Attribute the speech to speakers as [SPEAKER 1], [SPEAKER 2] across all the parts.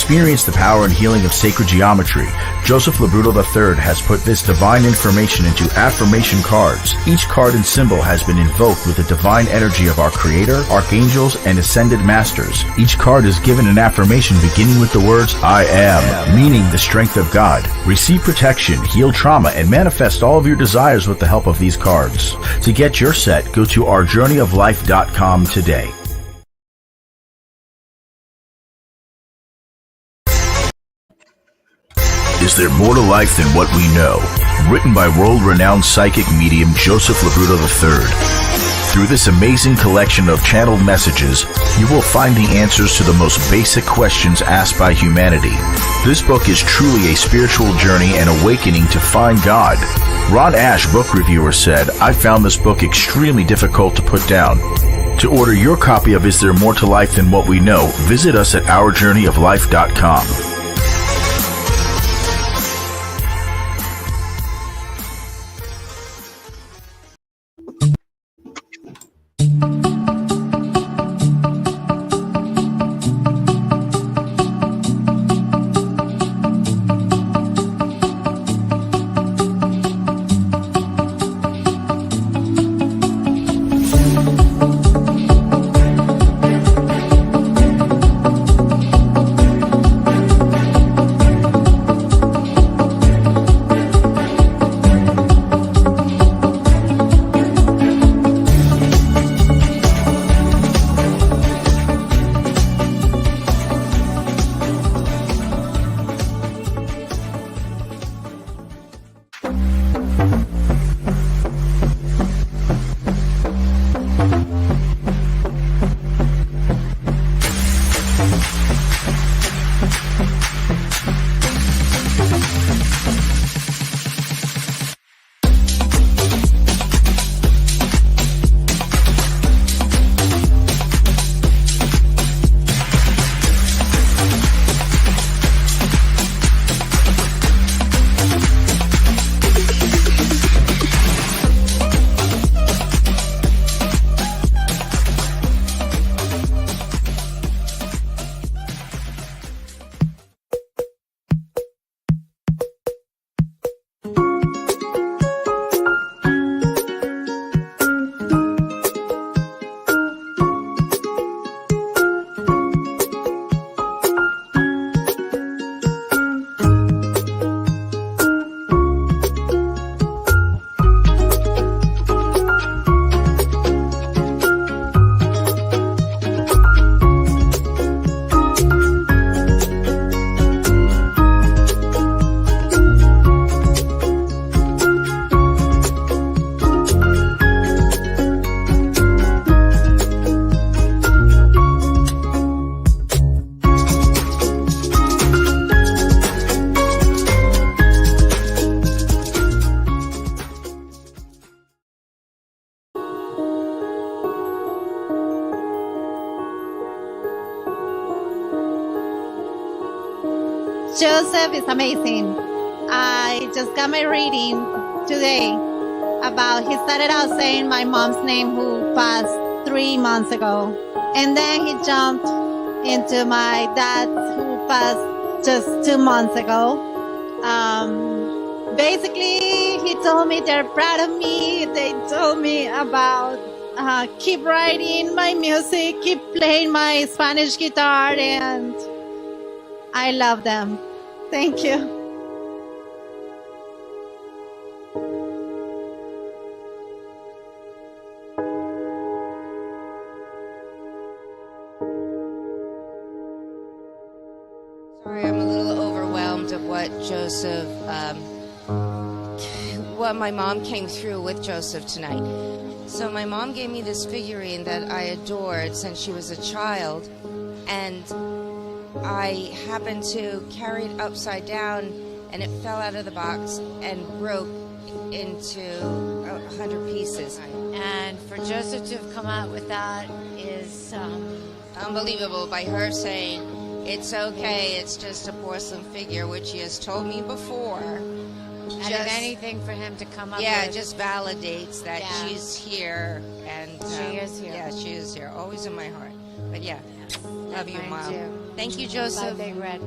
[SPEAKER 1] experience the power and healing of sacred geometry, Joseph Labruto III has put this divine information into affirmation cards. Each card and symbol has been invoked with the divine energy of our Creator, archangels, and ascended masters. Each card is given an affirmation beginning with the words, I am, meaning the strength of God. Receive protection, heal trauma, and manifest all of your desires with the help of these cards. To get your set, go to ourjourneyoflife.com today. Is there more to life than what we know? Written by world-renowned psychic medium Joseph Labruto III. Through this amazing collection of channeled messages, you will find the answers to the most basic questions asked by humanity. This book is truly a spiritual journey and awakening to find God. Ron Ash, book reviewer, said, I found this book extremely difficult to put down. To order your copy of Is There More to Life Than What We Know, visit us at ourjourneyoflife.com.
[SPEAKER 2] Joseph is amazing. I just got my reading today about, he started out saying my mom's name who passed 3 months ago. And then he jumped into my dad who passed just 2 months ago. Basically, he told me they're proud of me. They told me about keep writing my music, keep playing my Spanish guitar, and I love them. Thank you.
[SPEAKER 3] Sorry, I'm a little overwhelmed of what Joseph, what my mom came through with Joseph tonight. So my mom gave me this figurine that I adored since she was a child, and I happened to carry it upside down, and it fell out of the box and broke into 100 pieces.
[SPEAKER 4] And for Joseph to have come out with that is
[SPEAKER 3] unbelievable, by her saying, it's okay, it's just a porcelain figure, which he has told me before.
[SPEAKER 4] And if anything for him to come up with.
[SPEAKER 3] Yeah, it just validates that she's here. And
[SPEAKER 4] she is here.
[SPEAKER 3] Yeah, she is here, always in my heart. But yeah, Love you,
[SPEAKER 4] Mine
[SPEAKER 3] Mom.
[SPEAKER 4] too.
[SPEAKER 3] Thank you,
[SPEAKER 4] Bye,
[SPEAKER 3] Joseph.
[SPEAKER 4] Big Red.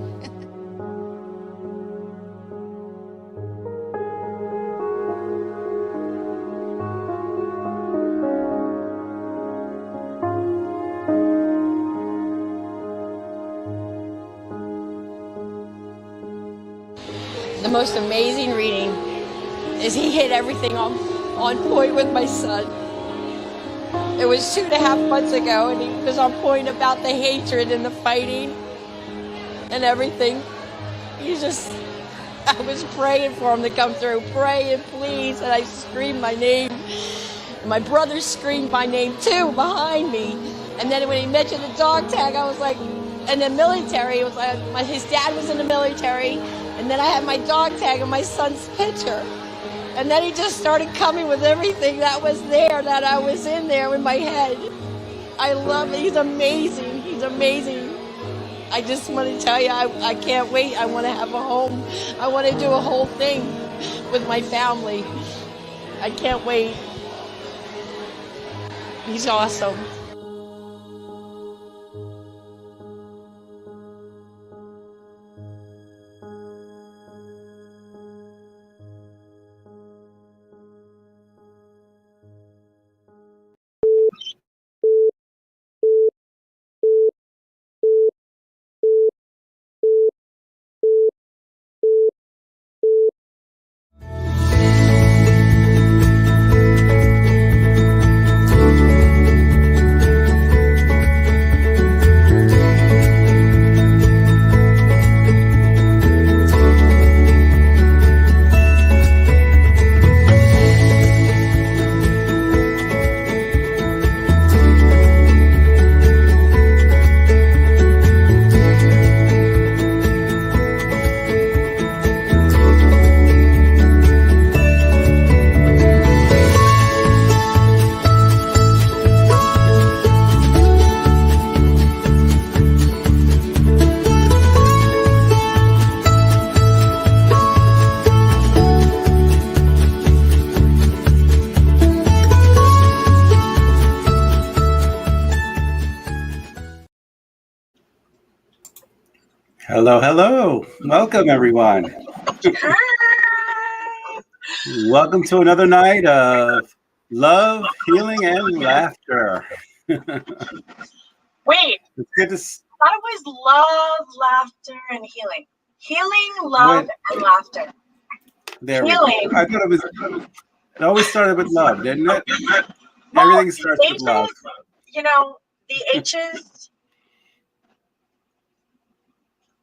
[SPEAKER 5] The most amazing reading is he hit everything on point with my son. It was 2.5 months ago, and he was on point about the hatred and the fighting and everything. I was praying for him to come through, praying, please, and I screamed my name. And my brother screamed my name too behind me. And then when he mentioned the dog tag, I was like, and the military, it was like, his dad was in the military, and then I had my dog tag and my son's picture. And then he just started coming with everything that was there, that I was in there in my head. I love it. He's amazing. He's amazing. I just want to tell you, I can't wait. I want to have a home. I want to do a whole thing with my family. I can't wait. He's awesome.
[SPEAKER 6] Hello, hello. Welcome, everyone. Welcome to another night of love, healing, and laughter.
[SPEAKER 7] Wait,
[SPEAKER 6] It's good to
[SPEAKER 7] I thought it was love, laughter, and healing. Healing, love, and laughter.
[SPEAKER 6] there we
[SPEAKER 7] Healing.
[SPEAKER 6] go. I thought it always started with love, didn't it?
[SPEAKER 7] Well,
[SPEAKER 6] Everything
[SPEAKER 7] the
[SPEAKER 6] starts with love.
[SPEAKER 7] H's, you know, the H's.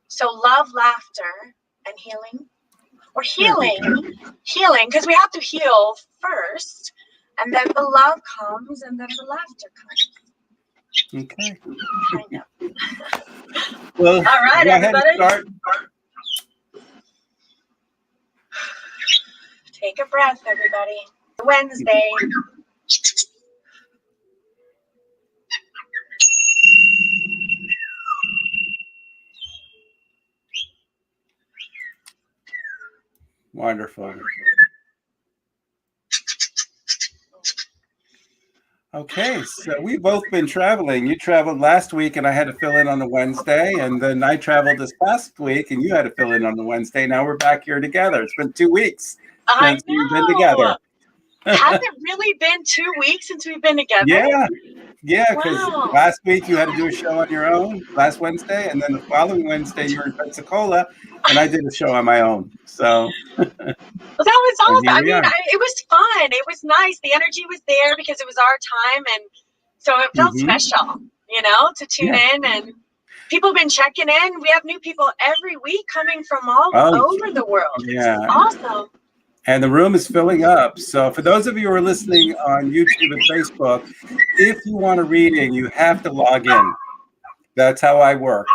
[SPEAKER 7] So love, laughter, and healing. Or healing, because we have to heal first, and then the love comes, and then the laughter comes.
[SPEAKER 6] Okay.
[SPEAKER 7] Kind of.
[SPEAKER 6] Well,
[SPEAKER 7] All right,
[SPEAKER 6] go ahead and
[SPEAKER 7] everybody.
[SPEAKER 6] start.
[SPEAKER 7] Take a breath, everybody. Wednesday.
[SPEAKER 6] Wonderful. Okay, so we've both been traveling. You traveled last week, and I had to fill in on the Wednesday, and then I traveled this past week, and you had to fill in on the Wednesday. Now we're back here together. It's been 2 weeks since we've been together.
[SPEAKER 7] Has it really been 2 weeks since we've been together?
[SPEAKER 6] Yeah, because
[SPEAKER 7] Wow.
[SPEAKER 6] last week you had to do a show on your own last Wednesday, and then the following Wednesday you were in Pensacola, and I did a show on my own. So
[SPEAKER 7] Well, that was awesome.
[SPEAKER 6] here
[SPEAKER 7] I
[SPEAKER 6] we
[SPEAKER 7] mean,
[SPEAKER 6] are.
[SPEAKER 7] it was fun. It was nice. The energy was there because it was our time, and so it felt special, to tune in. And people have been checking in. We have new people every week coming from all over the world.
[SPEAKER 6] Yeah.
[SPEAKER 7] It's awesome.
[SPEAKER 6] And the room is filling up. So for those of you who are listening on YouTube and Facebook, if you want a reading, you have to log in. That's how I work.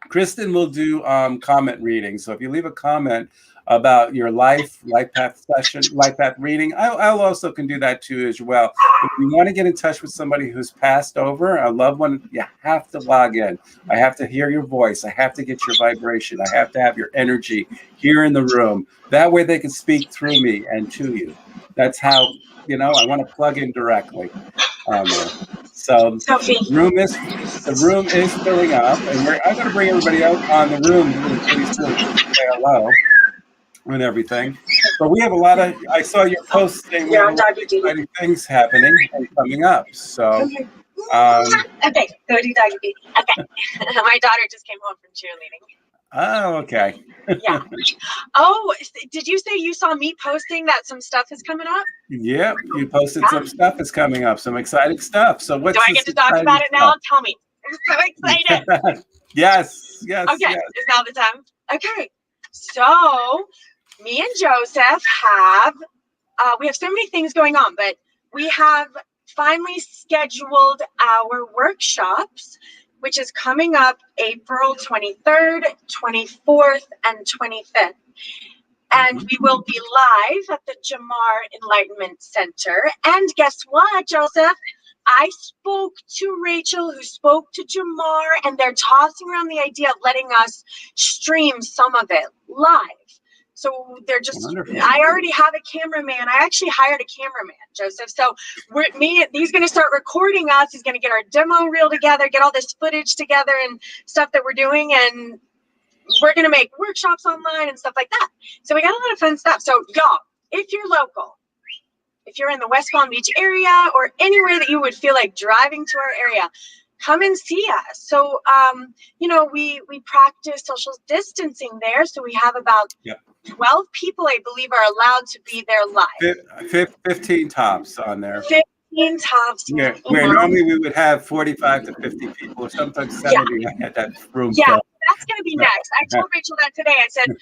[SPEAKER 6] Kristen will do comment readings. So if you leave a comment about your life path session, life path reading, I'll also can do that too as well. If you want to get in touch with somebody who's passed over, a loved one, you have to log in. I have to hear your voice. I have to get your vibration. I have to have your energy here in the room. That way they can speak through me and to you. That's how, I want to plug in directly. So
[SPEAKER 7] Sophie.
[SPEAKER 6] the The room is filling up, and I'm going to bring everybody out on the room pretty soon to say hello and everything. But we have a lot of, I saw your post saying we have a lot of exciting things happening and coming up. So,
[SPEAKER 7] Okay, go do doggy duty. Okay. My daughter just came home from cheerleading.
[SPEAKER 6] oh, okay.
[SPEAKER 7] Yeah. Oh, did you say you saw me posting that some stuff is coming up?
[SPEAKER 6] Yep, you posted some stuff is coming up, some exciting stuff. So what's
[SPEAKER 7] Do I get to talk about it now? Tell me. I'm so excited.
[SPEAKER 6] Yes.
[SPEAKER 7] Okay,
[SPEAKER 6] Yes.
[SPEAKER 7] is now the time? Okay. So me and Joseph have we have so many things going on, but we have finally scheduled our workshops, which is coming up April 23rd, 24th, and 25th. And we will be live at the Jamar Enlightenment Center. And guess what, Joseph? I spoke to Rachel, who spoke to Jamar, and they're tossing around the idea of letting us stream some of it live. So they're just,
[SPEAKER 6] Wonderful.
[SPEAKER 7] I already have a cameraman. I actually hired a cameraman, Joseph. So he's going to start recording us. He's going to get our demo reel together, get all this footage together and stuff that we're doing. And we're going to make workshops online and stuff like that. So we got a lot of fun stuff. So y'all, if you're local, if you're in the West Palm Beach area or anywhere that you would feel like driving to our area, come and see us. So, we practice social distancing there. So we have about 12 people, I believe, are allowed to be there live.
[SPEAKER 6] 15 tops on there.
[SPEAKER 7] 15 tops.
[SPEAKER 6] Yeah, where normally we would have 45 to 50 people, or sometimes 70 at that room.
[SPEAKER 7] Yeah, that's going to be next. I told Rachel that today. I said,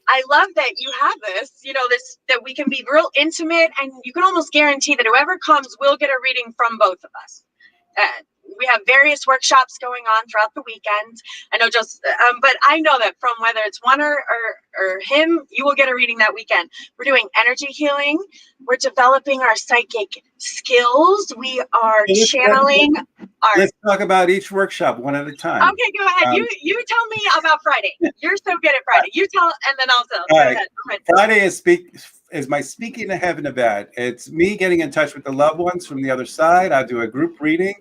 [SPEAKER 7] I love that you have this, that we can be real intimate, and you can almost guarantee that whoever comes will get a reading from both of us. We have various workshops going on throughout the weekend. I know but I know that from whether it's one or him, you will get a reading that weekend. We're doing energy healing. We're developing our psychic skills. We are channeling our.
[SPEAKER 6] Let's talk about each workshop one at a time.
[SPEAKER 7] Okay, go ahead. You tell me about Friday. You're so good at Friday. You tell, and then I'll tell. Go ahead.
[SPEAKER 6] Friday is my Speaking to Heaven event. It's me getting in touch with the loved ones from the other side. I do a group reading.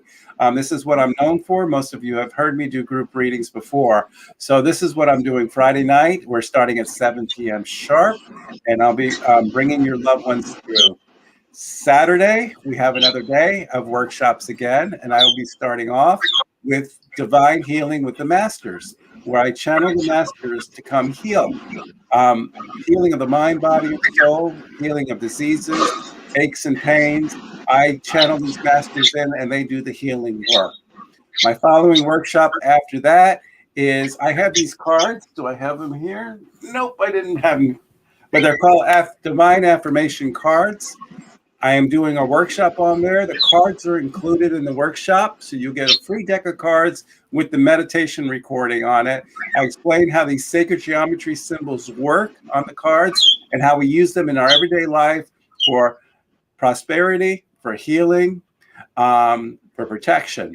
[SPEAKER 6] This is what I'm known for. Most of you have heard me do group readings before. So this is what I'm doing Friday night. We're starting at 7 p.m. sharp, and I'll be bringing your loved ones through. Saturday, we have another day of workshops again, and I will be starting off with Divine Healing with the Masters, where I channel the Masters to come heal. Healing of the mind, body, and soul, healing of diseases, aches and pains. I channel these masters in, and they do the healing work. My following workshop after that is, I have these cards. Do I have them here? Nope, I didn't have them. But they're called Divine Affirmation cards. I am doing a workshop on there. The cards are included in the workshop, so you get a free deck of cards with the meditation recording on it. I explain how these sacred geometry symbols work on the cards and how we use them in our everyday life for prosperity, for healing, for protection.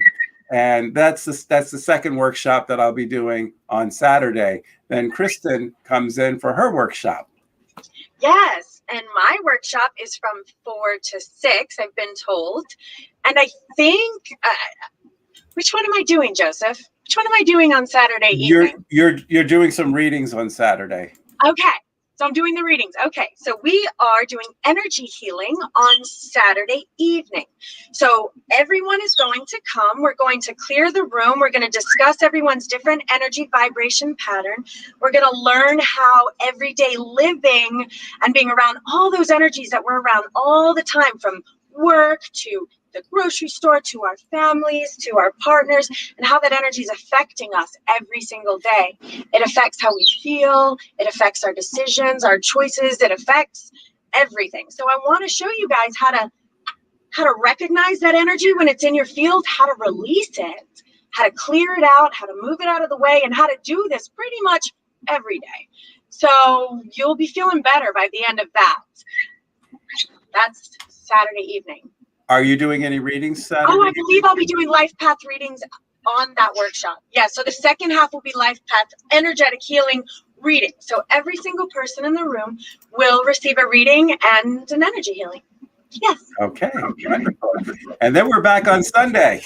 [SPEAKER 6] And that's the second workshop that I'll be doing on Saturday. Then Kristen comes in for her workshop.
[SPEAKER 7] Yes, and my workshop is from 4 to 6, I've been told. And I think, which one am I doing, Joseph? Which one am I doing on Saturday evening?
[SPEAKER 6] You're doing some readings on Saturday.
[SPEAKER 7] Okay. So I'm doing the readings. Okay, so we are doing energy healing on Saturday evening. So everyone is going to come. We're going to clear the room. We're going to discuss everyone's different energy vibration pattern. We're going to learn how everyday living and being around all those energies that we're around all the time, from work to the grocery store, to our families, to our partners, and how that energy is affecting us every single day. It affects how we feel. It affects our decisions, our choices. It affects everything. So I want to show you guys how to recognize that energy when it's in your field, how to release it, how to clear it out, how to move it out of the way, and how to do this pretty much every day. So you'll be feeling better by the end of that. That's Saturday evening.
[SPEAKER 6] Are you doing any readings Saturday?
[SPEAKER 7] Oh, I believe I'll be doing life path readings on that workshop. Yeah, so the second half will be life path energetic healing reading. So every single person in the room will receive a reading and an energy healing. Yes.
[SPEAKER 6] Okay. Wonderful. And then we're back on Sunday.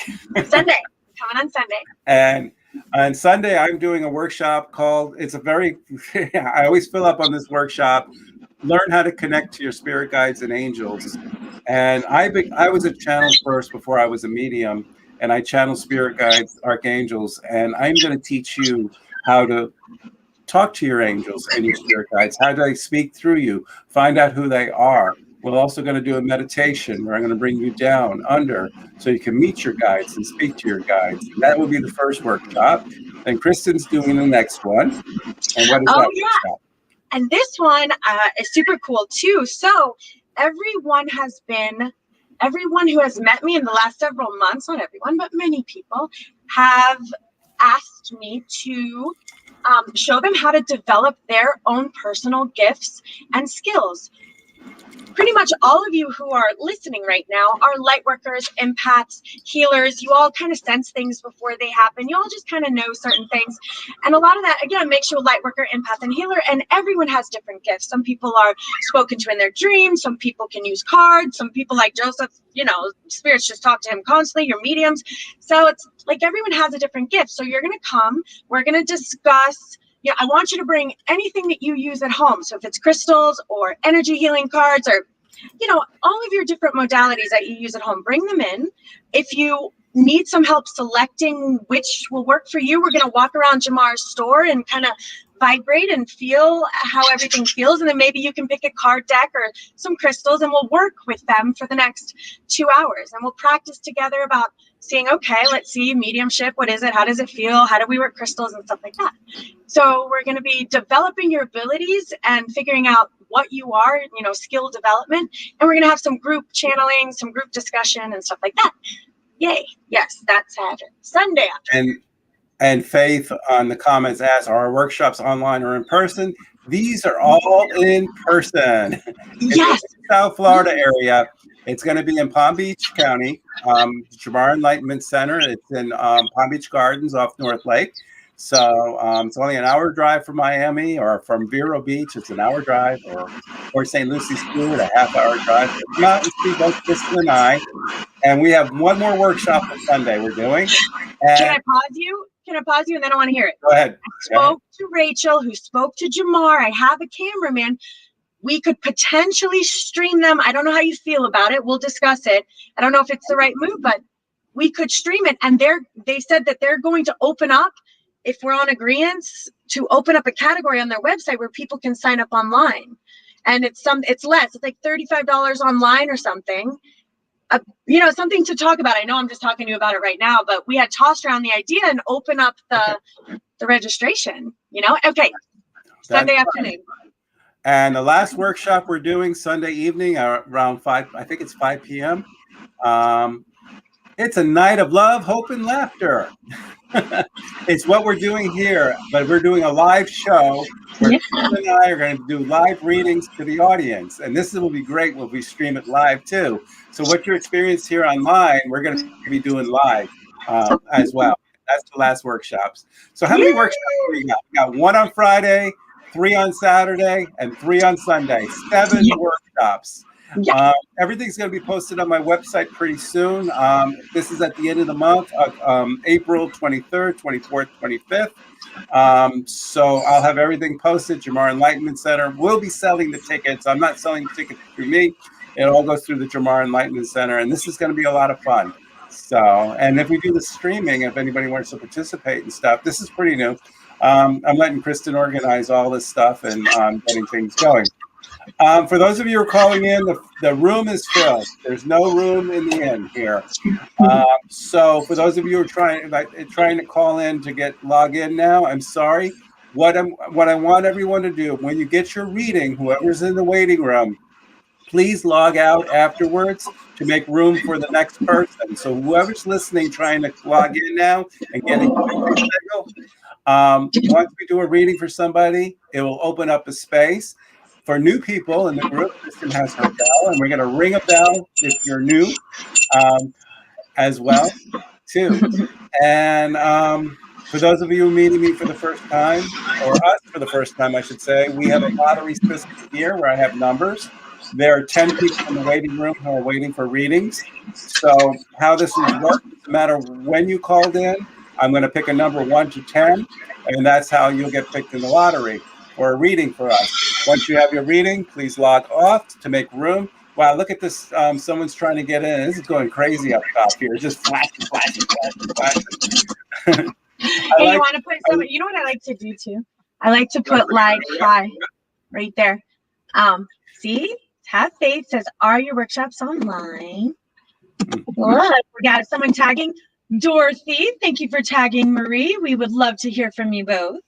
[SPEAKER 7] Sunday. Coming on Sunday.
[SPEAKER 6] And on Sunday, I'm doing a workshop called, I always fill up on this workshop, Learn How to Connect to Your Spirit Guides and Angels. And I was a channel first before I was a medium, and I channel spirit guides, archangels, and I'm going to teach you how to talk to your angels and your spirit guides, how they speak through you, find out who they are. We're also going to do a meditation where I'm going to bring you down under so you can meet your guides and speak to your guides. And that will be the first workshop. And Kristen's doing the next one. And what is that workshop?
[SPEAKER 7] And this one is super cool too. So everyone who has met me in the last several months, not everyone, but many people, have asked me to show them how to develop their own personal gifts and skills. Pretty much all of you who are listening right now are light workers, empaths, healers. You all kind of sense things before they happen. You all just kind of know certain things. And a lot of that, again, makes you a light worker, empath, and healer. And everyone has different gifts. Some people are spoken to in their dreams. Some people can use cards. Some people, like Joseph, spirits just talk to him constantly. You're mediums. So it's like everyone has a different gift. So you're going to come. We're going to discuss. I want you to bring anything that you use at home. So if it's crystals or energy healing cards or, all of your different modalities that you use at home, bring them in. If you need some help selecting which will work for you, we're going to walk around Jamar's store and kind of vibrate and feel how everything feels. And then maybe you can pick a card deck or some crystals and we'll work with them for the next 2 hours. And we'll practice together about seeing, okay, let's see, mediumship, what is it? How does it feel? How do we work crystals and stuff like that? So we're going to be developing your abilities and figuring out what you are, skill development. And we're going to have some group channeling, some group discussion and stuff like that. Yay. Yes, that's Saturday. Sunday afternoon.
[SPEAKER 6] And Faith on the comments asks, are our workshops online or in person? These are all in person.
[SPEAKER 7] Yes.
[SPEAKER 6] South Florida area. It's going to be in Palm Beach County, Jamar Enlightenment Center. It's in Palm Beach Gardens off North Lake. So it's only an hour drive from Miami, or from Vero Beach, it's an hour drive, or St. Lucie Stewart, a half-hour drive. Come out and see both Kristen and I. And we have one more workshop on Sunday we're doing. And
[SPEAKER 7] Can I pause you? And then I want to hear it.
[SPEAKER 6] Go ahead.
[SPEAKER 7] I spoke to Rachel, who spoke to Jamar. I have a cameraman. We could potentially stream them. I don't know how you feel about it. We'll discuss it. I don't know if it's the right move, but we could stream it. And they said that they're going to open up, if we're on agreement, to open up a category on their website where people can sign up online. And it's less. It's like $35 online or something. Something to talk about. I know I'm just talking to you about it right now, but we had tossed around the idea and open up the registration, Okay. Sunday afternoon.
[SPEAKER 6] And the last workshop we're doing Sunday evening around 5, I think it's 5 p.m. It's a night of love, hope, and laughter. It's what we're doing here, but we're doing a live show where Kristen and I are going to do live readings to the audience. And this will be great when we stream it live too. So what you experience here online, we're going to be doing live as well. That's the last workshops. So how many workshops do we got? We got 1 on Friday, 3 on Saturday, and 3 on Sunday. 7 workshops. Everything's going to be posted on my website pretty soon. This is at the end of the month, April 23rd, 24th, 25th. So I'll have everything posted. Jamar Enlightenment Center will be selling the tickets. I'm not selling the tickets through me. It all goes through the Jamar Enlightenment Center, and this is going to be a lot of fun. So, and if we do the streaming, if anybody wants to participate and stuff, this is pretty new. I'm letting Kristen organize all this stuff and getting things going. For those of you who are calling in, the room is filled. There's no room in the inn here. So for those of you who are trying to call in to log in now, I'm sorry. What I want everyone to do, when you get your reading, whoever's in the waiting room, please log out afterwards to make room for the next person. So whoever's listening, trying to log in now and getting once we do a reading for somebody, it will open up a space. For new people in the group, Kristen has her bell, and we're going to ring a bell if you're new as well, too. And for those of you meeting me for the first time, or us for the first time, I should say, we have a lottery system here where I have numbers. There are 10 people in the waiting room who are waiting for readings. So how this is worked, no matter when you called in, I'm going to pick a number 1 to 10, and that's how you'll get picked in the lottery for a reading for us. Once you have your reading, please log off to make room. Wow, look at this. Someone's trying to get in. This is going crazy up top here. It's just flashing.
[SPEAKER 7] Hey, you want to put some, you know what I like to do too? I like to put like hi right there. See, have faith says, are your workshops online? Look, we got someone tagging Dorothy. Thank you for tagging Marie. We would love to hear from you both.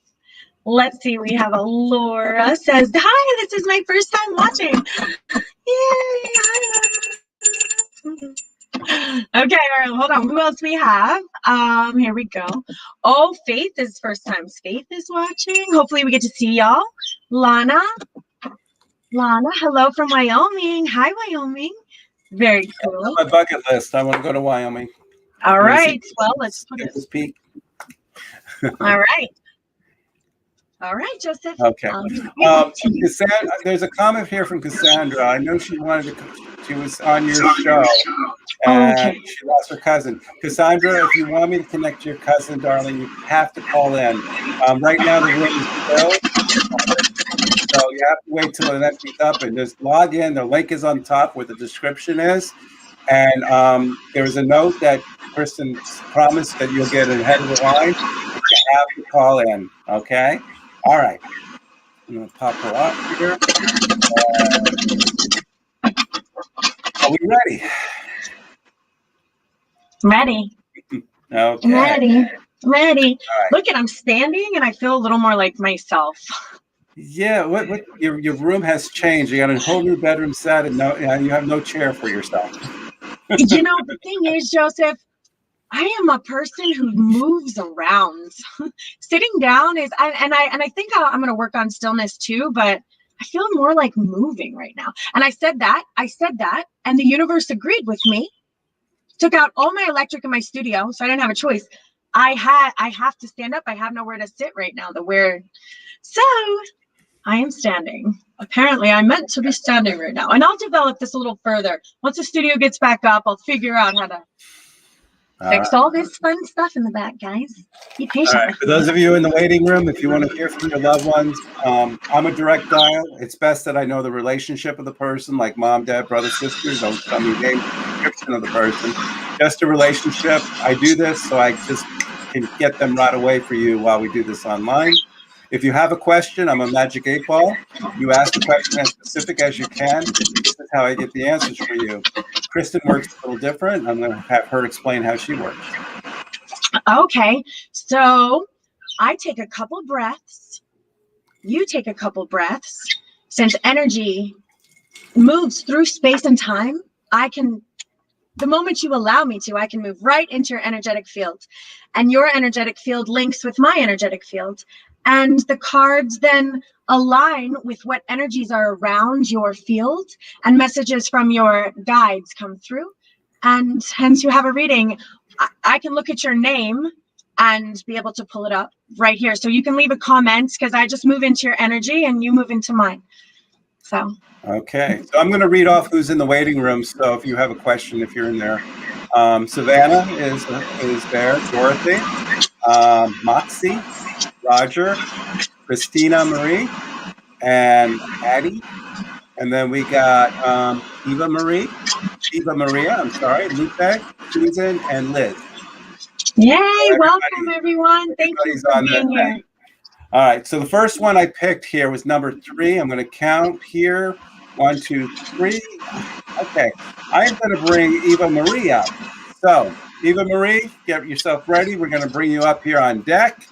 [SPEAKER 7] Let's see. We have a Laura says, hi, this is my first time watching. Yay. Hi. Okay, all right, hold on. Who else we have? Here we go. Oh, Faith is first time. Faith is watching. Hopefully we get to see y'all. Lana, hello from Wyoming. Hi, Wyoming. Very cool.
[SPEAKER 6] On my bucket list. I want to go to Wyoming.
[SPEAKER 7] All right. Well, let's put it.
[SPEAKER 6] This peak.
[SPEAKER 7] All right, Joseph.
[SPEAKER 6] Okay. There's a comment here from Cassandra. I know she was on your show, and she lost her cousin. Cassandra, if you want me to connect to your cousin, darling, you have to call in. Right now, the room is filled, so you have to wait till it empties up and just log in. The link is on top where the description is, and there's a note that Kristen promised that you'll get ahead of the line. You have to call in, okay? All right, I'm going to pop her up here. Are we ready?
[SPEAKER 7] Ready.
[SPEAKER 6] Okay.
[SPEAKER 7] Ready.
[SPEAKER 6] Right.
[SPEAKER 7] Look I'm standing and I feel a little more like myself.
[SPEAKER 6] Yeah, what your room has changed. You got a whole new bedroom set and you have no chair for yourself.
[SPEAKER 7] You know, the thing is, Joseph, I am a person who moves around. Sitting down is, and I think I'm going to work on stillness too, but I feel more like moving right now. And I said that, and the universe agreed with me. Took out all my electric in my studio, so I didn't have a choice. I have to stand up. I have nowhere to sit right now. So I am standing. Apparently, I'm meant to be standing right now, and I'll develop this a little further. Once the studio gets back up, I'll figure out how to fix all this fun stuff in the back, guys. Be patient.
[SPEAKER 6] All right. For those of you in the waiting room, if you want to hear from your loved ones, I'm a direct dial. It's best that I know the relationship of the person, like mom, dad, brother, sisters. Don't tell me the name, description of the person. Just a relationship. I do this so I just can get them right away for you while we do this online. If you have a question, I'm a magic 8-ball. You ask the question as specific as you can. This is how I get the answers for you. Kristen works a little different. I'm going to have her explain how she works.
[SPEAKER 7] Okay, so I take a couple breaths. You take a couple breaths. Since energy moves through space and time, the moment you allow me to, I can move right into your energetic field. And your energetic field links with my energetic field. And the cards then align with what energies are around your field, and messages from your guides come through. And hence you have a reading. I can look at your name and be able to pull it up right here. So you can leave a comment because I just move into your energy and you move into mine. So.
[SPEAKER 6] Okay, so I'm going to read off who's in the waiting room. So if you have a question, if you're in there, Savannah is there, Dorothy, Moxie, Roger, Christina Marie, and Addie. And then we got Eva Maria, Lupe, Susan, and Liz.
[SPEAKER 7] Yay, welcome everyone. Thank you for being here.
[SPEAKER 6] All right, so the first one I picked here was number 3. I'm going to count here. 1, 2, 3. Okay, I'm going to bring Eva Marie up. So, Eva Marie, get yourself ready. We're going to bring you up here on deck,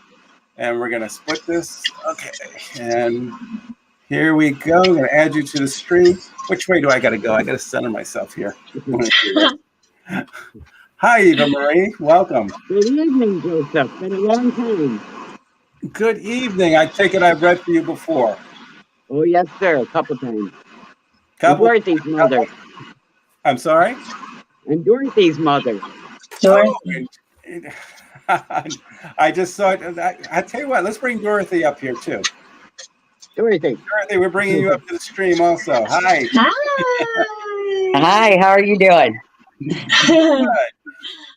[SPEAKER 6] and we're going to split this. Okay, and here we go. I'm going to add you to the stream. Which way do I got to go? I got to center myself here. Hi, Eva Marie. Welcome.
[SPEAKER 8] Good evening, Joseph. Been a long time.
[SPEAKER 6] Good evening. I take it I've read for you before.
[SPEAKER 8] Oh, yes, sir. A couple times. Dorothy's mother.
[SPEAKER 6] I'm sorry?
[SPEAKER 8] I'm Dorothy's mother.
[SPEAKER 7] Dorothy.
[SPEAKER 6] I just saw it. I tell you what, let's bring Dorothy up here, too.
[SPEAKER 8] Dorothy,
[SPEAKER 6] we're bringing you up to the stream also. Hi.
[SPEAKER 7] Hi.
[SPEAKER 9] Hi, how are you doing?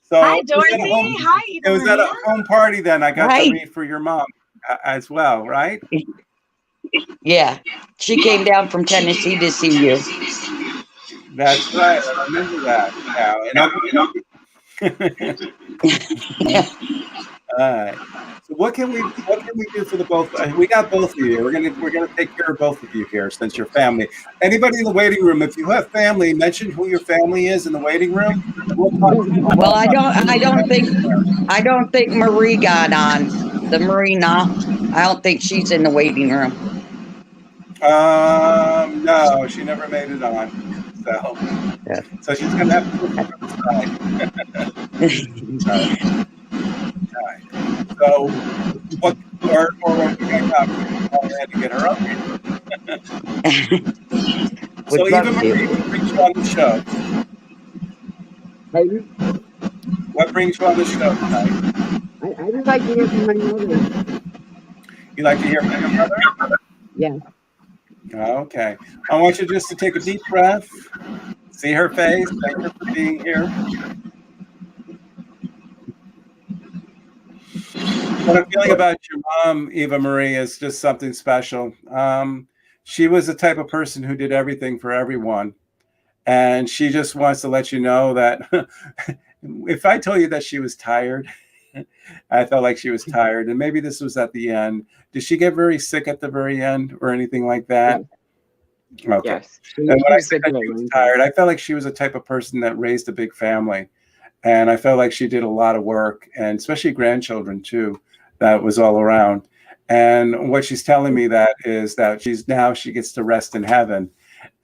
[SPEAKER 6] So
[SPEAKER 7] Hi, Dorothy. Hi,
[SPEAKER 6] it was at a home party then. I got to read for your mom as well, right?
[SPEAKER 9] Yeah, she came down from Tennessee to see you.
[SPEAKER 6] That's right. I remember that now. All right. So what can we do for the both? We got both of you. We're gonna take care of both of you here since you're family. Anybody in the waiting room, if you have family, mention who your family is in the waiting room.
[SPEAKER 9] Well, I don't think Marie got on. The Marina. I don't think she's in the waiting room.
[SPEAKER 6] No, she never made it on. So she's gonna have to look for the side. All right. So what or what we got to get her up here. So even Marie, what brings you on the show? What brings you on the show tonight?
[SPEAKER 8] I just like to hear from my mother.
[SPEAKER 6] You like to hear from your mother?
[SPEAKER 8] Yeah.
[SPEAKER 6] Okay. I want you just to take a deep breath. See her face. Thank her for being here. What I'm feeling about your mom, Eva Marie, is just something special. She was the type of person who did everything for everyone. And she just wants to let you know that if I told you that she was tired, I felt like she was tired. And maybe this was at the end. Did she get very sick at the very end or anything like that? Yes. Okay. Yes. And when I said that she was tired, I felt like she was a type of person that raised a big family. And I felt like she did a lot of work, and especially grandchildren too, that was all around. And what she's telling me that is that she gets to rest in heaven.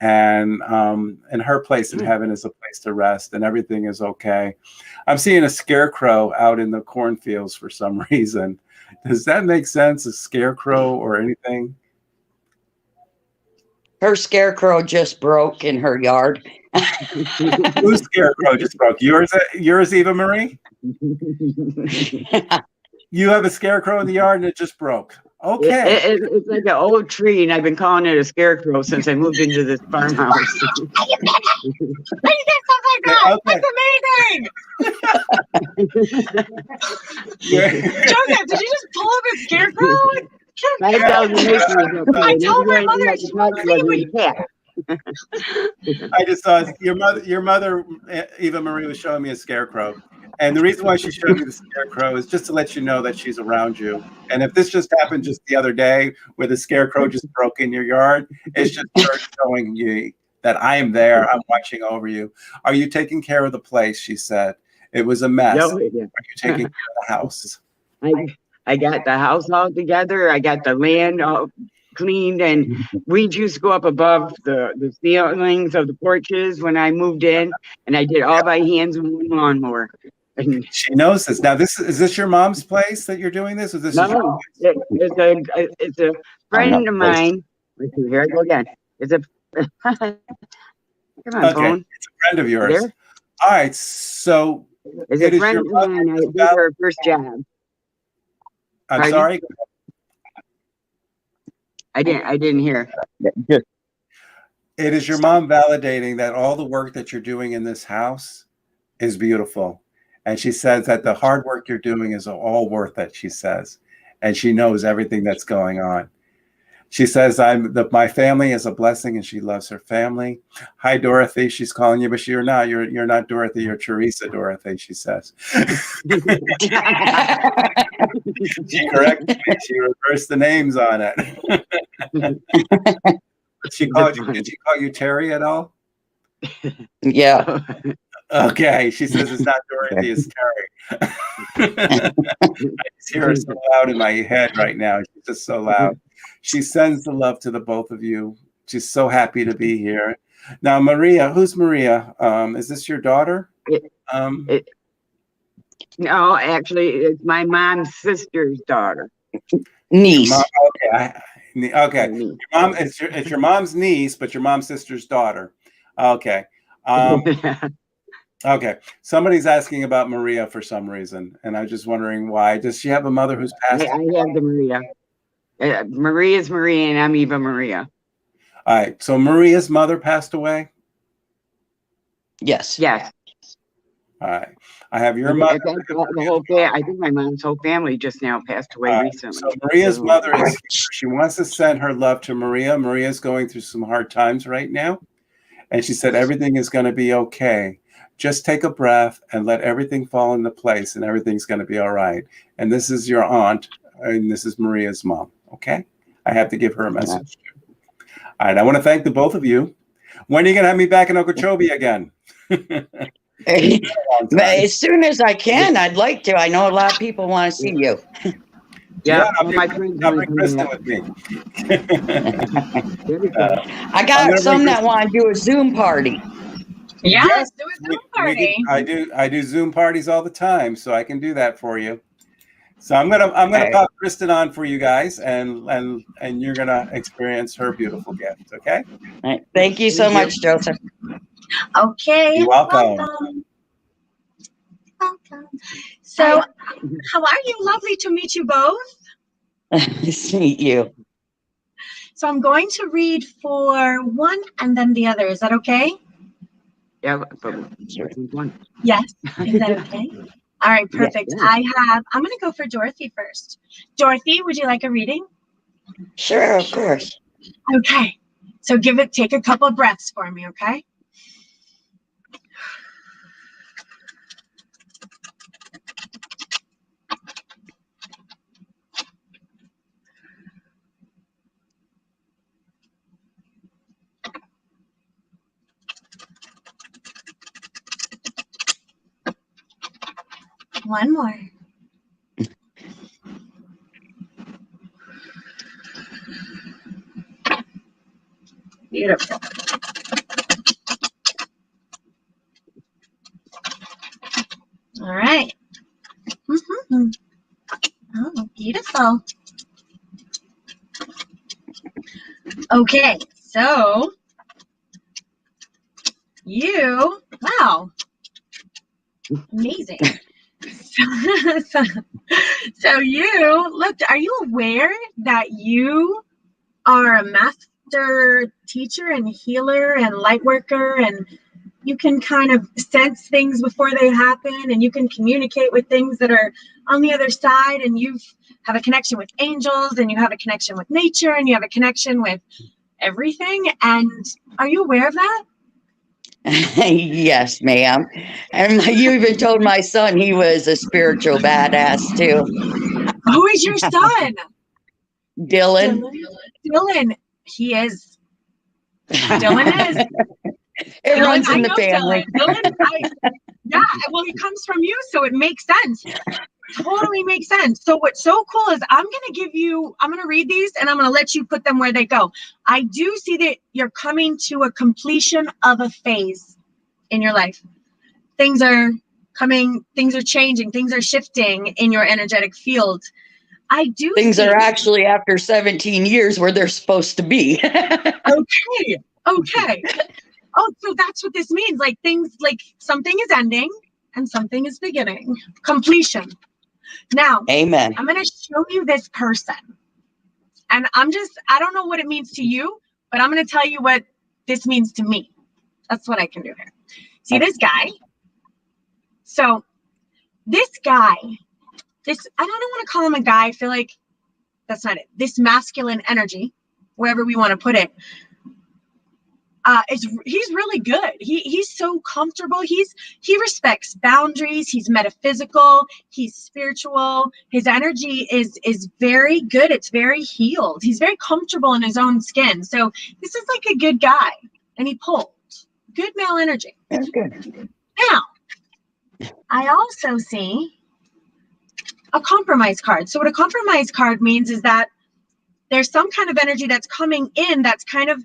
[SPEAKER 6] And her place in heaven is a place to rest, and everything is okay. I'm seeing a scarecrow out in the cornfields for some reason. Does that make sense? A scarecrow or anything?
[SPEAKER 9] Her scarecrow just broke in her yard.
[SPEAKER 6] Whose scarecrow just broke? Yours, Eva Marie? You have a scarecrow in the yard and it just broke. Okay.
[SPEAKER 8] It's like an old tree, and I've been calling it a scarecrow since I moved into this farmhouse.
[SPEAKER 7] That's amazing! Joseph, did you just pull up a scarecrow?
[SPEAKER 8] 5,000 acres.
[SPEAKER 7] I told my mother she won't see what you
[SPEAKER 6] I just saw your mother, Eva Marie, was showing me a scarecrow. And the reason why she showed me the scarecrow is just to let you know that she's around you. And if this just happened just the other day where the scarecrow just broke in your yard, it's just her showing you that I am there. I'm watching over you. Are you taking care of the place? She said. It was a mess.
[SPEAKER 8] Yeah.
[SPEAKER 6] Are you taking care of the house?
[SPEAKER 8] I got the house all together. I got the land all cleaned, and weeds used to go up above the ceilings of the porches when I moved in, and I did all by hands and one lawnmower.
[SPEAKER 6] She knows this. Now, is this your mom's place that you're doing this? Is this
[SPEAKER 8] no? It's a friend of mine. Here I go again. It's a come on,
[SPEAKER 6] okay.
[SPEAKER 8] phone.
[SPEAKER 6] It's a friend of yours.
[SPEAKER 8] There?
[SPEAKER 6] All right. So
[SPEAKER 8] it's a friend of mine. I did her first job.
[SPEAKER 6] I'm sorry.
[SPEAKER 8] I didn't hear.
[SPEAKER 6] It is your mom validating that all the work that you're doing in this house is beautiful. And she says that the hard work you're doing is all worth it, she says. And she knows everything that's going on. She says, my family is a blessing, and she loves her family. Hi, Dorothy. She's calling you, but you're not. You're not Dorothy. You're Teresa Dorothy, she says. She corrected me. She reversed the names on it. Did she call you Terry at all?
[SPEAKER 9] Yeah.
[SPEAKER 6] Okay. She says it's not Dorothy, it's Terry. I just hear her so loud in my head right now. She's just so loud. She sends the love to the both of you. She's so happy to be here. Now, Maria, who's Maria? Is this your daughter?
[SPEAKER 8] No, actually, it's my mom's sister's daughter.
[SPEAKER 9] Niece.
[SPEAKER 6] Okay. Your mom, it's your mom's niece, but your mom's sister's daughter. Okay. Okay. Somebody's asking about Maria for some reason, and I'm just wondering why. Does she have a mother who's passed?
[SPEAKER 8] I have the Maria. Maria is Maria, and I'm Eva Maria.
[SPEAKER 6] All right. So Maria's mother passed away?
[SPEAKER 9] Yes.
[SPEAKER 8] Yes.
[SPEAKER 6] All right. I have your
[SPEAKER 8] I
[SPEAKER 6] mother.
[SPEAKER 8] think I think my mom's whole family just now passed away recently.
[SPEAKER 6] So Maria's mother is here. She wants to send her love to Maria. Maria's going through some hard times right now. And she said, everything is going to be okay. Just take a breath and let everything fall into place, and everything's going to be all right. And this is your aunt, and this is Maria's mom. Okay? I have to give her a message. All right. I want to thank the both of you. When are you going to have me back in Okeechobee again?
[SPEAKER 9] As soon as I can, I'd like to. I know a lot of people want to see you.
[SPEAKER 8] Yeah,
[SPEAKER 6] I'll bring Kristen with me.
[SPEAKER 9] I got some that want to do a Zoom party.
[SPEAKER 7] Yes, do a Zoom party.
[SPEAKER 6] I do Zoom parties all the time, so I can do that for you. So I'm gonna pop Kristen on for you guys, and you're gonna experience her beautiful gift. Okay.
[SPEAKER 9] All right. Thank you so much, Joseph.
[SPEAKER 7] Okay.
[SPEAKER 6] You're welcome.
[SPEAKER 7] Welcome. So, how are you? Lovely to meet you both.
[SPEAKER 9] Nice to meet you.
[SPEAKER 7] So I'm going to read for one and then the other. Is that okay?
[SPEAKER 8] Yeah, but one.
[SPEAKER 7] Yes. Is that okay? All right, perfect.
[SPEAKER 9] Yeah.
[SPEAKER 7] I'm going to go for Dorothy first. Dorothy, would you like a reading?
[SPEAKER 9] Sure, of course.
[SPEAKER 7] Okay. So take a couple of breaths for me, okay? One more. Beautiful. All right. Mm-hmm. Oh, beautiful. Okay, so wow, amazing. So you looked, are you aware that you are a master teacher and healer and light worker, and you can kind of sense things before they happen, and you can communicate with things that are on the other side, and you have a connection with angels, and you have a connection with nature, and you have a connection with everything? And are you aware of that?
[SPEAKER 9] Yes, ma'am. And you even told my son he was a spiritual badass too.
[SPEAKER 7] Who is your son?
[SPEAKER 9] Dylan.
[SPEAKER 7] Dylan. He is. Dylan is.
[SPEAKER 9] It runs in the family.
[SPEAKER 7] Yeah, well, it comes from you, so it makes sense. Totally makes sense. So what's so cool is I'm going to read these, and I'm going to let you put them where they go. I do see that you're coming to a completion of a phase in your life. Things are coming, things are changing, things are shifting in your energetic field. I do
[SPEAKER 9] Things are actually after 17 years where they're supposed to be.
[SPEAKER 7] Okay. Oh, so that's what this means. Like things, like something is ending and something is beginning. Completion. Now,
[SPEAKER 9] amen.
[SPEAKER 7] I'm going to show you this person. And I don't know what it means to you, but I'm going to tell you what this means to me. That's what I can do here. See this guy? So this guy, I don't want to call him a guy. I feel like that's not it. This masculine energy, wherever we want to put it, he's really good. He's so comfortable. He respects boundaries. He's metaphysical. He's spiritual. His energy is very good. It's very healed. He's very comfortable in his own skin. So this is like a good guy, and he pulled good male energy.
[SPEAKER 9] That's good.
[SPEAKER 7] Now, I also see a compromise card. So what a compromise card means is that there's some kind of energy that's coming in that's kind of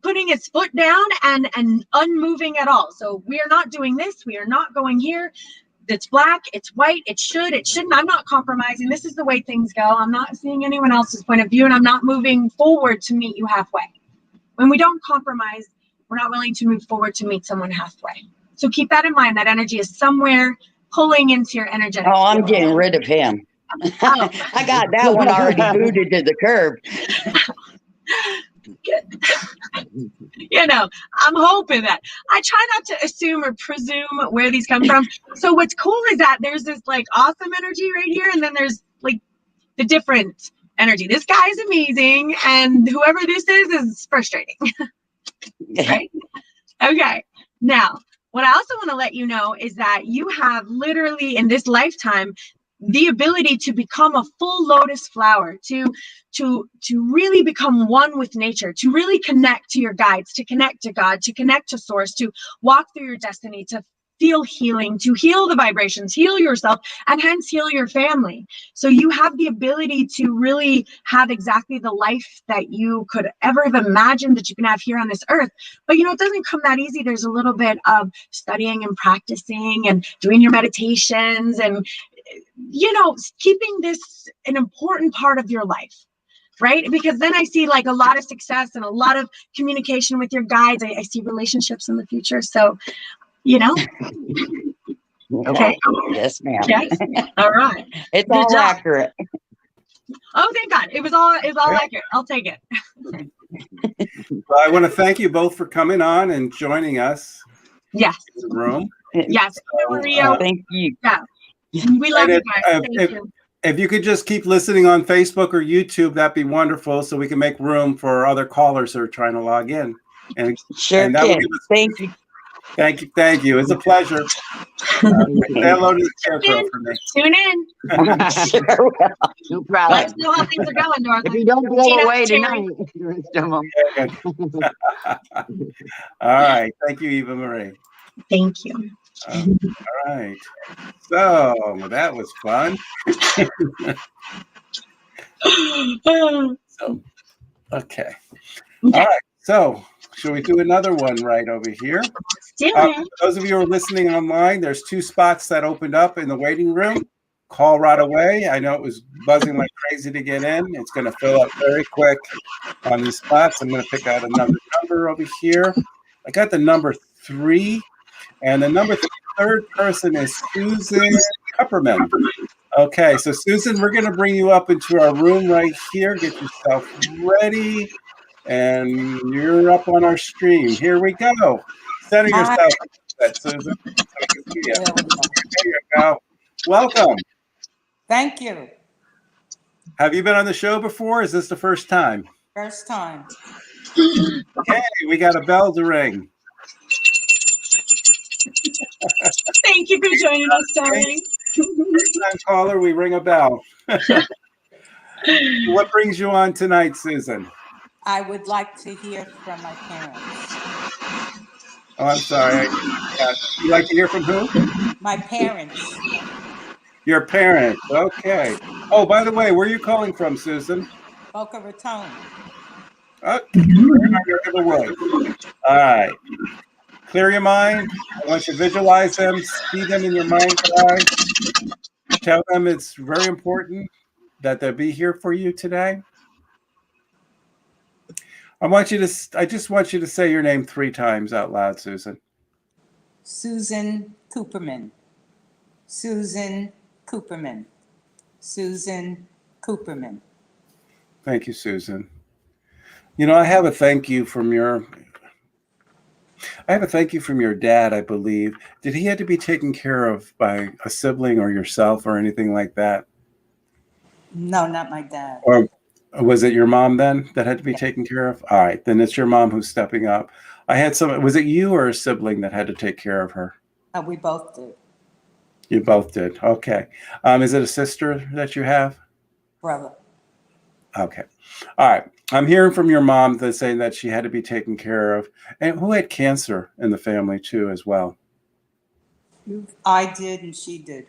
[SPEAKER 7] putting its foot down and unmoving at all. So we are not doing this. We are not going here. It's black. It's white. It shouldn't. I'm not compromising. This is the way things go. I'm not seeing anyone else's point of view, and I'm not moving forward to meet you halfway. When we don't compromise, we're not willing to move forward to meet someone halfway. So keep that in mind. That energy is somewhere pulling into your energetic
[SPEAKER 9] I'm
[SPEAKER 7] field.
[SPEAKER 9] getting rid of him. I got that one already booted to the curb.
[SPEAKER 7] You know, I'm hoping that. I try not to assume or presume where these come from. So what's cool is that there's this like awesome energy right here, and then there's like the different energy. This guy is amazing, and whoever this is frustrating. Right? Okay. Now, what I also want to let you know is that you have literally in this lifetime the ability to become a full lotus flower, to really become one with nature, to really connect to your guides, to connect to God, to connect to source, to walk through your destiny, to feel healing, to heal the vibrations, heal yourself, and hence heal your family. So you have the ability to really have exactly the life that you could ever have imagined that you can have here on this earth. But you know, it doesn't come that easy. There's a little bit of studying and practicing and doing your meditations and, you know, keeping this an important part of your life. Right? Because then I see like a lot of success and a lot of communication with your guides. I see relationships in the future. So, you know. Okay.
[SPEAKER 9] Yes, ma'am.
[SPEAKER 7] Yes. All right.
[SPEAKER 9] It's
[SPEAKER 7] Good
[SPEAKER 9] all
[SPEAKER 7] job.
[SPEAKER 9] accurate.
[SPEAKER 7] Oh, thank God. It was all accurate. I'll take it.
[SPEAKER 6] Well, I want to thank you both for coming on and joining us
[SPEAKER 7] Yes.
[SPEAKER 6] in the room.
[SPEAKER 7] Yes. Maria.
[SPEAKER 9] Thank you.
[SPEAKER 7] Yeah. We love you guys. Thank you.
[SPEAKER 6] If you could just keep listening on Facebook or YouTube, that'd be wonderful, so we can make room for other callers that are trying to log in. And
[SPEAKER 9] Sure
[SPEAKER 6] and that
[SPEAKER 9] can.
[SPEAKER 6] would give us,
[SPEAKER 9] Thank you.
[SPEAKER 6] thank you. It's a pleasure. Say hello to the scarecrow for me.
[SPEAKER 7] Tune in.
[SPEAKER 9] Sure will. No
[SPEAKER 7] Let
[SPEAKER 9] problem.
[SPEAKER 7] us know how things are going, Dorothy.
[SPEAKER 9] If you don't blow
[SPEAKER 7] Tina,
[SPEAKER 9] away
[SPEAKER 7] Terry.
[SPEAKER 9] tonight, the rest of them.
[SPEAKER 6] All right. Thank you, Eva Marie.
[SPEAKER 7] Thank you.
[SPEAKER 6] All right. So that was fun. So, okay. All right. So, should we do another one right over here? For those of you who are listening online, there's 2 spots that opened up in the waiting room. Call right away. I know it was buzzing like crazy to get in. It's going to fill up very quick on these spots. I'm going to pick out another number over here. I got the number 3, and the number 3rd person is Susan Kupperman. Okay, so Susan, we're going to bring you up into our room right here. Get yourself ready, and you're up on our stream. Here we go. Center yourself, Susan. There you go. Welcome.
[SPEAKER 10] Thank you.
[SPEAKER 6] Have you been on the show before? Is this the first time?
[SPEAKER 10] First time.
[SPEAKER 6] Okay, we got a bell to ring.
[SPEAKER 7] Thank you for joining us, darling.
[SPEAKER 6] First time caller, we ring a bell. What brings you on tonight, Susan?
[SPEAKER 10] I would like to hear from my parents.
[SPEAKER 6] Oh, I'm sorry. You'd like to hear from who?
[SPEAKER 10] My parents.
[SPEAKER 6] Your parents. Okay. Oh, by the way, where are you calling from, Susan?
[SPEAKER 10] Boca Raton.
[SPEAKER 6] Oh, we're not going to work. All right. Clear your mind. I want you to visualize them, see them in your mind's eye. Tell them it's very important that they'll be here for you today. I just want you to say your name 3 times out loud, Susan.
[SPEAKER 10] Susan Cooperman. Susan Cooperman. Susan Cooperman.
[SPEAKER 6] Thank you, Susan. You know, I have a thank you from your dad, I believe. Did he have to be taken care of by a sibling or yourself or anything like that?
[SPEAKER 10] No, not my dad.
[SPEAKER 6] Or was it your mom then that had to be taken care of? All right, then it's your mom who's stepping up. Was it you or a sibling that had to take care of her?
[SPEAKER 10] We both did.
[SPEAKER 6] You both did. Okay. Is it a sister that you have?
[SPEAKER 10] Brother.
[SPEAKER 6] Okay. All right. I'm hearing from your mom that's saying that she had to be taken care of. And who had cancer in the family too as well?
[SPEAKER 10] I did and she did.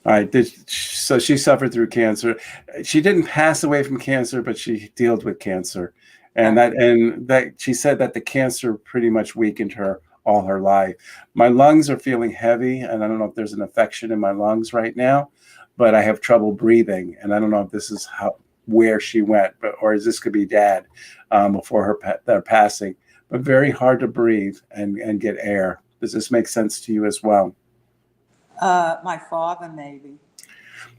[SPEAKER 6] All right. So she suffered through cancer. She didn't pass away from cancer, but she dealt with cancer. And that she said that the cancer pretty much weakened her all her life. My lungs are feeling heavy, and I don't know if there's an infection in my lungs right now, but I have trouble breathing. And I don't know if this is where she went, or this could be Dad before their passing. But very hard to breathe and get air. Does this make sense to you as well?
[SPEAKER 10] My father, maybe.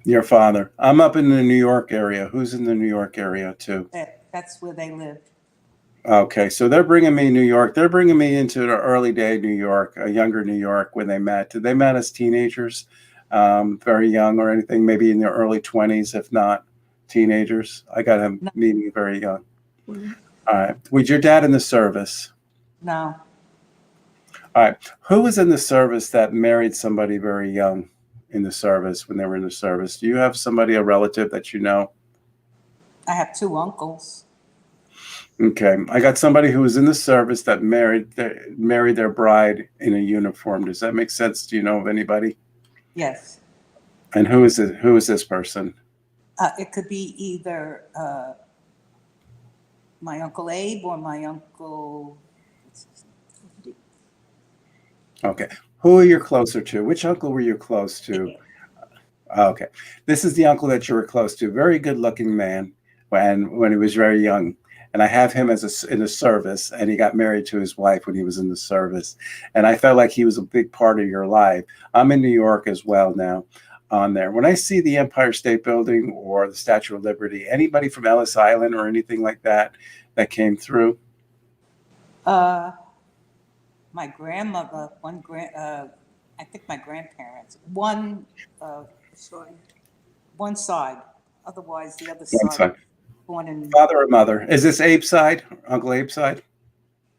[SPEAKER 6] Your father. I'm up in the New York area. Who's in the New York area too?
[SPEAKER 10] That's where they lived.
[SPEAKER 6] Okay, so they're bringing me New York. They're bringing me into the early day New York, a younger New York when they met. Did they met as teenagers, very young or anything? Maybe in their early 20s, if not teenagers. I got him
[SPEAKER 10] No.
[SPEAKER 6] meeting very young. All right. Was your dad in the service?
[SPEAKER 10] No.
[SPEAKER 6] All right. Who was in the service that married somebody very young in the service when they were in the service? Do you have somebody, a relative that you know?
[SPEAKER 10] I have 2 uncles.
[SPEAKER 6] Okay, I got somebody who was in the service that married their bride in a uniform. Does that make sense? Do you know of anybody?
[SPEAKER 10] Yes.
[SPEAKER 6] And who is it? Who is this person?
[SPEAKER 10] It could be either my Uncle Abe or my Uncle.
[SPEAKER 6] Okay, who are you closer to? Which uncle were you close to? Okay, this is the uncle that you were close to. Very good-looking man, when he was very young. And I have him as in the service, and he got married to his wife when he was in the service. And I felt like he was a big part of your life. I'm in New York as well now on there. When I see the Empire State Building or the Statue of Liberty, anybody from Ellis Island or anything like that came through?
[SPEAKER 10] My grandmother, I think my grandparents, one side. Otherwise, the other
[SPEAKER 6] One
[SPEAKER 10] side.
[SPEAKER 6] side.
[SPEAKER 10] Born in.
[SPEAKER 6] Father or mother? Is this Abe's side? Uncle Abe's side?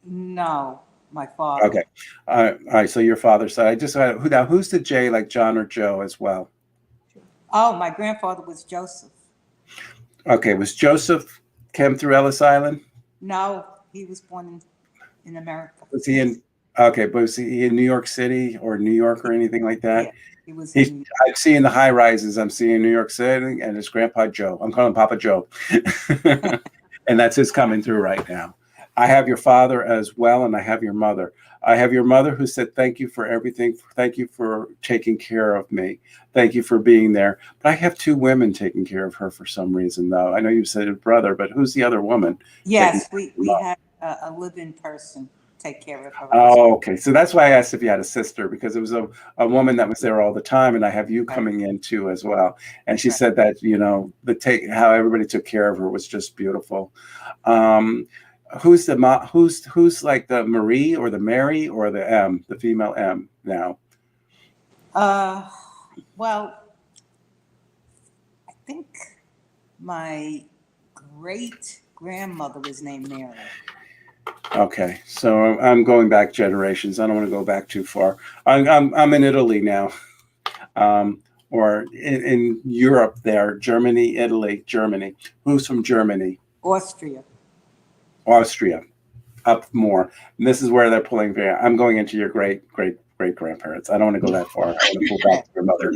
[SPEAKER 10] No, my father.
[SPEAKER 6] Okay. All right. So your father's side. I just now who's the J, like John or Joe as well?
[SPEAKER 10] Oh, my grandfather was Joseph.
[SPEAKER 6] Okay. Was Joseph came through Ellis Island?
[SPEAKER 10] No, he was born in America.
[SPEAKER 6] Was he in? Okay, but was he in New York City or New York or anything like that?
[SPEAKER 10] Yeah, he was.
[SPEAKER 6] I'm seeing the high rises. I'm seeing New York City and his grandpa Joe. I'm calling him Papa Joe, and that's his coming through right now. I have your father as well, and I have your mother. I have your mother who said, "Thank you for everything. Thank you for taking care of me. Thank you for being there." But I have 2 women taking care of her for some reason, though. I know you said a brother, but who's the other woman?
[SPEAKER 10] Yes, we had a live-in person take care of her.
[SPEAKER 6] Oh, okay. So that's why I asked if you had a sister, because it was a woman that was there all the time, and I have you coming in too as well. And she said that, how everybody took care of her was just beautiful. Who's the who's like the Marie or the Mary or the M, the female M now?
[SPEAKER 10] Well, I think my great grandmother was named Mary.
[SPEAKER 6] Okay, so I'm going back generations. I don't want to go back too far. I'm in Italy now, or in Europe. There, Germany, Italy, Germany. Who's from Germany?
[SPEAKER 10] Austria.
[SPEAKER 6] Austria, up more. And this is where they're pulling. I'm going into your great grandparents. I don't want to go that far. I want to pull back to your mother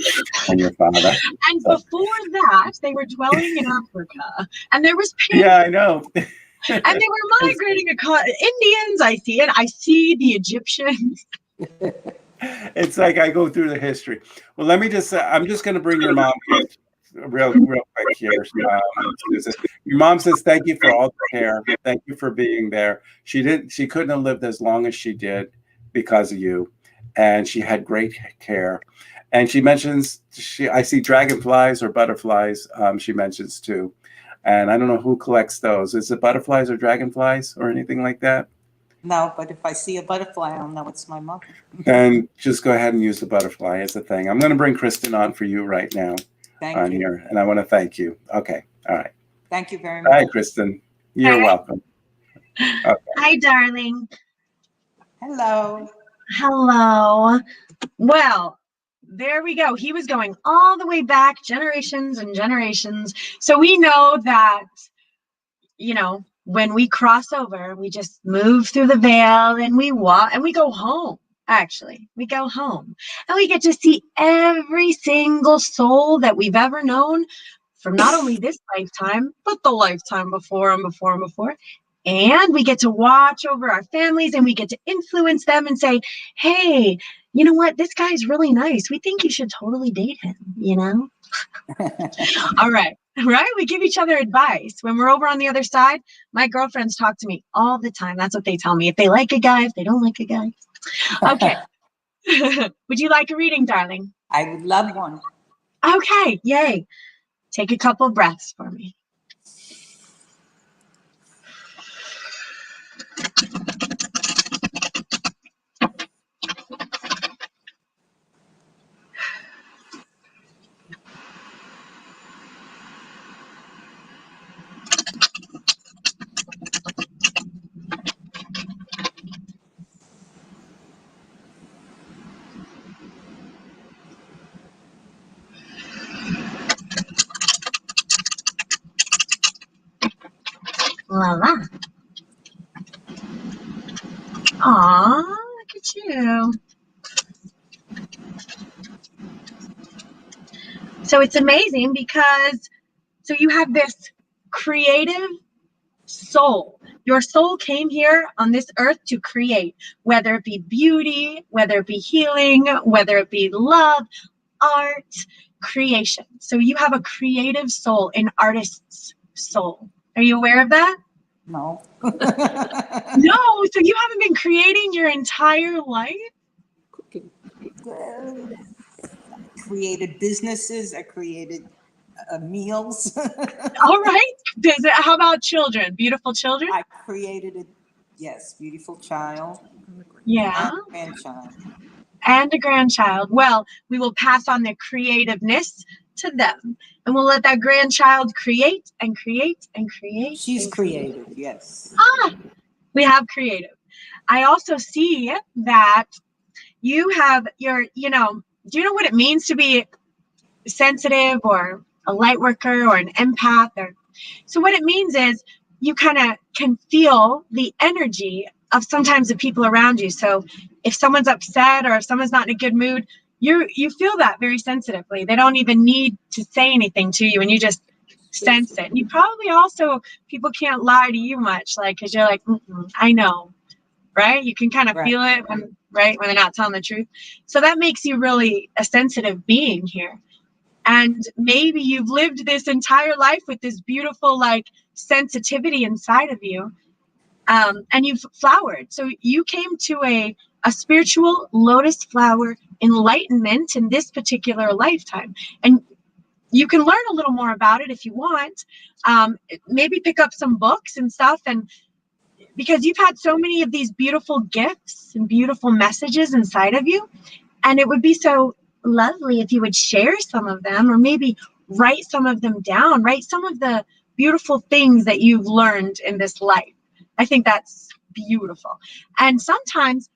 [SPEAKER 6] and your father.
[SPEAKER 7] And before that, they were dwelling in Africa, and there was pain.
[SPEAKER 6] Yeah, I know.
[SPEAKER 7] And they were migrating across Indians. I see it. I see the Egyptians.
[SPEAKER 6] It's like I go through the history. Well, let me just. I'm just going to bring your mom in real quick here. Your mom says thank you for all the care. Thank you for being there. She couldn't have lived as long as she did because of you, and she had great care. And she mentions I see dragonflies or butterflies. She mentions too. And I don't know who collects those. Is it butterflies or dragonflies or anything like that?
[SPEAKER 10] No, but if I see a butterfly, I'll know it's my mother.
[SPEAKER 6] Then just go ahead and use the butterfly as a thing. I'm going to bring Kristen on for you right now.
[SPEAKER 10] Thank you.
[SPEAKER 6] Here, and I want to thank you. Okay, all right.
[SPEAKER 10] Thank you very much.
[SPEAKER 6] Hi, Kristen. You're welcome. Okay.
[SPEAKER 7] Hi, darling.
[SPEAKER 10] Hello.
[SPEAKER 7] Hello. Well, there we go. He was going all the way back, generations and generations. So we know that, when we cross over, we just move through the veil and we walk and we go home. Actually, we go home and we get to see every single soul that we've ever known from not only this lifetime, but the lifetime before and before and before. And we get to watch over our families and we get to influence them and say, hey, you know what? This guy's really nice. We think you should totally date him, All right. Right? We give each other advice. When we're over on the other side, my girlfriends talk to me all the time. That's what they tell me. If they like a guy, if they don't like a guy. Okay. Would you like a reading, darling?
[SPEAKER 10] I would love one.
[SPEAKER 7] Okay. Yay. Take a couple breaths for me. La la. Aw, look at you. So it's amazing because so you have this creative soul. Your soul came here on this earth to create, whether it be beauty, whether it be healing, whether it be love, art, creation. So you have a creative soul, an artist's soul. Are you aware of that?
[SPEAKER 10] No.
[SPEAKER 7] No, so you haven't been creating your entire life?
[SPEAKER 10] Created businesses. I created meals.
[SPEAKER 7] All right. How about children? Beautiful children?
[SPEAKER 10] I created a, yes, beautiful child.
[SPEAKER 7] Yeah.
[SPEAKER 10] And grandchild.
[SPEAKER 7] And a grandchild. Well, we will pass on the creativeness to them. And we'll let that grandchild create and create and create.
[SPEAKER 10] She's
[SPEAKER 7] and
[SPEAKER 10] creative, yes.
[SPEAKER 7] We have creative. I also see that you have your, do you know what it means to be sensitive or a light worker or an empath? So what it means is you kind of can feel the energy of sometimes the people around you. So if someone's upset or if someone's not in a good mood, you feel that very sensitively. They don't even need to say anything to you, and you just sense it. And you probably also, people can't lie to you much, like, because you're like, I know, right? You can kind of feel it when they're not telling the truth. So that makes you really a sensitive being here. And maybe you've lived this entire life with this beautiful, like, sensitivity inside of you. And you've flowered. So you came to a spiritual lotus flower enlightenment in this particular lifetime. And you can learn a little more about it if you want. Maybe pick up some books and stuff. And because you've had so many of these beautiful gifts and beautiful messages inside of you. And it would be so lovely if you would share some of them, or maybe write some of them down, write some of the beautiful things that you've learned in this life. I think that's beautiful. And sometimes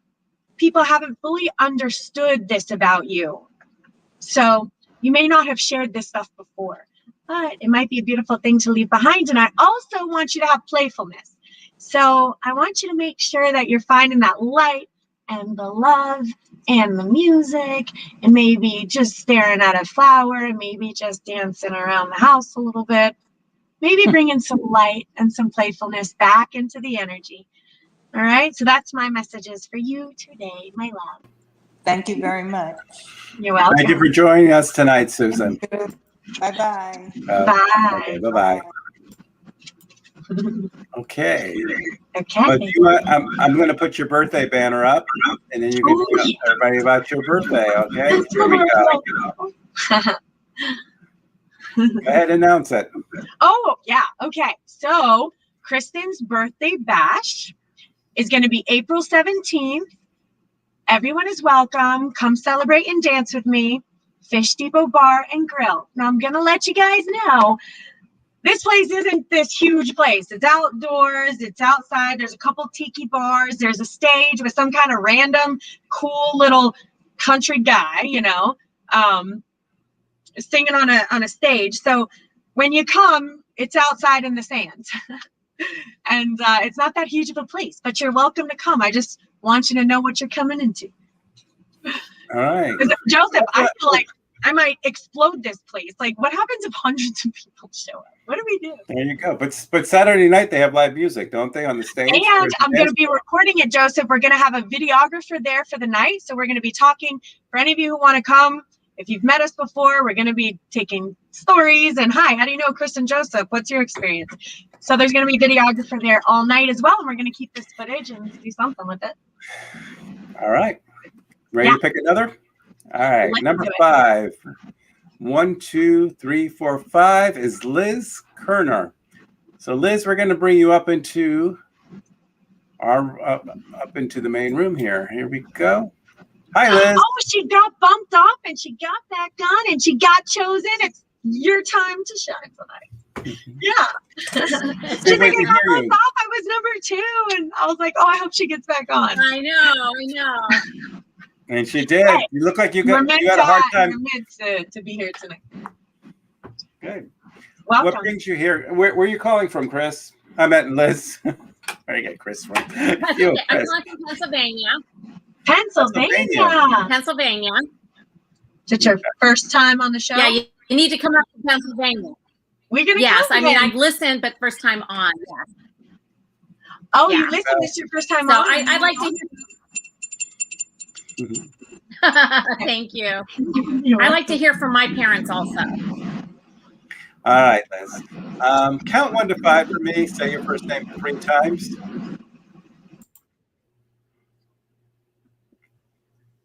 [SPEAKER 7] people haven't fully understood this about you. So you may not have shared this stuff before, but it might be a beautiful thing to leave behind. And I also want you to have playfulness. So I want you to make sure that you're finding that light and the love and the music, and maybe just staring at a flower, and maybe just dancing around the house a little bit. Maybe bringing some light and some playfulness back into the energy. All right. So that's my messages for you today, my love.
[SPEAKER 10] Thank you very much.
[SPEAKER 7] You're welcome.
[SPEAKER 6] Thank you for joining us tonight, Susan.
[SPEAKER 10] Bye-bye.
[SPEAKER 7] Bye.
[SPEAKER 6] Okay, bye-bye. Okay.
[SPEAKER 7] Okay.
[SPEAKER 6] But I'm going to put your birthday banner up, and then you can tell everybody about your birthday, okay? Here we go. Go ahead and announce it.
[SPEAKER 7] Oh, yeah. Okay. So Kristen's birthday bash is going to be April 17th. Everyone is welcome. Come celebrate and dance with me. Fish Depot Bar and Grill. Now, I'm going to let you guys know, this place isn't this huge place. It's outdoors. It's outside. There's a couple tiki bars. There's a stage with some kind of random, cool little country guy, singing on a stage. So when you come, it's outside in the sand. And it's not that huge of a place, but you're welcome to come. I just want you to know what you're coming into.
[SPEAKER 6] All right.
[SPEAKER 7] Joseph, I feel like I might explode this place. Like, what happens if hundreds of people show up? What do we do?
[SPEAKER 6] There you go. But Saturday night they have live music, don't they, on the stage?
[SPEAKER 7] And I'm going to be recording it, Joseph. We're going to have a videographer there for the night. So we're going to be talking. For any of you who want to come, if you've met us before, we're going to be taking stories. And hi, how do you know Kristen Joseph? What's your experience? So there's going to be a videographer there all night as well. And we're going to keep this footage and do something with it.
[SPEAKER 6] All right. Ready to pick another? All right. Number 5. 1, 2, 3, 4, 5 is Liz Kerner. So Liz, we're going to bring you up into up into the main room here. Here we go. Hi, Liz.
[SPEAKER 7] Oh, she got bumped up and she got back on and she got chosen. It's your time to shine tonight. Yeah. She's like, I got bumped off. I was number 2. And I was like, oh, I hope she gets back on.
[SPEAKER 4] I know.
[SPEAKER 6] And she did.
[SPEAKER 7] Hey,
[SPEAKER 6] you look like you had a hard time.
[SPEAKER 7] You're meant to be here tonight.
[SPEAKER 6] Good.
[SPEAKER 7] Welcome.
[SPEAKER 6] What brings you here? Where are you calling from, Chris? I meant Liz. Where you get Chris from?
[SPEAKER 4] I'm calling from Pennsylvania. Pennsylvania.
[SPEAKER 7] Is it your first time on the show?
[SPEAKER 4] Yeah, you need to come up to Pennsylvania.
[SPEAKER 7] We're gonna.
[SPEAKER 4] Yes, I mean I've listened, but first time on. Yes.
[SPEAKER 7] Oh, yeah. You listened. This is your first time
[SPEAKER 4] so
[SPEAKER 7] on.
[SPEAKER 4] I'd like to. Thank you. I like to hear from my parents also.
[SPEAKER 6] All right, Liz. Count 1 to 5 for me. Say your first name 3 times.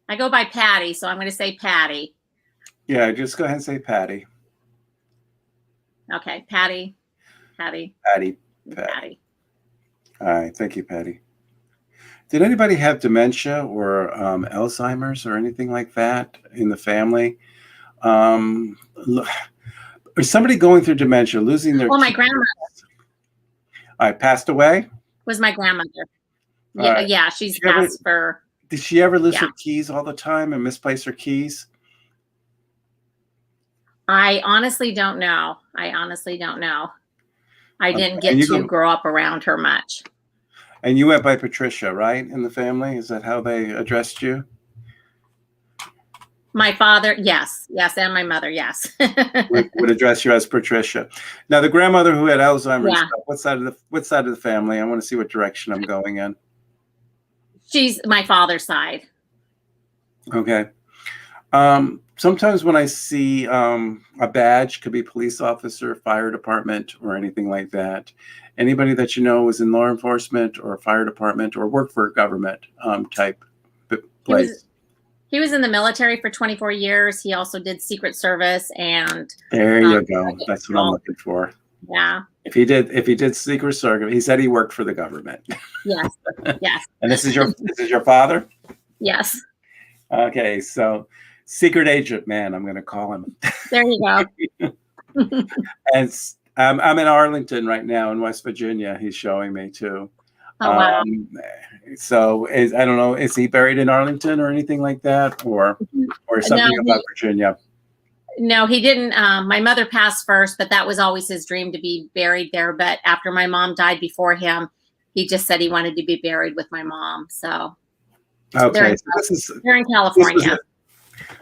[SPEAKER 4] I go by Patty, so I'm going to say Patty.
[SPEAKER 6] Yeah, just go ahead and say Patty.
[SPEAKER 4] Okay, Patty. Patty.
[SPEAKER 6] All right, thank you, Patty. Did anybody have dementia or Alzheimer's or anything like that in the family? Is somebody going through dementia, losing their...
[SPEAKER 4] Well, my grandmother.
[SPEAKER 6] All right, passed away?
[SPEAKER 4] Was my grandmother. Yeah,
[SPEAKER 6] right.
[SPEAKER 4] yeah, she's passed for...
[SPEAKER 6] Did she ever lose her keys all the time and misplace her keys?
[SPEAKER 4] I honestly don't know. I didn't get to grow up around her much.
[SPEAKER 6] And you went by Patricia, right, in the family? Is that how they addressed you?
[SPEAKER 4] My father, yes, and my mother, yes.
[SPEAKER 6] would address you as Patricia. Now, the grandmother who had Alzheimer's, what side of the family? I want to see what direction I'm going in.
[SPEAKER 4] She's my father's side.
[SPEAKER 6] Okay. Sometimes when I see a badge, could be police officer, fire department, or anything like that. Anybody that you know is in law enforcement or fire department or work for a government type place.
[SPEAKER 4] He was in the military for 24 years. He also did Secret Service and.
[SPEAKER 6] There you go. That's what I'm looking for.
[SPEAKER 4] Yeah.
[SPEAKER 6] If he did Secret Service, he said he worked for the government.
[SPEAKER 4] Yes. Yes.
[SPEAKER 6] And this is your father?
[SPEAKER 4] Yes.
[SPEAKER 6] Okay, so secret agent man, I'm going to call him.
[SPEAKER 4] There you go.
[SPEAKER 6] And I'm in Arlington right now in West Virginia. He's showing me too.
[SPEAKER 4] Oh, wow.
[SPEAKER 6] So I don't know, is he buried in Arlington or anything like that, or something about Virginia?
[SPEAKER 4] No, he didn't. My mother passed first, but that was always his dream to be buried there. But after my mom died before him, he just said he wanted to be buried with my mom. So
[SPEAKER 6] okay,
[SPEAKER 4] they're in California.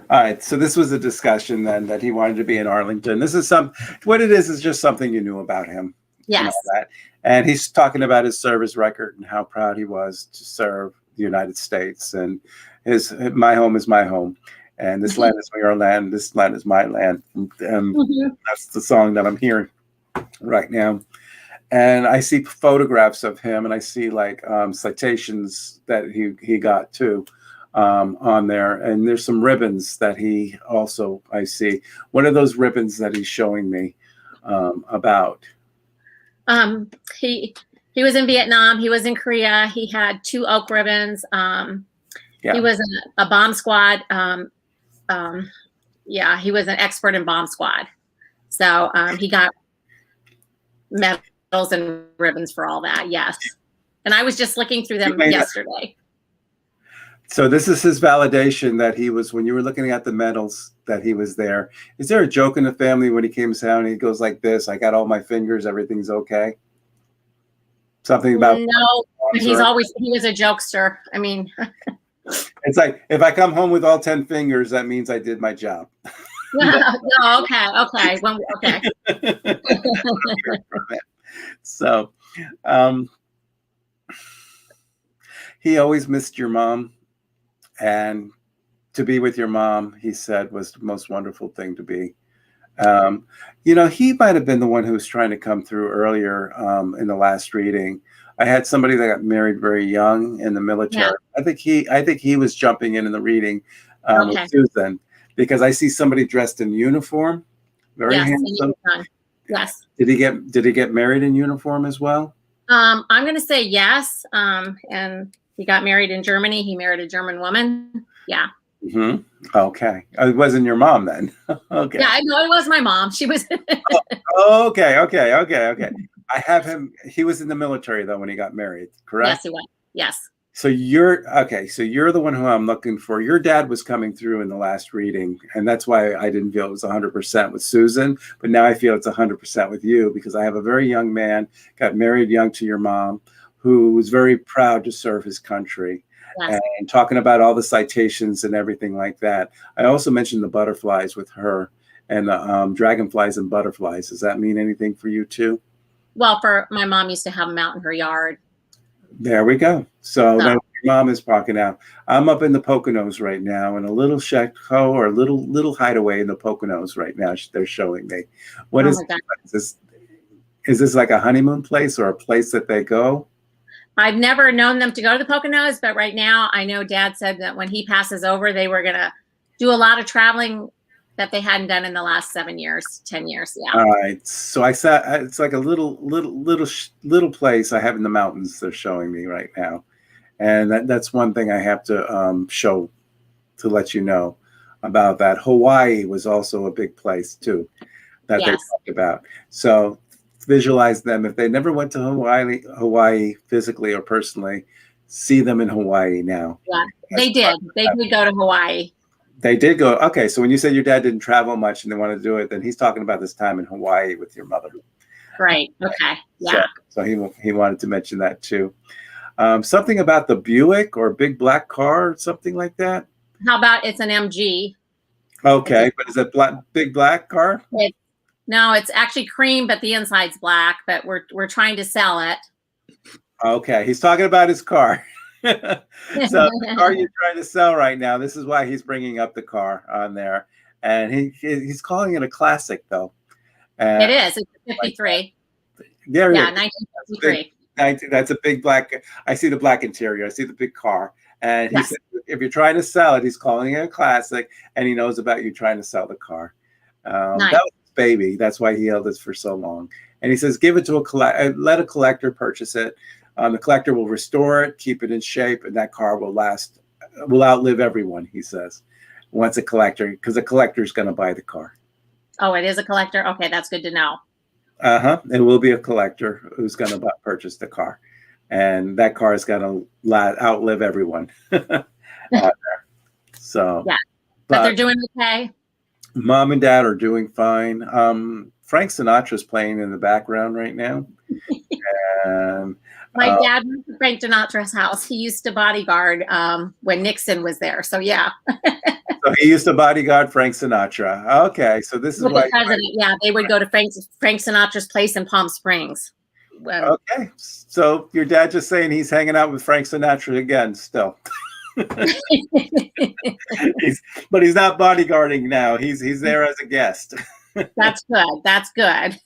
[SPEAKER 6] All right, so this was a discussion then that he wanted to be in Arlington. This is what it is just something you knew about him.
[SPEAKER 4] Yes.
[SPEAKER 6] And he's talking about his service record and how proud he was to serve the United States. And my home is my home. And this land is your land. This land is my land. That's the song that I'm hearing right now. And I see photographs of him, and I see like citations that he got too on there. And there's some ribbons that I see. What are those ribbons that he's showing me about?
[SPEAKER 4] He was in Vietnam. He was in Korea. He had 2 oak ribbons. He was in a bomb squad. He was an expert in bomb squad. So he got medals and ribbons for all that. Yes. And I was just looking through them yesterday.
[SPEAKER 6] So this is his validation that he was, when you were looking at the medals, that he was there. Is there a joke in the family when he came down and he goes like this, I got all my fingers, everything's okay? Something about...
[SPEAKER 4] No, he was a jokester. I mean...
[SPEAKER 6] It's like, if I come home with all 10 fingers, that means I did my job.
[SPEAKER 4] No, okay. Okay.
[SPEAKER 6] So, he always missed your mom. And to be with your mom, he said, was the most wonderful thing to be. He might have been the one who was trying to come through earlier in the last reading. I had somebody that got married very young in the military. Yeah. I think he was jumping in the reading with Susan, because I see somebody dressed in uniform, very handsome.
[SPEAKER 4] Yes.
[SPEAKER 6] Did he get married in uniform as well?
[SPEAKER 4] I'm going to say yes. And he got married in Germany. He married a German woman. Yeah.
[SPEAKER 6] Mm-hmm. Okay. It wasn't your mom then. Okay.
[SPEAKER 4] Yeah, I know it was my mom. She was.
[SPEAKER 6] Okay. I have him. He was in the military though when he got married, correct?
[SPEAKER 4] Yes, he was. Yes.
[SPEAKER 6] So you're okay. So you're the one who I'm looking for. Your dad was coming through in the last reading, and that's why I didn't feel it was 100% with Susan. But now I feel it's 100% with you because I have a very young man, got married young to your mom, who was very proud to serve his country.
[SPEAKER 4] Yes.
[SPEAKER 6] And talking about all the citations and everything like that. I also mentioned the butterflies with her and the dragonflies and butterflies. Does that mean anything for you too?
[SPEAKER 4] Well, for my mom used to have them out in her yard.
[SPEAKER 6] There we go. So then your mom is talking now. I'm up in the Poconos right now in a little chateau or a little hideaway in the Poconos right now. They're showing me. What is this? Is this like a honeymoon place or a place that they go?
[SPEAKER 4] I've never known them to go to the Poconos, but right now I know Dad said that when he passes over, they were going to do a lot of traveling that they hadn't done in the last 10 years. Yeah.
[SPEAKER 6] All right. So I said it's like a little place I have in the mountains. They're showing me right now, and that's one thing I have to show to let you know about that. Hawaii was also a big place too that they talked about. So visualize them if they never went to Hawaii physically or personally. See them in Hawaii now.
[SPEAKER 4] Yeah, they did. They did go to Hawaii.
[SPEAKER 6] They did go. Okay, so when you said your dad didn't travel much and they want to do it, then he's talking about this time in Hawaii with your mother.
[SPEAKER 4] Right. Okay. Yeah.
[SPEAKER 6] So he wanted to mention that too. Something about the Buick or big black car, something like that.
[SPEAKER 4] How about it's an MG?
[SPEAKER 6] Okay, but is it big black car?
[SPEAKER 4] No, it's actually cream, but the inside's black. But we're trying to sell it.
[SPEAKER 6] Okay, he's talking about his car. So the car you're trying to sell right now, this is why he's bringing up the car on there. And he's calling it a classic, though.
[SPEAKER 4] It is. It's a 53.
[SPEAKER 6] Yeah,
[SPEAKER 4] 1953.
[SPEAKER 6] That's a big black. I see the black interior. I see the big car. And he said, if you're trying to sell it, he's calling it a classic. And he knows about you trying to sell the car. That was his baby. That's why he held it for so long. And he says, give it to let a collector purchase it. The collector will restore it, keep it in shape, and that car will outlive everyone, he says. Once a collector, because a collector is going to buy the car.
[SPEAKER 4] Oh, it is a collector? Okay, that's good to know.
[SPEAKER 6] It will be a collector who's going to purchase the car. And that car is going to outlive everyone. So,
[SPEAKER 4] yeah, but they're doing okay.
[SPEAKER 6] Mom and Dad are doing fine. Frank Sinatra's playing in the background right now. And
[SPEAKER 4] my dad went to Frank Sinatra's house. He used to bodyguard when Nixon was there. So yeah.
[SPEAKER 6] So he used to bodyguard Frank Sinatra. Okay, so this is
[SPEAKER 4] with
[SPEAKER 6] why
[SPEAKER 4] the president. Yeah, they would go to Frank Sinatra's place in Palm Springs.
[SPEAKER 6] Okay, so your dad just saying he's hanging out with Frank Sinatra again still. But he's not bodyguarding now. He's there as a guest.
[SPEAKER 4] That's good. That's good.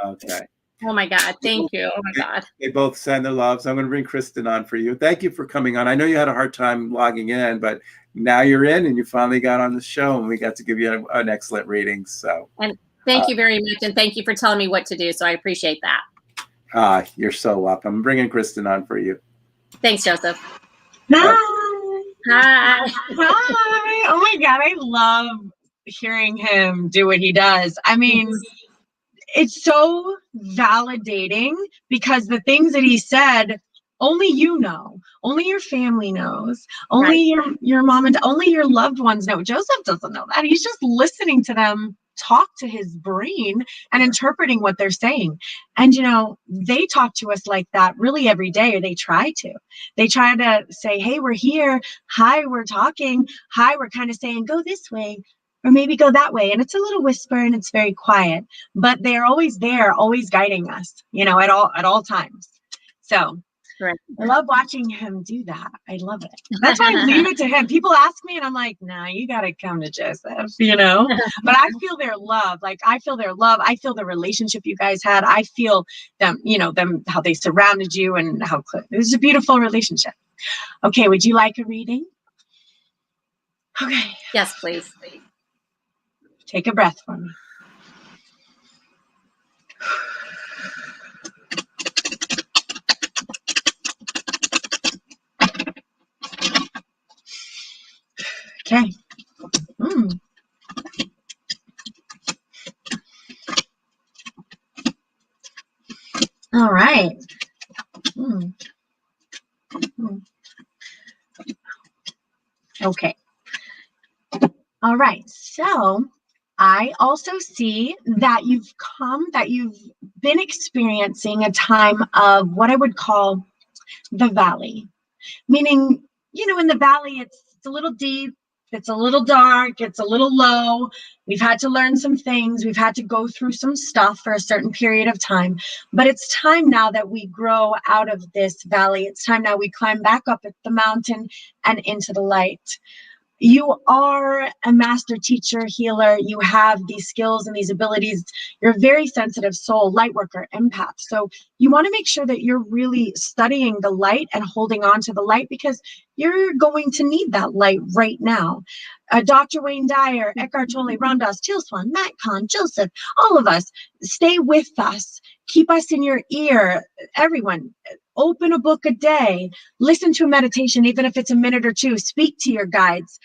[SPEAKER 6] Okay.
[SPEAKER 4] Oh my God. Thank you. Oh my God.
[SPEAKER 6] They both send their love. So I'm going to bring Kristen on for you. Thank you for coming on. I know you had a hard time logging in, but now you're in and you finally got on the show and we got to give you an excellent reading. So
[SPEAKER 4] and thank you very much. And thank you for telling me what to do. So I appreciate that.
[SPEAKER 6] You're so welcome. I'm bringing Kristen on for you.
[SPEAKER 4] Thanks, Joseph.
[SPEAKER 7] Hi.
[SPEAKER 4] Hi.
[SPEAKER 7] Hi. Oh my God. I love hearing him do what he does. I mean, it's so validating because the things that he said, only you know, only your family knows, only your mom and only your loved ones know. Joseph doesn't know that. He's just listening to them talk to his brain and interpreting what they're saying. And, you know, they talk to us like that really every day, or they try to say, hey, we're here. Hi, we're talking. Hi, we're kind of saying, go this way. Or maybe go that way. And it's a little whisper and it's very quiet, but they're always there, always guiding us, you know, at all times. So I love watching him do that. I love it. That's why I leave it to him. People ask me and I'm like, nah, you got to come to Joseph, you know, but I feel their love. Like I feel their love. I feel the relationship you guys had. I feel them, you know, how they surrounded you and how it was a beautiful relationship. Okay. Would you like a reading? Okay.
[SPEAKER 4] Yes, please.
[SPEAKER 7] Take a breath for me.
[SPEAKER 11] All right. Okay. All right. So I also see that you've been experiencing a time of what I would call the valley, meaning, in the valley, it's a little deep, it's a little dark, it's a little low. We've had to learn some things. We've had to go through some stuff for a certain period of time, but it's time now that we grow out of this valley. It's time now we climb back up at the mountain and into the light. You are a master teacher, healer. You have these skills and these abilities. You're a very sensitive soul, light worker, empath. So you want to make sure that you're really studying the light and holding on to the light, because you're going to need that light right now. Dr. Wayne Dyer, Eckhart Tolle, Ramdas, Tilswan, Matt Kahn, Joseph, all of us, stay with us. Keep us in your ear. Everyone, open a book a day. Listen to a meditation, even if it's a minute or two. Speak to your guides.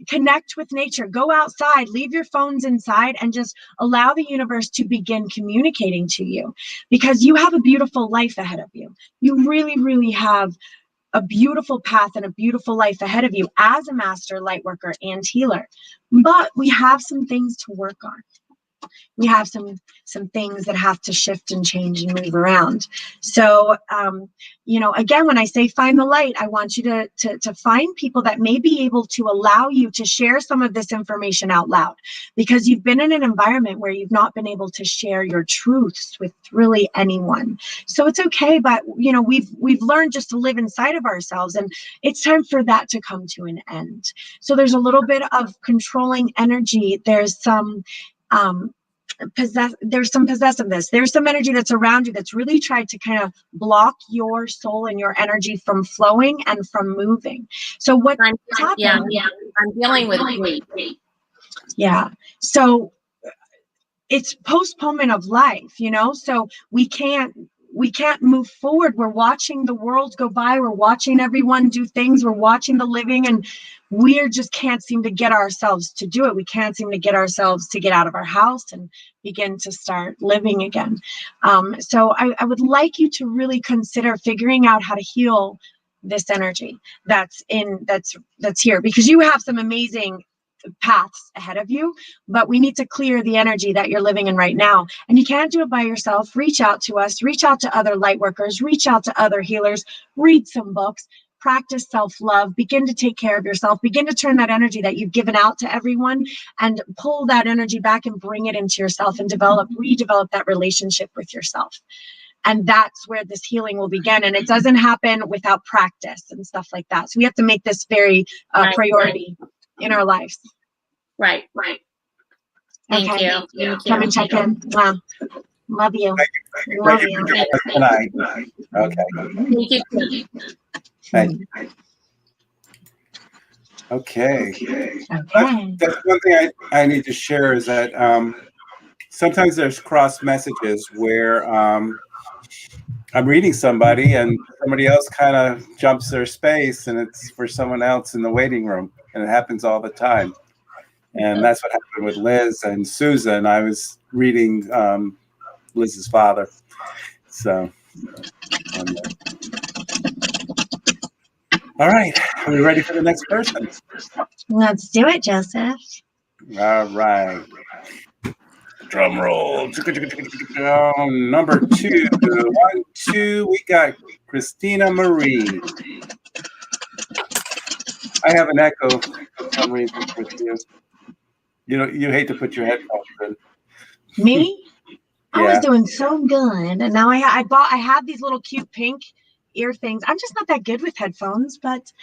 [SPEAKER 11] Connect with nature. Go outside. Leave your phones inside and just allow the universe to begin communicating to you, because you have a beautiful life ahead of you. You really, really have a beautiful path and a beautiful life ahead of you as a master light worker and healer. But we have some things to work on. We have some things that have to shift and change and move around. So, again, when I say find the light, I want you to find people that may be able to allow you to share some of this information out loud, because you've been in an environment where you've not been able to share your truths with really anyone. So it's okay, but we've learned just to live inside of ourselves, and it's time for that to come to an end. So there's a little bit of controlling energy. There's some there's some possessiveness. There's some energy that's around you that's really tried to kind of block your soul and your energy from flowing and from moving. So what's happening?
[SPEAKER 4] Yeah, I'm dealing with grief.
[SPEAKER 11] Yeah. So it's postponement of life, so we can't move forward. We're watching the world go by. We're watching everyone do things. We're watching the living, and we just can't seem to get ourselves to do it. We can't seem to get ourselves to get out of our house and begin to start living again. So I would like you to really consider figuring out how to heal this energy that's here, because you have some amazing paths ahead of you, but we need to clear the energy that you're living in right now. And you can't do it by yourself. Reach out to us, reach out to other light workers, reach out to other healers, read some books, practice self-love, begin to take care of yourself, begin to turn that energy that you've given out to everyone and pull that energy back and bring it into yourself and redevelop that relationship with yourself. And that's where this healing will begin. And it doesn't happen without practice and stuff like that. So we have to make this very priority in our lives.
[SPEAKER 4] Right. Thank you.
[SPEAKER 11] Come and check in. Wow. Love you.
[SPEAKER 6] Love you. Tonight. Okay.
[SPEAKER 4] Thank you.
[SPEAKER 6] Thank you. Okay. That's one thing I need to share is that sometimes there's cross messages where I'm reading somebody and somebody else kind of jumps their space and it's for someone else in the waiting room. And it happens all the time. And that's what happened with Liz and Susan. I was reading Liz's father. So, all right. Are we ready for the next person?
[SPEAKER 11] Let's do it, Joseph.
[SPEAKER 6] All right. Drum roll. Number 2. 1, 2. We got Christina Marie. I have an echo for some reason with you. You hate to put your headphones in.
[SPEAKER 11] Me? I
[SPEAKER 6] Yeah.
[SPEAKER 11] was doing so good, and now I have these little cute pink ear things. I'm just not that good with headphones, but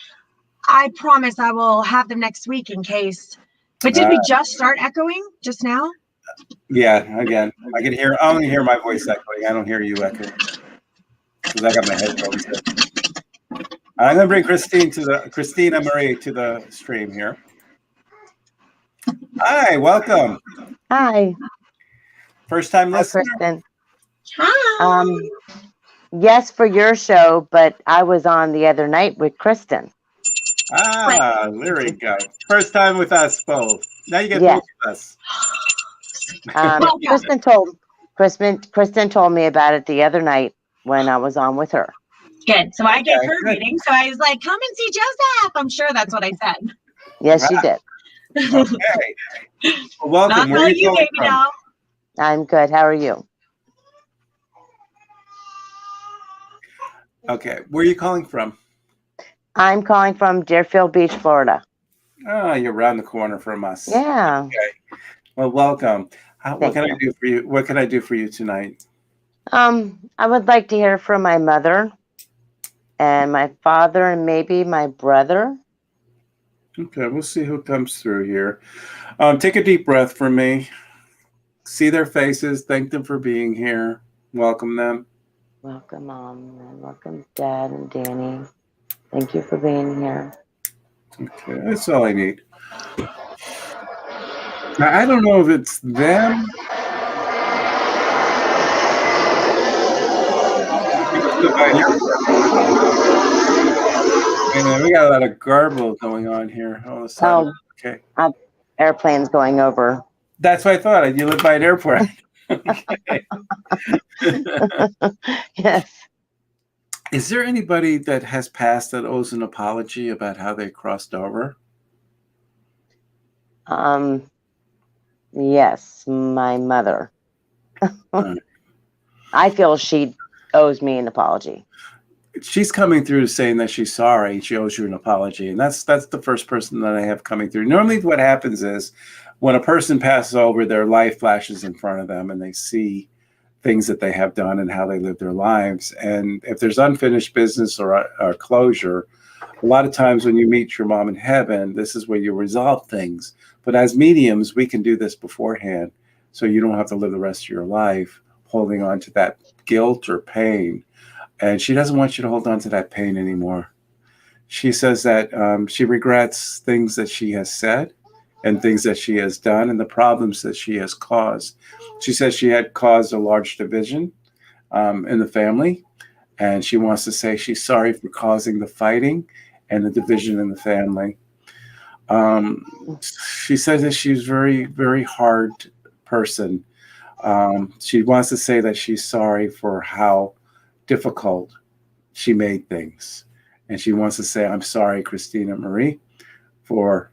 [SPEAKER 11] I promise I will have them next week in case. But did we just start echoing just now?
[SPEAKER 6] Yeah, again, I only hear my voice echoing. I don't hear you echoing because I got my headphones in. I'm gonna bring Christina Marie to the stream here. Hi, welcome.
[SPEAKER 12] Hi.
[SPEAKER 6] First time listener?
[SPEAKER 12] Kristen.
[SPEAKER 11] Hi.
[SPEAKER 12] Yes, for your show, but I was on the other night with Kristen.
[SPEAKER 6] There we go. First time with us both. Now you get
[SPEAKER 12] Yes.
[SPEAKER 6] both of us.
[SPEAKER 12] Kristen told me about it the other night when I was on with her.
[SPEAKER 11] Good. So I gave her reading. So I was like, come and see Joseph. I'm sure that's what I said.
[SPEAKER 12] Yes, you did.
[SPEAKER 6] Okay. Well, welcome.
[SPEAKER 11] Not
[SPEAKER 6] Where are
[SPEAKER 11] you,
[SPEAKER 6] you calling
[SPEAKER 11] baby
[SPEAKER 6] from?
[SPEAKER 11] doll.
[SPEAKER 12] I'm good. How are you?
[SPEAKER 6] Okay. Where are you calling from?
[SPEAKER 12] I'm calling from Deerfield Beach, Florida.
[SPEAKER 6] Oh, you're around the corner from us.
[SPEAKER 12] Yeah.
[SPEAKER 6] Okay. Well, welcome. What
[SPEAKER 12] Thank
[SPEAKER 6] can I
[SPEAKER 12] you.
[SPEAKER 6] do for you? What can I do for you tonight?
[SPEAKER 12] I would like to hear from my mother and my father and maybe my brother.
[SPEAKER 6] Okay, we'll see who comes through here. Take a deep breath for me. See their faces. Thank them for being here. Welcome them.
[SPEAKER 12] Welcome, Mom, and welcome, Dad and Danny. Thank you for being here.
[SPEAKER 6] Okay, that's all I need. Now, I don't know if it's them. And we got a lot of garble going on here all of a sudden. Okay.
[SPEAKER 12] Airplanes going over.
[SPEAKER 6] That's what I thought. You live by an airport. Okay.
[SPEAKER 12] Yes.
[SPEAKER 6] Is there anybody that has passed that owes an apology about how they crossed over?
[SPEAKER 12] Yes, my mother. I feel she owes me an apology.
[SPEAKER 6] She's coming through saying that she's sorry. She owes you an apology. And that's the first person that I have coming through. Normally what happens is when a person passes over, their life flashes in front of them and they see things that they have done and how they live their lives. And if there's unfinished business or closure, a lot of times when you meet your mom in heaven, this is where you resolve things. But as mediums, we can do this beforehand. So you don't have to live the rest of your life holding on to that guilt or pain. And she doesn't want you to hold on to that pain anymore. She says that she regrets things that she has said and things that she has done and the problems that she has caused. She says she had caused a large division in the family. And she wants to say she's sorry for causing the fighting and the division in the family. She says that she's very, very hard person. She wants to say that she's sorry for how difficult she made things. And she wants to say, I'm sorry, Christina Marie, for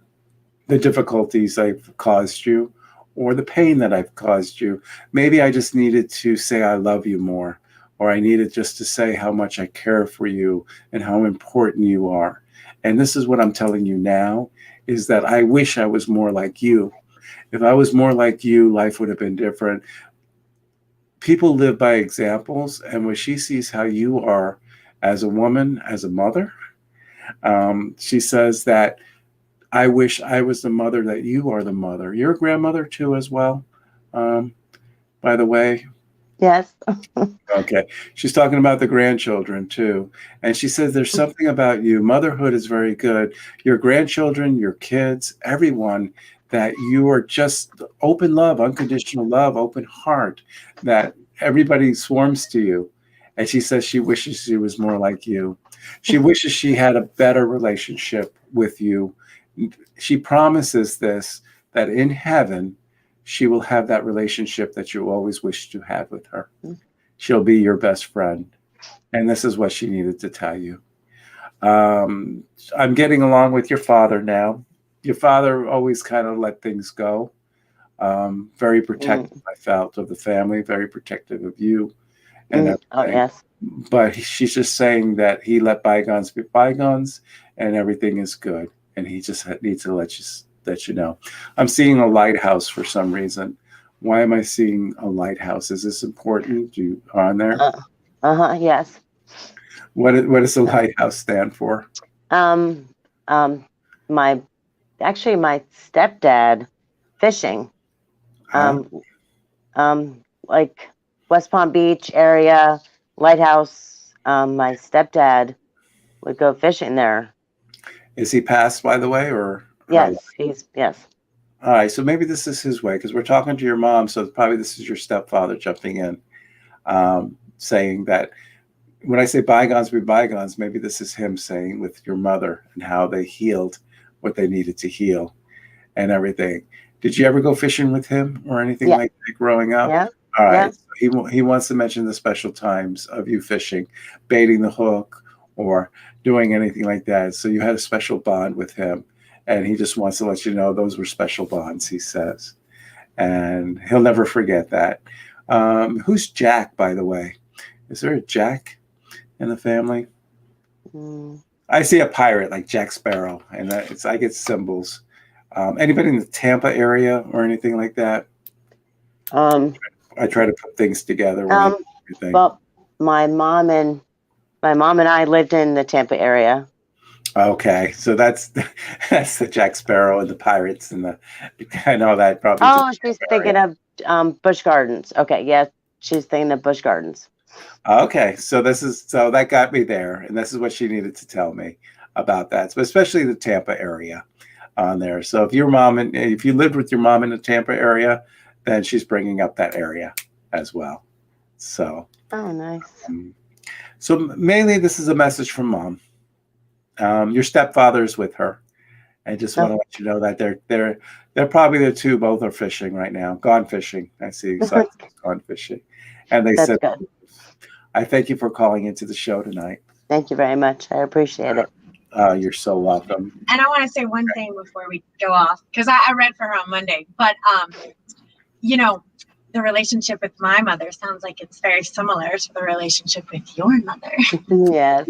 [SPEAKER 6] the difficulties I've caused you or the pain that I've caused you. Maybe I just needed to say I love you more, or I needed just to say how much I care for you and how important you are. And this is what I'm telling you now, is that I wish I was more like you. If I was more like you, life would have been different. People live by examples, and when she sees how you are as a woman, as a mother, she says that I wish I was the mother that you are the mother. You're a grandmother too as well, by the way.
[SPEAKER 12] Yes.
[SPEAKER 6] Okay. She's talking about the grandchildren too. And she says there's something about you. Motherhood is very good. Your grandchildren, your kids, everyone, that you are just open love, unconditional love, open heart, that everybody swarms to you. And she says she wishes she was more like you. She wishes she had a better relationship with you. She promises this, that in heaven, she will have that relationship that you always wished to have with her. She'll be your best friend. And this is what she needed to tell you. I'm getting along with your father now. Your father always kind of let things go. Very protective, I felt, of the family, very protective of you. And everything.
[SPEAKER 12] Oh, yes.
[SPEAKER 6] But she's just saying that he let bygones be bygones and everything is good. And he just needs to let you know. I'm seeing a lighthouse for some reason. Why am I seeing a lighthouse? Is this important? You on there?
[SPEAKER 12] Yes.
[SPEAKER 6] What does the lighthouse stand for?
[SPEAKER 12] My stepdad fishing. Like West Palm Beach area, lighthouse. My stepdad would go fishing there.
[SPEAKER 6] Is he passed, by the way, or?
[SPEAKER 12] Yes, yes.
[SPEAKER 6] All right, so maybe this is his way, because we're talking to your mom, so probably this is your stepfather jumping in, saying that when I say bygones be bygones, maybe this is him saying with your mother and how they healed what they needed to heal and everything. Did you ever go fishing with him or anything like that growing up?
[SPEAKER 12] Yeah.
[SPEAKER 6] All right.
[SPEAKER 12] Yeah.
[SPEAKER 6] So he wants to mention the special times of you fishing, baiting the hook, or doing anything like that. So you had a special bond with him, and he just wants to let you know those were special bonds, he says. And he'll never forget that. Who's Jack, by the way? Is there a Jack in the family? I see a pirate like Jack Sparrow, and I get symbols. Anybody in the Tampa area or anything like that? I try to put things together.
[SPEAKER 12] Well, my mom and I lived in the Tampa area.
[SPEAKER 6] Okay, so that's the Jack Sparrow and the pirates and I know that probably.
[SPEAKER 12] Oh, she's thinking of Busch Gardens. Okay, yeah, she's thinking of Busch Gardens.
[SPEAKER 6] Okay, so that got me there, and this is what she needed to tell me about that, but especially the Tampa area on there. So if you lived with your mom in the Tampa area, then she's bringing up that area as well. So.
[SPEAKER 12] Oh, nice.
[SPEAKER 6] So mainly, this is a message from Mom. Your stepfather's with her, and just want to let you know that they're probably the two both are fishing right now, gone fishing. I see gone fishing, and they said,
[SPEAKER 12] good.
[SPEAKER 6] "I thank you for calling into the show tonight."
[SPEAKER 12] Thank you very much. I appreciate it.
[SPEAKER 6] You're so welcome.
[SPEAKER 11] And I want to say one thing before we go off, because I read for her on Monday, but the relationship with my mother sounds like it's very similar to the relationship with your mother.
[SPEAKER 12] Yes.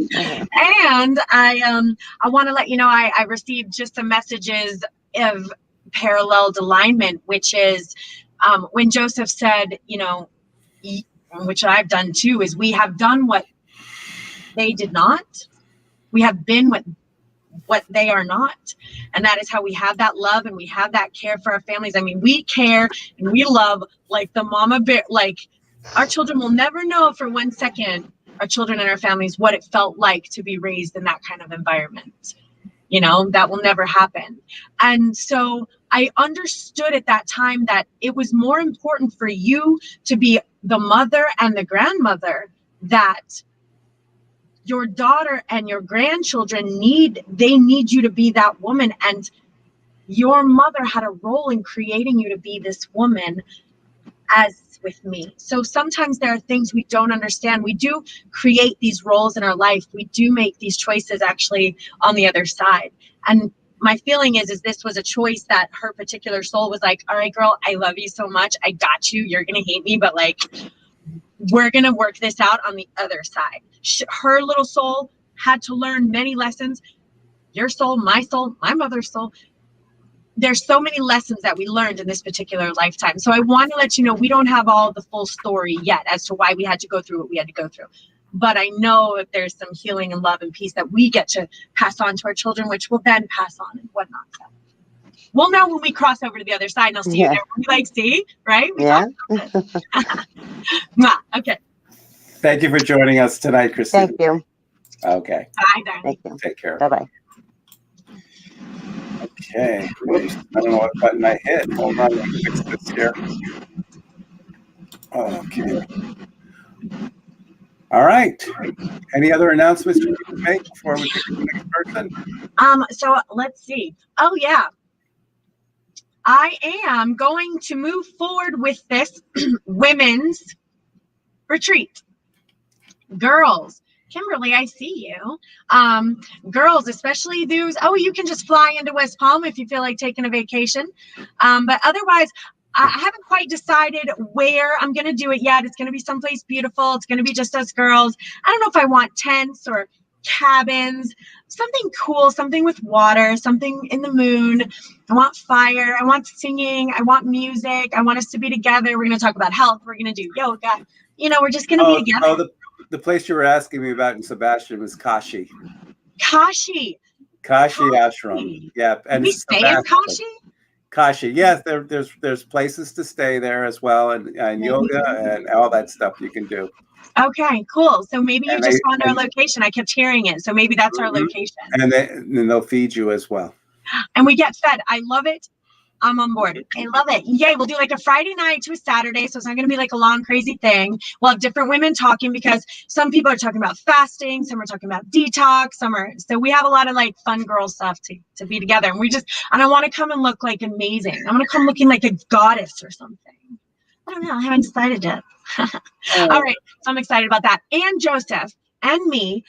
[SPEAKER 11] And I want to let you know I received just some messages of paralleled alignment, which is when Joseph said, which I've done too, is we have done what they did not. We have been what they are not. And that is how we have that love and we have that care for our families. I mean, we care and we love like the mama bear. Like our children will never know for 1 second, our children and our families, what it felt like to be raised in that kind of environment. That will never happen. And so I understood at that time that it was more important for you to be the mother and the grandmother that your daughter and your grandchildren need you to be that woman. And your mother had a role in creating you to be this woman as with me. So sometimes there are things we don't understand. We do create these roles in our life. We do make these choices actually on the other side. And my feeling is this was a choice that her particular soul was like, all right, girl, I love you so much. I got you. You're going to hate me, but like, we're going to work this out on the other side. Her little soul had to learn many lessons. Your soul, my mother's soul. There's so many lessons that we learned in this particular lifetime. So I want to let you know, we don't have all the full story yet as to why we had to go through what we had to go through. But I know that there's some healing and love and peace that we get to pass on to our children, which will then pass on and whatnot. So we'll know when we cross over to the other side, and I'll see you there. We'll be like, see, right?
[SPEAKER 12] Yeah.
[SPEAKER 11] Okay.
[SPEAKER 6] Thank you for joining us tonight, Kristen.
[SPEAKER 12] Thank you.
[SPEAKER 6] Okay.
[SPEAKER 11] Bye, darling.
[SPEAKER 12] Thank you.
[SPEAKER 6] Take care.
[SPEAKER 12] Bye-bye.
[SPEAKER 6] Okay. I don't know what button I hit. Hold on. Let me fix this here. Okay. All right. Any other announcements you need to make before we pick the next person?
[SPEAKER 11] So let's see. Oh, yeah. I am going to move forward with this women's retreat. Girls, Kimberly, I see you. Girls, especially those, you can just fly into West Palm if you feel like taking a vacation. But otherwise, I haven't quite decided where I'm going to do it yet. It's going to be someplace beautiful. It's going to be just us girls. I don't know if I want tents or cabins, something cool, something with water, something in the moon. I want fire. I want singing. I want music. I want us to be together. We're going to talk about health. We're going to do yoga. We're just going to be together.
[SPEAKER 6] The place you were asking me about in Sebastian was Kashi.
[SPEAKER 11] Kashi
[SPEAKER 6] Ashram. Yeah. And
[SPEAKER 11] we stay in Kashi?
[SPEAKER 6] Kashi. Yes, there's places to stay there as well, and yoga and all that stuff you can do.
[SPEAKER 11] Okay, cool. So maybe you just found our location. I kept hearing it. So maybe that's our location.
[SPEAKER 6] And they'll feed you as well.
[SPEAKER 11] And we get fed. I love it. I'm on board. I love it. Yay. We'll do like a Friday night to a Saturday. So it's not going to be like a long, crazy thing. We'll have different women talking because some people are talking about fasting. Some are talking about detox. So we have a lot of like fun girl stuff to be together. And I want to come and look like amazing. I'm going to come looking like a goddess or something. I don't know. I haven't decided yet. All right. So I'm excited about that. And Joseph and me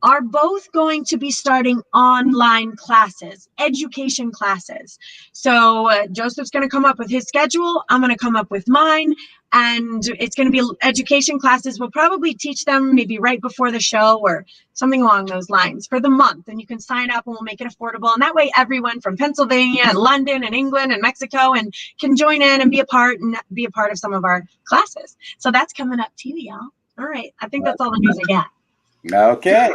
[SPEAKER 11] are both going to be starting online classes, education classes. So Joseph's going to come up with his schedule. I'm going to come up with mine. And it's going to be education classes. We'll probably teach them maybe right before the show or something along those lines for the month. And you can sign up and we'll make it affordable. And that way everyone from Pennsylvania and London and England and Mexico and can join in and be a part of some of our classes. So that's coming up too, y'all. All right. I think that's all the news I got.
[SPEAKER 6] Okay,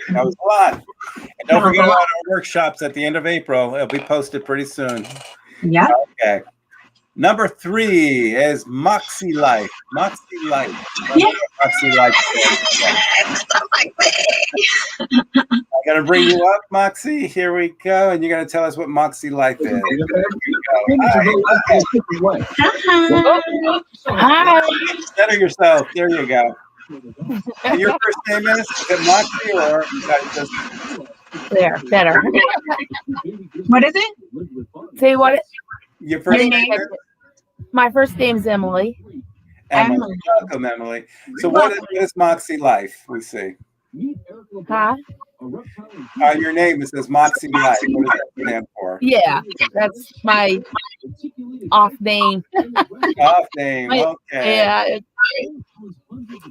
[SPEAKER 6] that was a lot. And don't forget about our workshops at the end of April. It'll be posted pretty soon.
[SPEAKER 11] Yeah.
[SPEAKER 6] Okay. Number 3 is Moxie Life. Moxie Life.
[SPEAKER 11] Yeah.
[SPEAKER 6] Moxie Life. I'm gonna bring you up, Moxie. Here we go, and you're gonna tell us what Moxie Life is. Here we go.
[SPEAKER 13] Hi.
[SPEAKER 6] Center yourself. There you go. And your first name is it Moxie or just
[SPEAKER 13] There, better.
[SPEAKER 11] What is it?
[SPEAKER 13] Say what?
[SPEAKER 6] Your first name?
[SPEAKER 13] My first name's Emily.
[SPEAKER 6] Emily. Welcome, Emily. So what is Moxie Life? We see.
[SPEAKER 13] Huh?
[SPEAKER 6] Your name, it says Moxie Life. What does that stand for?
[SPEAKER 13] Yeah, that's my off name.
[SPEAKER 6] Off name. Okay.
[SPEAKER 13] Yeah.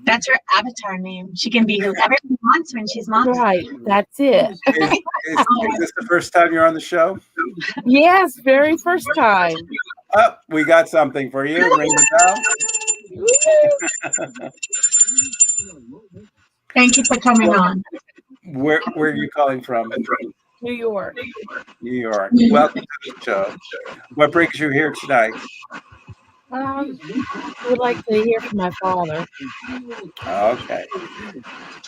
[SPEAKER 11] That's her avatar name. She can be whoever she wants when she's Moxie.
[SPEAKER 13] Right. That's it.
[SPEAKER 6] Is this the first time you're on the show?
[SPEAKER 13] Yes, very first time.
[SPEAKER 6] Oh, we got something for you. Ring the bell.
[SPEAKER 11] Thank you for coming on.
[SPEAKER 6] Where are you calling from?
[SPEAKER 13] New York.
[SPEAKER 6] New York. Welcome to the show. What brings you here tonight?
[SPEAKER 13] I would like to hear from my father.
[SPEAKER 6] Okay.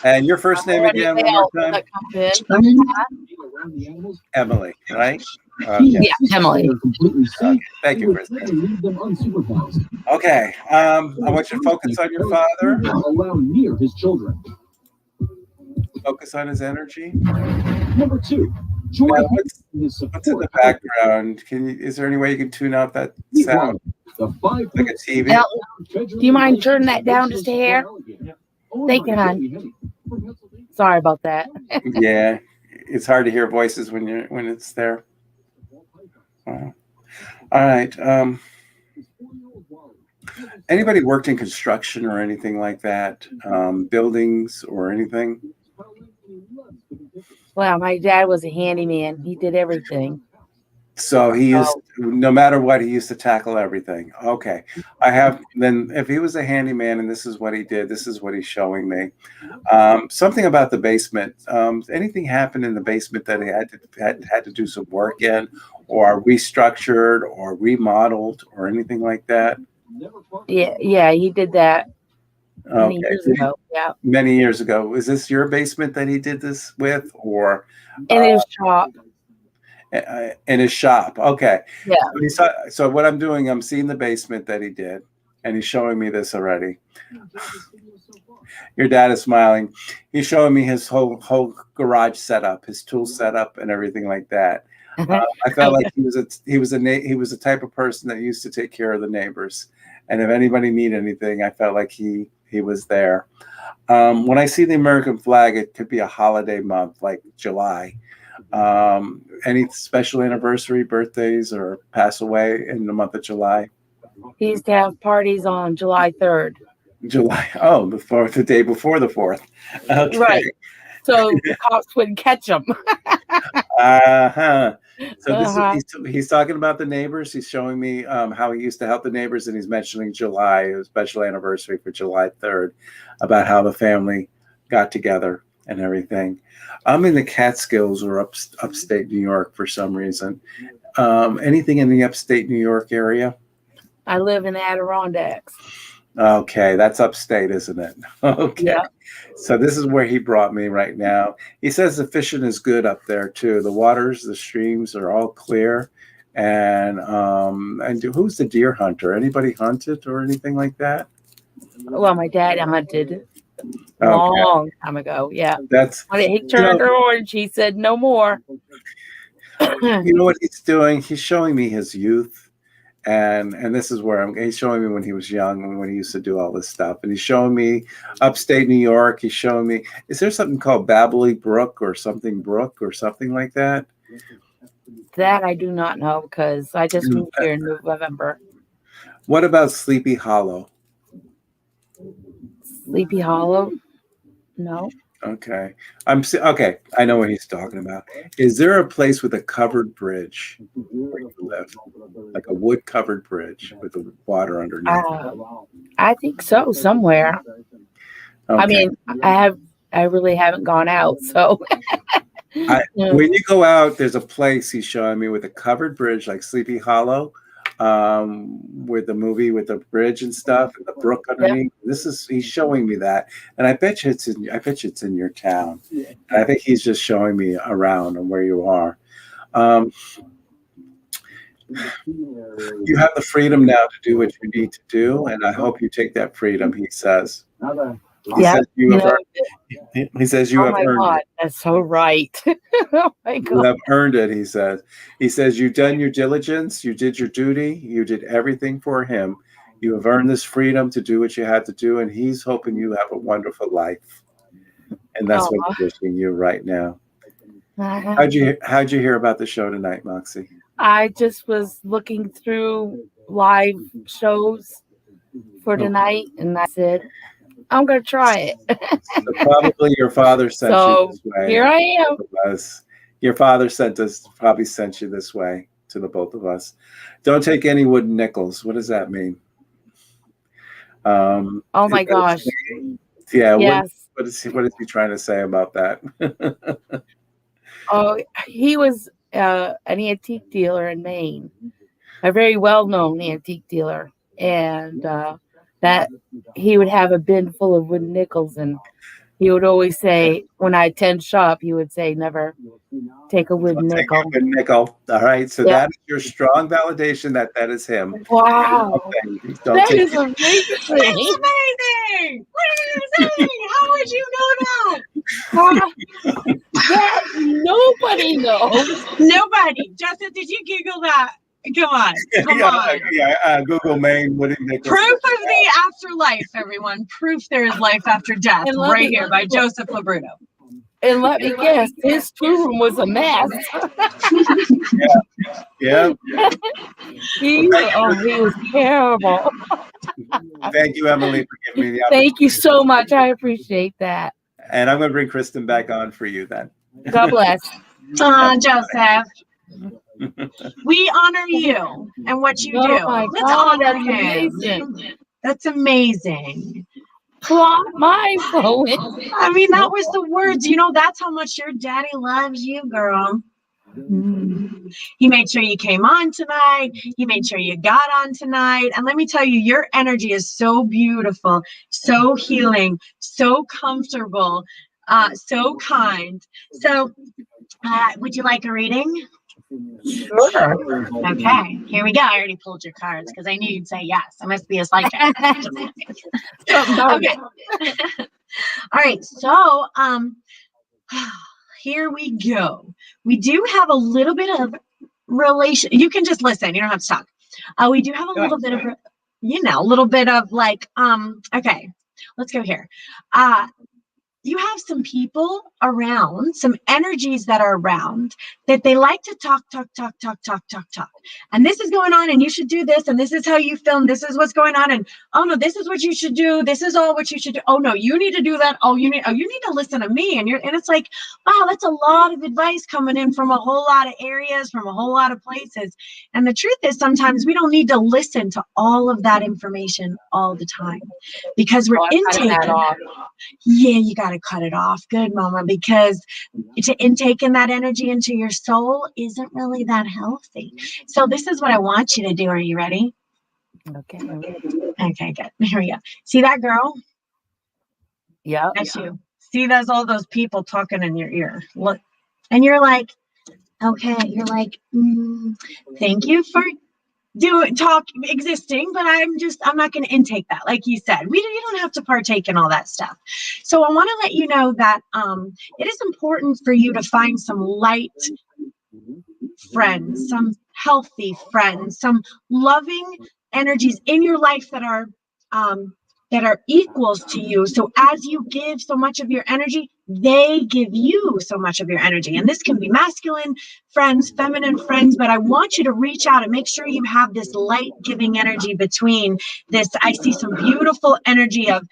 [SPEAKER 6] And your first name again, one more time? Emily, right? Okay.
[SPEAKER 13] Yeah, Emily.
[SPEAKER 6] Okay. Thank you, Kristen. Okay. I want you to focus on your father. Focus on his energy. Number 2. What's in the background? Is there any way you can tune out that sound? Like a TV?
[SPEAKER 13] Now, do you mind turning that down just a hair? Thank you, hon. Sorry about that.
[SPEAKER 6] Yeah, it's hard to hear voices when it's there. Wow. All right. Anybody worked in construction or anything like that? Buildings or anything?
[SPEAKER 13] Well, my dad was a handyman. He did everything.
[SPEAKER 6] So he used, no matter what, he used to tackle everything. Okay. Then if he was a handyman and this is what he did, this is what he's showing me. Something about the basement. Anything happened in the basement that he had to do some work in or restructured or remodeled or anything like that?
[SPEAKER 13] Yeah, he did that many years ago. Yeah.
[SPEAKER 6] Many years ago. Is this your basement that he did this with or?
[SPEAKER 13] In his shop.
[SPEAKER 6] In his shop. Okay.
[SPEAKER 13] Yeah.
[SPEAKER 6] So what I'm doing, I'm seeing the basement that he did, and he's showing me this already. Your dad is smiling. He's showing me his whole garage setup, his tool setup, and everything like that. I felt like he was a type of person that used to take care of the neighbors, and if anybody needed anything, I felt like he was there. When I see the American flag, it could be a holiday month like July. Any special anniversary, birthdays, or pass away in the month of July?
[SPEAKER 13] He used to have parties on July 3rd.
[SPEAKER 6] July. Oh, the day before the 4th. Okay.
[SPEAKER 13] Right. So the cops wouldn't catch him.
[SPEAKER 6] So he's talking about the neighbors. He's showing me how he used to help the neighbors, and he's mentioning July, a special anniversary for July 3rd, about how the family got together and everything. I'm in the Catskills or upstate New York for some reason. Anything in the upstate New York area?
[SPEAKER 13] I live in the Adirondacks.
[SPEAKER 6] Okay, that's upstate, isn't it? Okay.
[SPEAKER 13] Yeah.
[SPEAKER 6] So this is where he brought me right now. He says the fishing is good up there too. The waters, the streams are all clear. And who's the deer hunter? Anybody hunted or anything like that?
[SPEAKER 13] Well, my dad hunted long time ago. Yeah.
[SPEAKER 6] That's
[SPEAKER 13] when he turned orange, he said no more.
[SPEAKER 6] You know what he's doing? He's showing me his youth. And this is where he's showing me when he was young, when he used to do all this stuff. And he's showing me upstate New York. He's showing me, is there something called Babbly Brook or something like that?
[SPEAKER 13] That I do not know because I just moved here in November.
[SPEAKER 6] What about Sleepy Hollow?
[SPEAKER 13] Sleepy Hollow? No.
[SPEAKER 6] Okay. Okay. I know what he's talking about. Is there a place with a covered bridge where you live? Like a wood covered bridge with the water underneath?
[SPEAKER 13] I think so, somewhere.
[SPEAKER 6] Okay.
[SPEAKER 13] I mean, I really haven't gone out, so.
[SPEAKER 6] When you go out, there's a place he's showing me with a covered bridge, like Sleepy Hollow, with the movie with the bridge and stuff, and the brook underneath. Yep. He's showing me that, and I bet you it's in your town. And I think he's just showing me around and where you are. You have the freedom now to do what you need to do, and I hope you take that freedom. He says. He says you have earned it.
[SPEAKER 13] That's so right. Oh my God.
[SPEAKER 6] You have earned it, he says. He says you've done your diligence, you did your duty, you did everything for him. You have earned this freedom to do what you had to do, and he's hoping you have a wonderful life. And that's what he's wishing you right now. How'd you hear about the show tonight, Moxie?
[SPEAKER 13] I just was looking through live shows for tonight, and I said, I'm going to try it.
[SPEAKER 6] So probably your father sent you this way.
[SPEAKER 13] Here I am.
[SPEAKER 6] Your father probably sent you this way to the both of us. Don't take any wooden nickels. What does that mean?
[SPEAKER 13] Oh my gosh.
[SPEAKER 6] Yeah.
[SPEAKER 13] Yes.
[SPEAKER 6] What is he trying to say about that?
[SPEAKER 13] Oh, he was an antique dealer in Maine, a very well-known antique dealer. And that he would have a bin full of wooden nickels, and he would always say, when I attend shop, he would say, never take a wooden nickel.
[SPEAKER 6] Take a wooden nickel. All right. So that is your strong validation that is him.
[SPEAKER 13] Wow. That is amazing.
[SPEAKER 11] That's amazing. What are you saying? How would you know that?
[SPEAKER 13] That nobody knows.
[SPEAKER 11] Nobody. Justin, did you Google that? Come on.
[SPEAKER 6] Google Maine wooden nickels.
[SPEAKER 11] Proof of the afterlife, everyone. Proof there is life after death. Right here by Joseph Labruto.
[SPEAKER 13] And let me guess, his room was a mess.
[SPEAKER 6] Yeah.
[SPEAKER 13] He was terrible.
[SPEAKER 6] Thank you, Emily, for giving me the opportunity.
[SPEAKER 13] Thank you so much. I appreciate that.
[SPEAKER 6] And I'm going to bring Kristen back on for you then.
[SPEAKER 13] God bless.
[SPEAKER 11] Joseph. We honor you and what you do. Let's honor him. Amazing. That's amazing.
[SPEAKER 13] Mind blowing.
[SPEAKER 11] I mean, that was the words. You know, that's how much your daddy loves you, girl. He made sure you came on tonight. He made sure you got on tonight. And let me tell you, your energy is so beautiful, so healing, so comfortable, so kind. So, would you like a reading?
[SPEAKER 13] Sure.
[SPEAKER 11] Okay, here we go. I already pulled your cards because I knew you'd say yes. I must be a psychic. Okay. All right. So, here we go. We do have a little bit of relation. You can just listen. You don't have to talk. We do have a little bit of, a little bit of like, okay, let's go here. You have some people around, some energies that are around that they like to talk. And this is going on and you should do this. And this is how you feel. And this is what's going on. And, oh no, this is what you should do. This is all what you should do. Oh no, you need to do that. Oh, you need to listen to me. And it's like, wow, that's a lot of advice coming in from a whole lot of areas, from a whole lot of places. And the truth is sometimes we don't need to listen to all of that information all the time because we're intaking that. Yeah, you got to cut it off. Good, mama, because intaking that energy into your soul isn't really that healthy. So this is what I want you to do. Are you ready?
[SPEAKER 13] Okay.
[SPEAKER 11] Okay, good. Here we go. See that girl?
[SPEAKER 13] Yeah.
[SPEAKER 11] That's you. See, there's all those people talking in your ear. Look, and you're like, okay, you're like, thank you for existing, but I'm not going to intake that. Like you said, you don't have to partake in all that stuff. So I want to let you know that it is important for you to find some light friends, some healthy friends, some loving energies in your life that are equals to you. So as you give so much of your energy, they give you so much of your energy. And this can be masculine friends, feminine friends, but I want you to reach out and make sure you have this light giving energy between this. I see some beautiful energy of,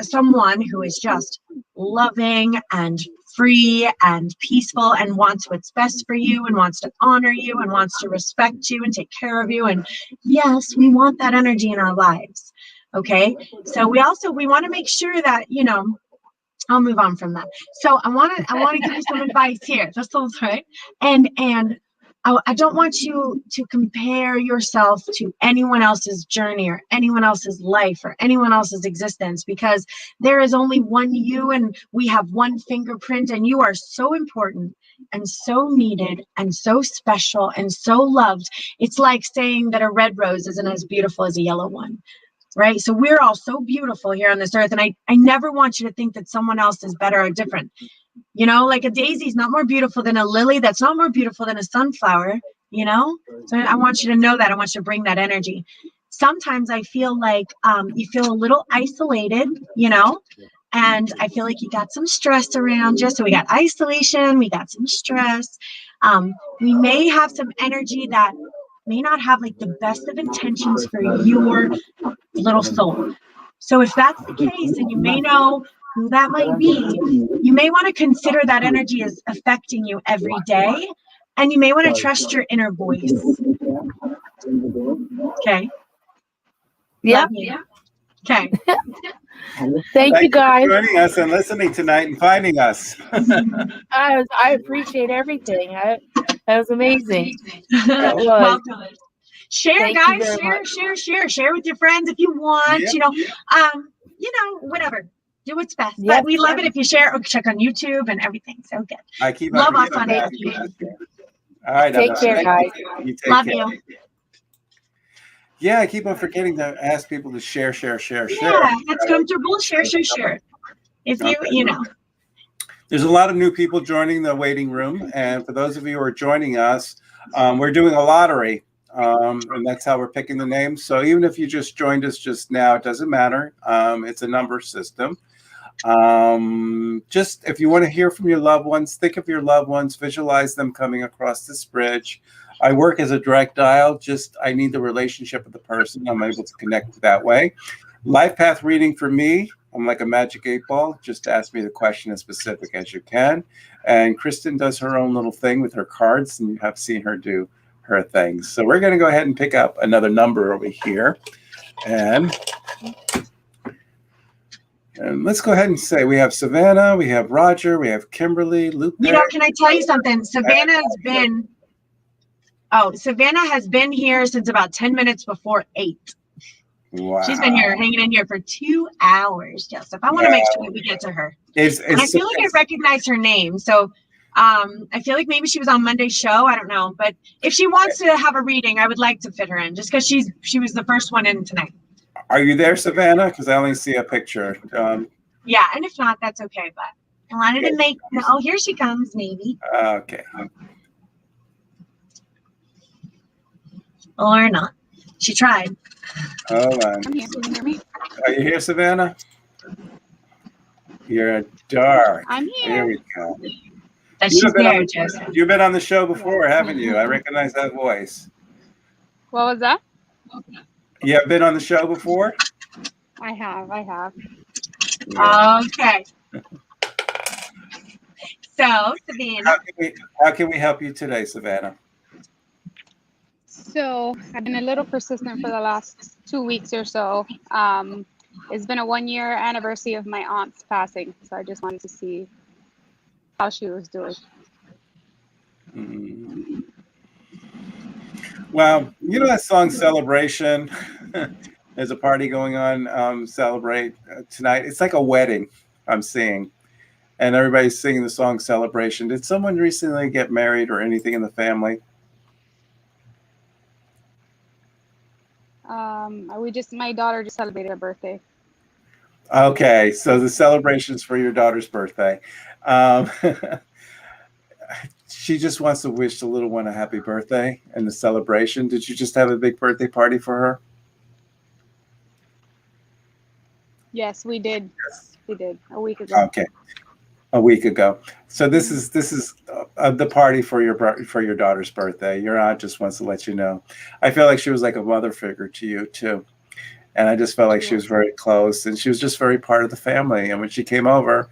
[SPEAKER 11] someone who is just loving and free and peaceful and wants what's best for you and wants to honor you and wants to respect you and take care of you. And yes, we want that energy in our lives. Okay. So we want to make sure that, I'll move on from that. So I want to give you some advice here. That's all right. And I don't want you to compare yourself to anyone else's journey or anyone else's life or anyone else's existence, because there is only one you and we have one fingerprint, and you are so important and so needed and so special and so loved. It's like saying that a red rose isn't as beautiful as a yellow one. Right? So we're all so beautiful here on this earth. And I never want you to think that someone else is better or different. Like a daisy is not more beautiful than a lily. That's not more beautiful than a sunflower, So I want you to know that. I want you to bring that energy. Sometimes I feel like you feel a little isolated, and I feel like you got some stress around you. So we got isolation, we got some stress. We may have some energy that may not have like the best of intentions for your little soul. So if that's the case, and you may know who that might be, you may want to consider that energy is affecting you every day, and you may want to trust your inner voice. Okay.
[SPEAKER 13] Yeah.
[SPEAKER 11] Okay.
[SPEAKER 13] Thank you guys
[SPEAKER 6] for joining us and listening tonight and finding us.
[SPEAKER 13] I appreciate everything. That was amazing. That was.
[SPEAKER 11] Welcome. Share,
[SPEAKER 13] Thank
[SPEAKER 11] guys.
[SPEAKER 13] you
[SPEAKER 11] Share with your friends if you want.
[SPEAKER 6] Yep.
[SPEAKER 11] Whatever. Do what's best.
[SPEAKER 13] Yep.
[SPEAKER 11] But we love it if you share or check on YouTube and everything. So good.
[SPEAKER 6] I keep
[SPEAKER 11] love us
[SPEAKER 6] on
[SPEAKER 11] on YouTube.
[SPEAKER 6] All right.
[SPEAKER 13] Take care, guys.
[SPEAKER 6] You take
[SPEAKER 11] love
[SPEAKER 6] care.
[SPEAKER 11] you.
[SPEAKER 6] Yeah, I keep on forgetting to ask people to share.
[SPEAKER 11] Yeah, it's comfortable. Share. If you,
[SPEAKER 6] There's a lot of new people joining the waiting room, and for those of you who are joining us, we're doing a lottery, and that's how we're picking the names. So even if you just joined us just now, it doesn't matter. It's a number system. Just if you want to hear from your loved ones, think of your loved ones, visualize them coming across this bridge. I work as a direct dial. I need the relationship with the person. I'm able to connect that way. Life path reading for me, I'm like a magic 8-ball. Just ask me the question as specific as you can. And Kristen does her own little thing with her cards, and you have seen her do her things. So we're going to go ahead and pick up another number over here. And let's go ahead and say we have Savannah, we have Roger, we have Kimberly, Luke.
[SPEAKER 11] Can I tell you something? Savannah has been here since about 10 minutes before 8.
[SPEAKER 6] Wow.
[SPEAKER 11] She's been here, hanging in here for 2 hours, Joseph. I want to make sure we get to her. I feel like I recognize her name. So I feel like maybe she was on Monday's show. I don't know. But if she wants to have a reading, I would like to fit her in just because she was the first one in tonight.
[SPEAKER 6] Are you there, Savannah? Because I only see a picture.
[SPEAKER 11] Yeah, and if not, that's okay. But I wanted to make, oh, here she comes, maybe.
[SPEAKER 6] Okay.
[SPEAKER 11] Or not. She tried.
[SPEAKER 6] Hold on.
[SPEAKER 11] I'm here. Can you hear me?
[SPEAKER 6] Are you here, Savannah? You're dark.
[SPEAKER 11] I'm here.
[SPEAKER 6] There we go.
[SPEAKER 11] She's there, Joseph.
[SPEAKER 6] You've been on the show before, haven't you? I recognize that voice.
[SPEAKER 14] What was that?
[SPEAKER 6] You have been on the show before?
[SPEAKER 14] I have.
[SPEAKER 6] Yeah.
[SPEAKER 11] Okay. So, Savannah.
[SPEAKER 6] How can we help you today, Savannah?
[SPEAKER 14] So I've been a little persistent for the last 2 weeks or so. It's been a 1-year anniversary of my aunt's passing. So I just wanted to see how she was doing.
[SPEAKER 6] Mm-hmm. Well, you know that song Celebration? There's a party going on, Celebrate tonight. It's like a wedding I'm seeing. And everybody's singing the song Celebration. Did someone recently get married or anything in the family?
[SPEAKER 14] My daughter just celebrated her birthday.
[SPEAKER 6] Okay, so the celebration's for your daughter's birthday. she just wants to wish the little one a happy birthday and the celebration. Did you just have a big birthday party for her?
[SPEAKER 14] Yes, we did.
[SPEAKER 6] Yes.
[SPEAKER 14] We did a week ago.
[SPEAKER 6] Okay, a week ago. So this is the party for your daughter's birthday. Your aunt just wants to let you know. I feel like she was like a mother figure to you too, and I just felt like she was very close, and she was just very part of the family. And when she came over,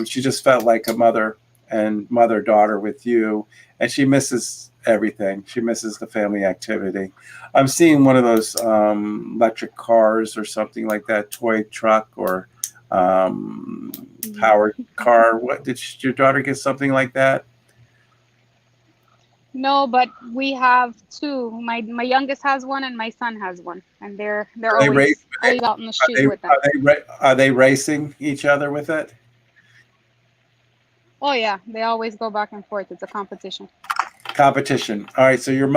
[SPEAKER 6] she just felt like a mother and mother-daughter with you, and she misses everything. She misses the family activity. I'm seeing one of those electric cars or something like that, toy truck or powered car. What did your daughter get? Something like that?
[SPEAKER 14] No, but we have two. My youngest has one, and my son has one, and they're
[SPEAKER 6] Are they
[SPEAKER 14] always out in the street with them.
[SPEAKER 6] Are they racing each other with it?
[SPEAKER 14] Oh yeah, they always go back and forth. It's a competition.
[SPEAKER 6] Competition. All right. So your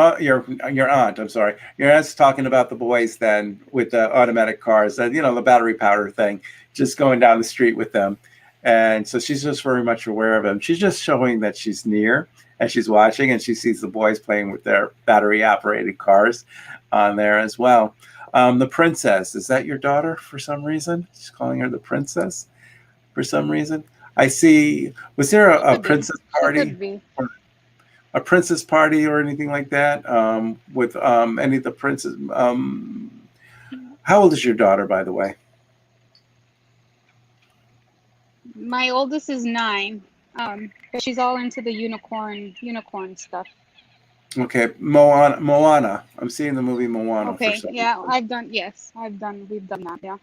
[SPEAKER 6] aunt, I'm sorry, your aunt's talking about the boys then with the automatic cars, that the battery powder thing, just going down the street with them, and so she's just very much aware of them. She's just showing that she's near and she's watching, and she sees the boys playing with their battery operated cars on there as well. The princess, is that your daughter for some reason? She's calling her the princess for some reason. I see. Was there a princess party? A princess party or anything like that with any of the princes? How old is your daughter, by the way?
[SPEAKER 14] My oldest is 9. But she's all into the unicorn stuff.
[SPEAKER 6] Okay, Moana. I'm seeing the movie Moana.
[SPEAKER 14] Okay,
[SPEAKER 6] for some
[SPEAKER 14] yeah,
[SPEAKER 6] reason.
[SPEAKER 14] we've done that, yeah.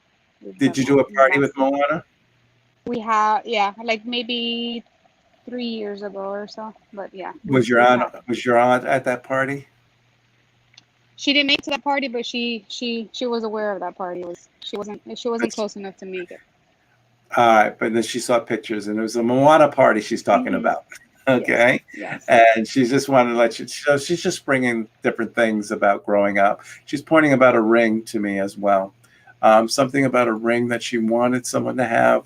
[SPEAKER 6] Did you do a party with Moana?
[SPEAKER 14] We have, yeah, like maybe 3 years ago or so, but yeah.
[SPEAKER 6] Was your aunt at that party?
[SPEAKER 14] She didn't make it to that party, but she was aware of that party. She wasn't close enough to make it.
[SPEAKER 6] All right, but then she saw pictures, and it was a Moana party she's talking about. Okay,
[SPEAKER 14] yes.
[SPEAKER 6] And she just wanted to let you. So she's just bringing different things about growing up. She's pointing about a ring to me as well. Something about a ring that she wanted someone to have.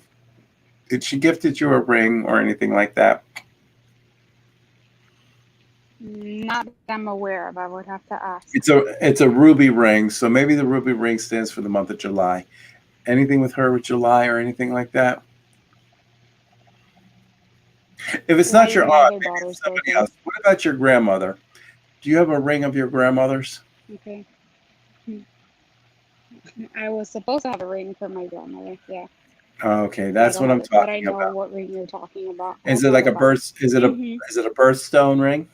[SPEAKER 6] Did she gifted you a ring or anything like that?
[SPEAKER 14] Not that I'm aware of. I would have to ask.
[SPEAKER 6] It's a ruby ring, so maybe the ruby ring stands for the month of July. Anything with her with July or anything like that? If it's not your aunt, maybe it's somebody else. What about your grandmother? Do you have a ring of your grandmother's?
[SPEAKER 14] Okay. I was supposed to have a ring for my grandmother. Yeah.
[SPEAKER 6] Okay, that's what I'm talking about.
[SPEAKER 14] But I know what ring you're talking about.
[SPEAKER 6] Is it like a birth? Is it a birthstone ring?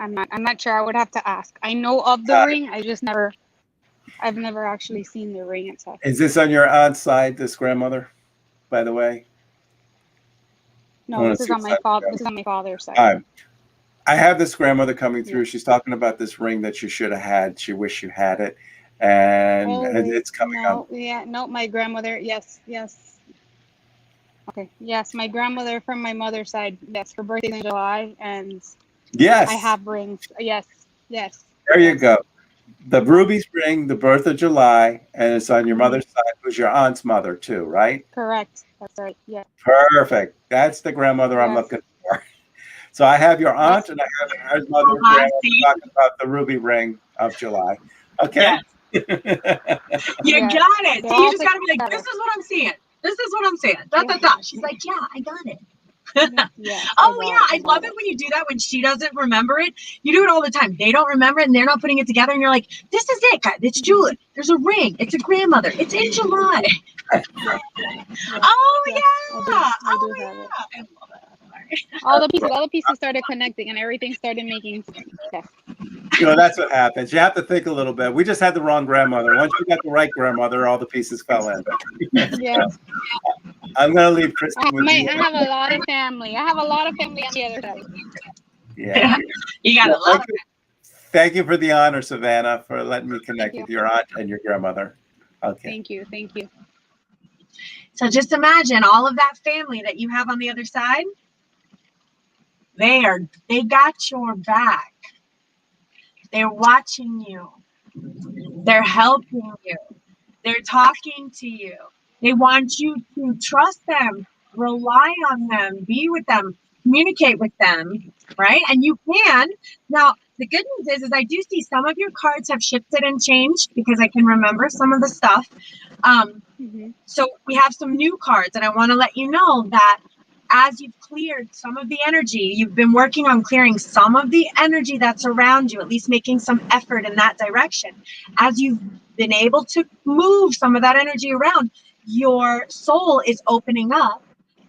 [SPEAKER 14] I'm not sure. I would have to ask. I know of the ring. I've never actually seen the ring itself.
[SPEAKER 6] Is this on your aunt's side? This grandmother, by the way?
[SPEAKER 14] No, this is on my father. This is on my father's side.
[SPEAKER 6] All right. I have this grandmother coming through. She's talking about this ring that you should have had. She wished you had it, and it's coming up.
[SPEAKER 14] Yeah, no, my grandmother. Yes. Okay, yes, my grandmother from my mother's side. Yes, her birthday's in July, and
[SPEAKER 6] yes,
[SPEAKER 14] I have rings. Yes.
[SPEAKER 6] There you go. The ruby's ring, the birth of July, and it's on your mother's side, who's your aunt's mother too, right?
[SPEAKER 14] Correct. That's right. Yeah.
[SPEAKER 6] Perfect. That's the grandmother I'm looking for. So I have your aunt and I have her mother talking about the ruby ring of July. Okay.
[SPEAKER 7] You got it. So you just gotta be like, this is what I'm seeing. This is what I'm saying. She's like, yeah, I got it. I love it when you do that when she doesn't remember it. You do it all the time. They don't remember it and they're not putting it together, and you're like, this is it, guys. It's Julie. There's a ring. It's a grandmother. It's in July.
[SPEAKER 14] I do have it.
[SPEAKER 7] I love it.
[SPEAKER 14] All the pieces started connecting and everything started making sense.
[SPEAKER 6] That's what happens. You have to think a little bit. We just had the wrong grandmother. Once you got the right grandmother, all the pieces fell in.
[SPEAKER 14] Yes.
[SPEAKER 6] I'm going to leave Kristen with you.
[SPEAKER 14] I have a lot of family. on the other side.
[SPEAKER 6] Yeah.
[SPEAKER 7] You got to love it.
[SPEAKER 6] Thank you for the honor, Savannah, for letting me connect with your aunt and your grandmother. Okay.
[SPEAKER 14] Thank you.
[SPEAKER 7] So just imagine all of that family that you have on the other side. They got your back. They're watching you. They're helping you. They're talking to you. They want you to trust them rely on them, be with them, communicate with them, right? And you can. Now, the good news is I do see some of your cards have shifted and changed because I can remember some of the stuff. So we have some new cards, and I want to let you know that as you've cleared some of the energy, you've been working on clearing some of the energy that's around you, at least making some effort in that direction. As you've been able to move some of that energy around, your soul is opening up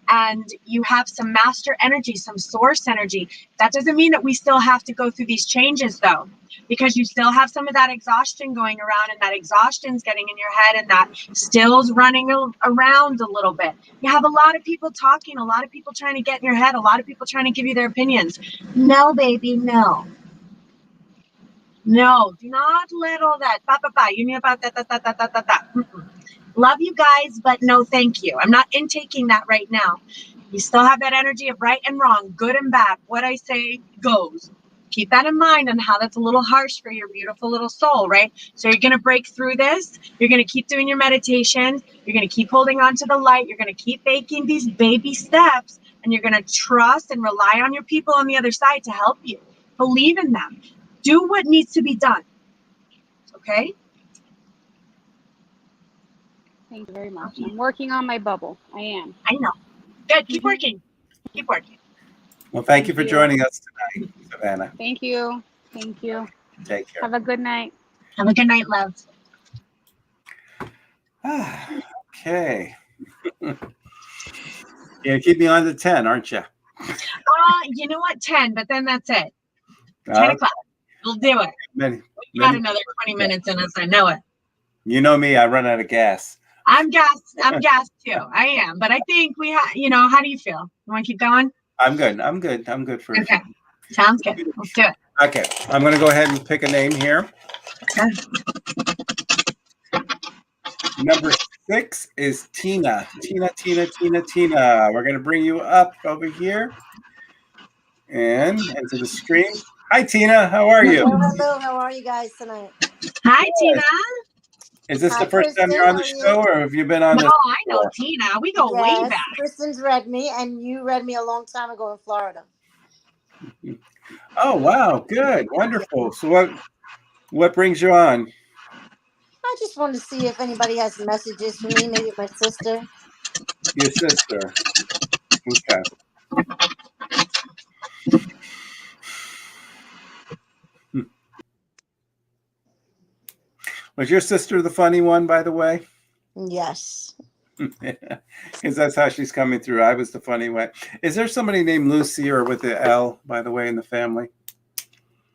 [SPEAKER 7] and you have some master energy, some source energy. That doesn't mean that we still have to go through these changes though, because you still have some of that exhaustion going around, and that exhaustion's getting in your head, and that still's running around a little bit. You have a lot of people talking, a lot of people trying to get in your head, a lot of people trying to give you their opinions. No, baby, no. No, do not let all that, you mean about that. Love you guys, but no thank you. I'm not intaking that right now. You still have that energy of right and wrong, good and bad. What I say goes. Keep that in mind and how that's a little harsh for your beautiful little soul, right? So you're going to break through this. You're going to keep doing your meditation. You're going to keep holding on to the light. You're going to keep making these baby steps, and you're going to trust and rely on your people on the other side to help you. Believe in them. Do what needs to be done. Okay?
[SPEAKER 14] Thank you very much. I'm working on my bubble. I am.
[SPEAKER 7] I know. Good. Keep working. Keep working.
[SPEAKER 6] Well, thank you for joining us tonight, Savannah.
[SPEAKER 14] Thank you. Thank you.
[SPEAKER 6] Take care.
[SPEAKER 14] Have a good night.
[SPEAKER 7] Have a good night, love.
[SPEAKER 6] Okay. Yeah, keep me on to 10, aren't you?
[SPEAKER 7] You know what? 10, but then that's it. 10 o'clock. We'll do it. We got another 20 minutes in us. I know it.
[SPEAKER 6] You know me, I run out of gas.
[SPEAKER 7] I'm gassed. I'm gassed too. I am. But I think we have, how do you feel? You want to keep going?
[SPEAKER 6] I'm good. I'm good for
[SPEAKER 7] Okay. Sounds good. Let's do it.
[SPEAKER 6] Okay. I'm going to go ahead and pick a name here.
[SPEAKER 7] Okay.
[SPEAKER 6] Number 6 is Tina. Tina. We're going to bring you up over here and into the screen. Hi, Tina. How are you?
[SPEAKER 15] Hello. How are you guys tonight?
[SPEAKER 7] Hi, Tina.
[SPEAKER 6] Is this the first time you're on the show, or have you been on this?
[SPEAKER 7] No, I know Tina. We go way back.
[SPEAKER 15] Kristen's read me, and you read me a long time ago in Florida.
[SPEAKER 6] Oh, wow. Good. Wonderful. So what brings you on?
[SPEAKER 15] I just wanted to see if anybody has messages for me, maybe my sister.
[SPEAKER 6] Your sister. Okay. Was your sister the funny one, by the way?
[SPEAKER 15] Yes.
[SPEAKER 6] Because that's how she's coming through. I was the funny one. Is there somebody named Lucy or with the L, by the way, in the family?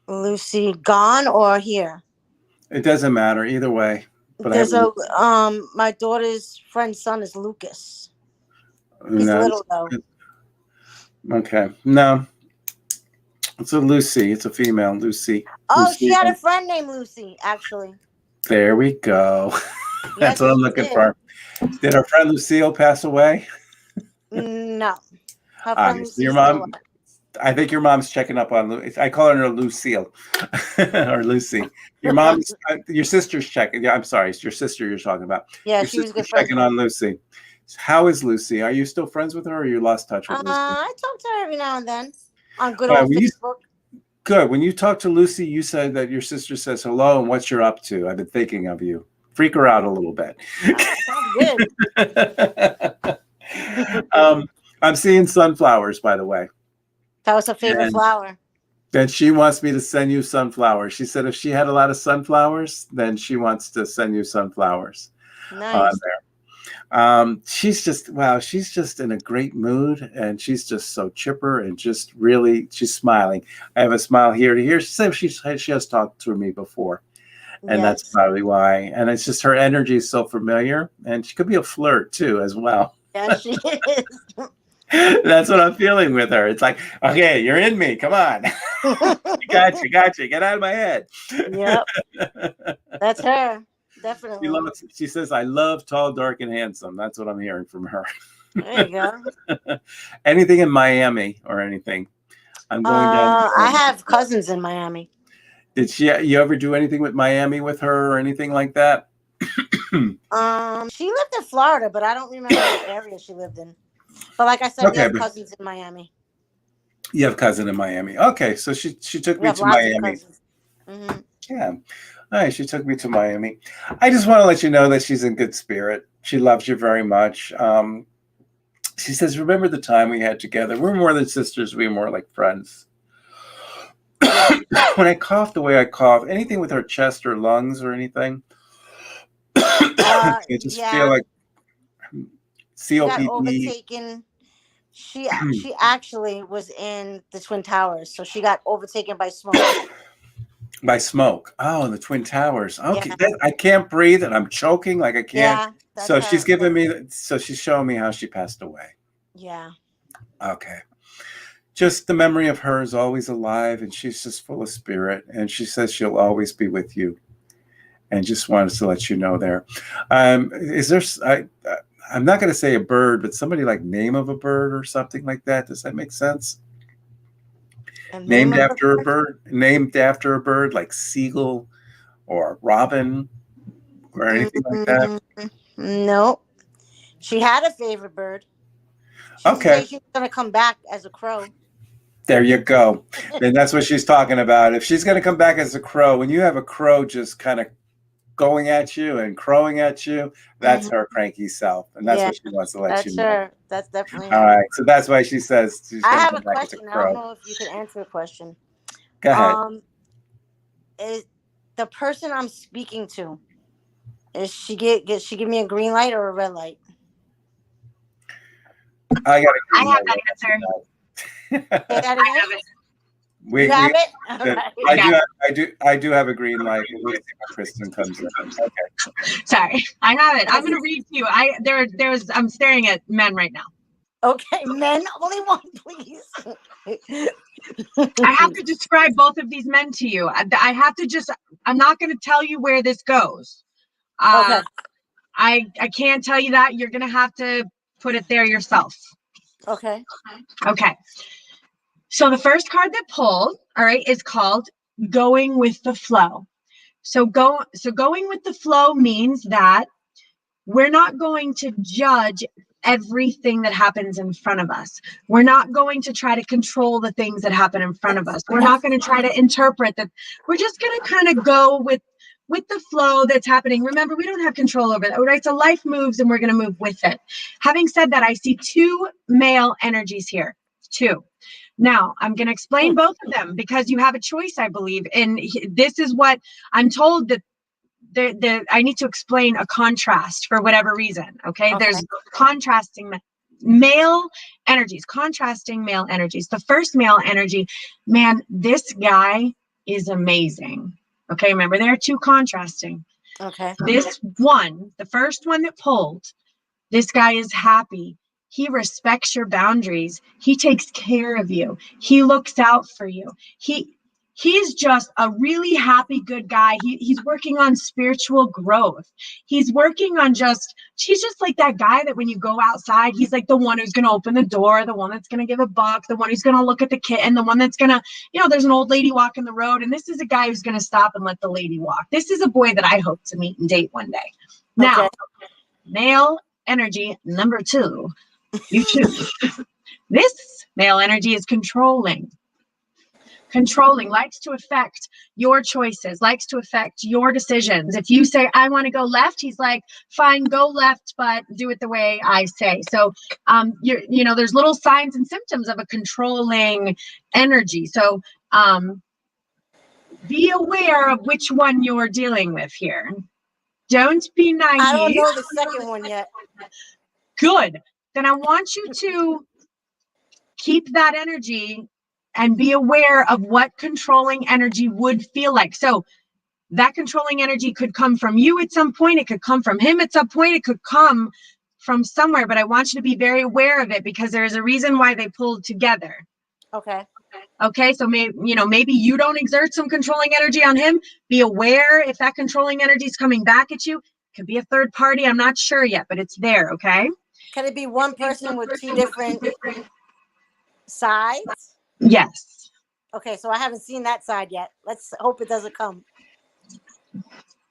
[SPEAKER 15] Lucy gone or here?
[SPEAKER 6] It doesn't matter either way. But
[SPEAKER 15] There's my daughter's friend's son is Lucas. He's little though.
[SPEAKER 6] Okay. No. It's a Lucy. It's a female, Lucy.
[SPEAKER 15] Oh,
[SPEAKER 6] Lucy.
[SPEAKER 15] she had a friend named Lucy, actually.
[SPEAKER 6] There we go. That's what I'm looking for. Did our friend Lucille pass away?
[SPEAKER 15] No. Her friend
[SPEAKER 6] your mom. I think your mom's checking up on. I call her Lucille or Lucy. Your mom's, your sister's checking. Yeah, I'm sorry, it's your sister you're talking about.
[SPEAKER 15] Yeah,
[SPEAKER 6] your
[SPEAKER 15] she was good
[SPEAKER 6] checking on Lucy. How is Lucy? Are you still friends with her, or you lost touch with Lucy?
[SPEAKER 15] I talk to her every now and then on good old Facebook.
[SPEAKER 6] Good. When you talk to Lucy, you said that your sister says hello and what you're up to. I've been thinking of you. Freak her out a little bit. I'm seeing sunflowers, by the way.
[SPEAKER 15] That was her favorite flower.
[SPEAKER 6] Then she wants me to send you sunflowers. She said if she had a lot of sunflowers, then she wants to send you sunflowers.
[SPEAKER 15] Nice.
[SPEAKER 6] She's just in a great mood, and she's just so chipper and just really, she's smiling. I have a smile here to here. She said she has talked to me before, and that's probably why. And it's just her energy is so familiar, and she could be a flirt too as well.
[SPEAKER 15] Yeah, she is.
[SPEAKER 6] That's what I'm feeling with her. It's like, okay, you're in me. Come on. Got you. Get out of my head.
[SPEAKER 15] Yep. That's her. Definitely.
[SPEAKER 6] She says, I love tall, dark, and handsome. That's what I'm hearing from her.
[SPEAKER 15] There you go.
[SPEAKER 6] Anything in Miami or anything? I'm going down.
[SPEAKER 15] I have cousins in Miami.
[SPEAKER 6] Did you ever do anything with Miami with her or anything like that?
[SPEAKER 15] She lived in Florida, but I don't remember what area she lived in. But like I said, we
[SPEAKER 6] Okay,
[SPEAKER 15] have
[SPEAKER 6] but
[SPEAKER 15] cousins in Miami.
[SPEAKER 6] you have a cousin in Miami. Okay, so she took
[SPEAKER 15] We
[SPEAKER 6] me
[SPEAKER 15] have
[SPEAKER 6] to
[SPEAKER 15] lots of
[SPEAKER 6] Miami.
[SPEAKER 15] cousins. Hmm.
[SPEAKER 6] Yeah. All right, she took me to Miami. I just want to let you know that she's in good spirit. She loves you very much. She says, remember the time we had together? We're more than sisters. We're more like friends. When I cough the way I cough, anything with her chest or lungs or anything, I just feel
[SPEAKER 15] Yeah.
[SPEAKER 6] like
[SPEAKER 15] She got
[SPEAKER 6] COPD.
[SPEAKER 15] overtaken. She actually was in the Twin Towers, so she got overtaken by smoke.
[SPEAKER 6] By smoke. Oh, the Twin Towers. Okay,
[SPEAKER 15] Yeah.
[SPEAKER 6] I can't breathe and I'm choking like I can't.
[SPEAKER 15] Yeah, that's
[SPEAKER 6] So
[SPEAKER 15] her.
[SPEAKER 6] she's giving me, so she's showing me how she passed away.
[SPEAKER 15] Yeah.
[SPEAKER 6] Okay. Just the memory of her is always alive, and she's just full of spirit. And she says she'll always be with you. And just wanted to let you know there. Is there? I'm not going to say a bird, but somebody like name of a bird or something like that. Does that make sense? Named after a bird. Named after a bird like seagull or robin or anything like that.
[SPEAKER 15] No. She had a favorite bird. She used to
[SPEAKER 6] Okay.
[SPEAKER 15] say she was going to come back as a crow.
[SPEAKER 6] There you go. And that's what she's talking about. If she's going to come back as a crow, when you have a crow just kind of going at you and crowing at you, that's her cranky self. And that's what she wants to let you know.
[SPEAKER 15] That's her. That's definitely her.
[SPEAKER 6] All right. So that's why she says she's
[SPEAKER 15] I
[SPEAKER 6] going to
[SPEAKER 15] have
[SPEAKER 6] come
[SPEAKER 15] a
[SPEAKER 6] back as a
[SPEAKER 15] question. I
[SPEAKER 6] crow.
[SPEAKER 15] don't know if you can answer a question.
[SPEAKER 6] Go ahead.
[SPEAKER 15] Is the person I'm speaking to, is she give me a green light or a red light?
[SPEAKER 6] I got a green
[SPEAKER 7] I have
[SPEAKER 6] light.
[SPEAKER 7] that answer.
[SPEAKER 15] Say that again?
[SPEAKER 7] I have it.
[SPEAKER 15] You have it? All right.
[SPEAKER 6] I do have a green light. We'll see when Kristen comes in. Okay.
[SPEAKER 7] Sorry, I have it. I'm going to read to you. I'm staring at men right now.
[SPEAKER 15] Okay, men, only one, please.
[SPEAKER 7] I have to describe both of these men to you. I have to I'm not going to tell you where this goes.
[SPEAKER 15] Okay.
[SPEAKER 7] I can't tell you that. You're going to have to put it there yourself.
[SPEAKER 15] Okay.
[SPEAKER 7] Okay. So the first card that pulled, all right, is called Going with the Flow. So going with the flow means that we're not going to judge everything that happens in front of us. We're not going to try to control the things that happen in front of us. We're not going to try to interpret that. We're just going to kind of go with the flow that's happening. Remember, we don't have control over that, right? So life moves and we're going to move with it. Having said that, I see two male energies here. Two. Now, I'm going to explain both of them because you have a choice, I believe. And this is what I'm told that I need to explain a contrast for whatever reason. Okay. There's contrasting male energies, contrasting male energies. The first male energy, man, this guy is amazing. Okay. Remember, there are two contrasting.
[SPEAKER 15] Okay.
[SPEAKER 7] This one, the first one that pulled, this guy is happy. He respects your boundaries. He takes care of you. He looks out for you. He's just a really happy, good guy. He's working on spiritual growth. He's working on he's just like that guy that when you go outside, he's like the one who's going to open the door, the one that's going to give a buck, the one who's going to look at the kitten, the one that's going to, there's an old lady walking the road. And this is a guy who's going to stop and let the lady walk. This is a boy that I hope to meet and date one day. Now, male energy number 2, you choose. This male energy is controlling, likes to affect your choices, likes to affect your decisions. If you say, I want to go left, he's like, fine, go left, but do it the way I say. So, there's little signs and symptoms of a controlling energy. So, be aware of which one you're dealing with here. Don't be naive.
[SPEAKER 15] I don't know the second one yet.
[SPEAKER 7] Good. Then I want you to keep that energy and be aware of what controlling energy would feel like. So that controlling energy could come from you at some point. It could come from him at some point. It could come from somewhere, but I want you to be very aware of it because there's a reason why they pulled together.
[SPEAKER 15] Okay.
[SPEAKER 7] Okay. So maybe you don't exert some controlling energy on him. Be aware if that controlling energy is coming back at you. It could be a third party. I'm not sure yet, but it's there. Okay.
[SPEAKER 15] Can it be one person with two different sides?
[SPEAKER 7] Yes.
[SPEAKER 15] Okay, so I haven't seen that side yet. Let's hope it doesn't come.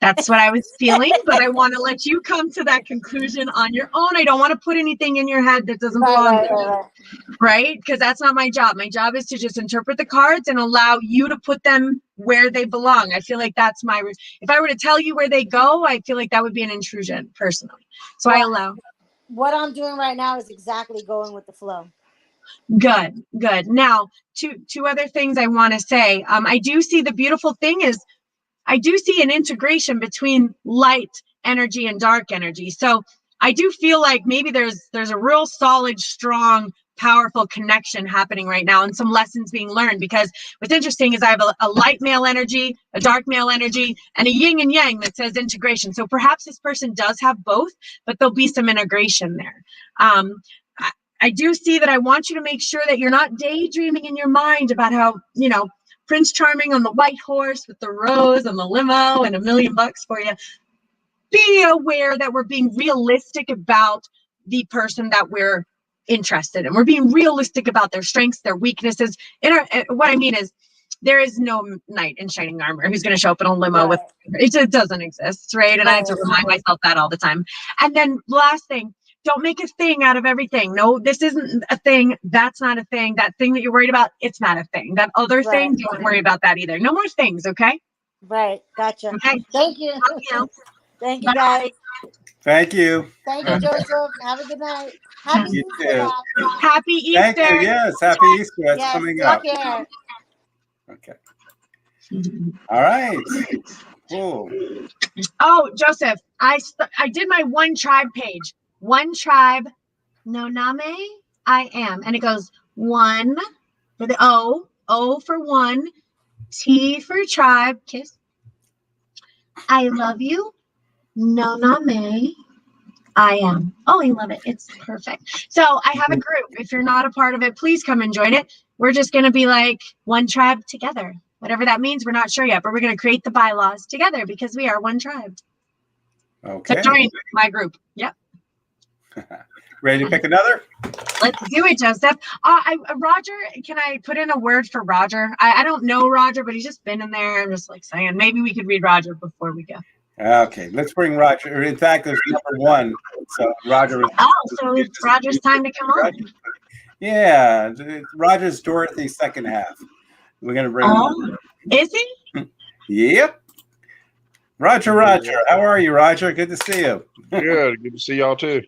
[SPEAKER 11] That's what I was feeling, but I want to let you come to that conclusion on your own. I don't want to put anything in your head that doesn't belong there, right? Because that's not my job. My job is to just interpret the cards and allow you to put them where they belong. I feel like that's if I were to tell you where they go, I feel like that would be an intrusion personally. So I allow.
[SPEAKER 15] What I'm doing right now is exactly going with the flow.
[SPEAKER 11] Good. Now, two other things I want to say. I do see the beautiful thing is I do see an integration between light energy and dark energy. So I do feel like maybe there's a real solid, strong, powerful connection happening right now and some lessons being learned, because what's interesting is I have a light male energy, a dark male energy, and a yin and yang that says integration. So perhaps this person does have both, but there'll be some integration there. I do see that I want you to make sure that you're not daydreaming in your mind about how, Prince Charming on the white horse with the rose and the limo and $1 million for you. Be aware that we're being realistic about the person that we're interested in. We're being realistic about their strengths, their weaknesses. What I mean is, there is no knight in shining armor who's going to show up in a limo with it doesn't exist, right? And I have to remind myself that all the time. And then last thing, don't make a thing out of everything. No, this isn't a thing. That's not a thing. That thing that you're worried about, it's not a thing. That other thing, don't worry about that either. No more things, okay?
[SPEAKER 15] Right. Gotcha.
[SPEAKER 11] Okay.
[SPEAKER 15] Thank you. Thank you, guys.
[SPEAKER 6] Thank you.
[SPEAKER 15] Thank you, Joseph. Have a good night. Happy
[SPEAKER 6] You
[SPEAKER 15] Easter.
[SPEAKER 6] too.
[SPEAKER 11] Happy Easter.
[SPEAKER 6] Thank you. Yes, happy Easter. That's coming up.
[SPEAKER 15] Take care.
[SPEAKER 6] Okay. All right. Cool.
[SPEAKER 11] Oh, Joseph, I did my One Tribe page. One Tribe, no name, I am. And it goes 1 for the O for one, T for tribe, kiss. I love you, no name, I am. Oh, I love it. It's perfect. So I have a group. If you're not a part of it, please come and join it. We're just going to be like one tribe together. Whatever that means, we're not sure yet, but we're going to create the bylaws together because we are one tribe.
[SPEAKER 6] Okay.
[SPEAKER 11] So join my group. Yep.
[SPEAKER 6] Ready to pick another?
[SPEAKER 11] Let's do it, Joseph. Roger, can I put in a word for Roger? I don't know Roger, but he's just been in there. I'm just like saying, maybe we could read Roger before we go.
[SPEAKER 6] Okay, let's bring Roger. In fact, there's number 1. So Roger is.
[SPEAKER 11] Oh, so it's Roger's time to come on.
[SPEAKER 6] Yeah, Roger's Dorothy's second half. We're going to bring him on.
[SPEAKER 11] Is he?
[SPEAKER 6] Yep. Roger, how are you, Roger? Good to see you.
[SPEAKER 16] Good to see y'all too.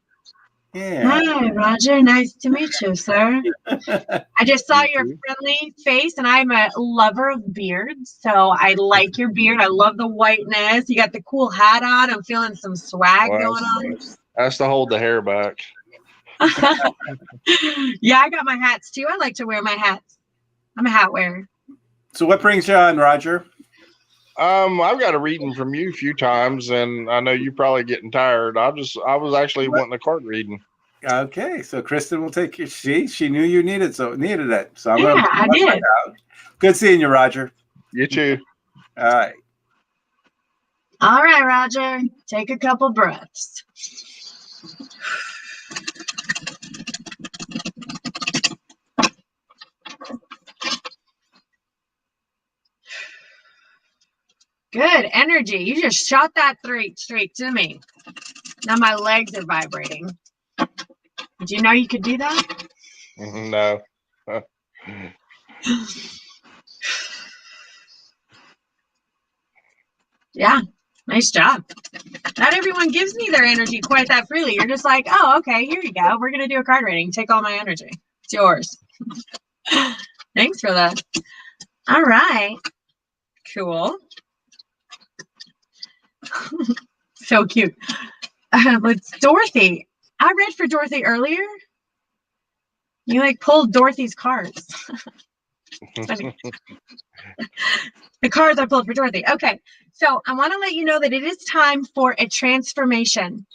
[SPEAKER 6] Yeah.
[SPEAKER 11] Hi, Roger. Nice to meet you, sir. I just saw your friendly face, and I'm a lover of beards, so I like your beard. I love the whiteness. You got the cool hat on. I'm feeling some swag going on.
[SPEAKER 16] That's to hold the hair back.
[SPEAKER 11] Yeah, I got my hats too. I like to wear my hats. I'm a hat wearer.
[SPEAKER 6] So what brings you on, Roger?
[SPEAKER 16] I've got a reading from you a few times, and I know you're probably getting tired. I was actually wanting a card reading.
[SPEAKER 6] Okay, so Kristen will take you. She knew you needed it, so I'm
[SPEAKER 11] yeah, I did.
[SPEAKER 6] Good seeing you, Roger.
[SPEAKER 16] You too.
[SPEAKER 6] All right.
[SPEAKER 11] All right, Roger. Take a couple breaths. Good energy. You just shot that straight to me. Now my legs are vibrating. Did you know you could do that?
[SPEAKER 16] No.
[SPEAKER 11] Yeah, nice job. Not everyone gives me their energy quite that freely. You're just like, oh, okay, here you go. We're going to do a card reading. Take all my energy. It's yours. Thanks for that. All right. Cool. So cute. It's Dorothy. I read for Dorothy earlier. You like pulled Dorothy's cards. The cards I pulled for Dorothy. Okay, so I want to let you know that it is time for a transformation.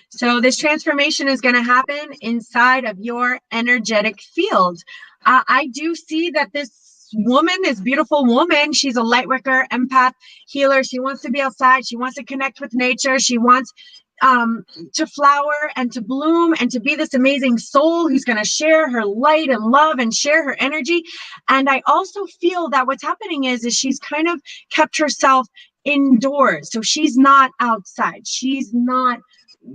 [SPEAKER 11] So this transformation is going to happen inside of your energetic field. I do see that this woman, this beautiful woman, she's a light worker, empath, healer. She wants to be outside. She wants to connect with nature. She wants to flower and to bloom and to be this amazing soul who's going to share her light and love and share her energy. And I also feel that what's happening is she's kind of kept herself indoors. So she's not outside. She's not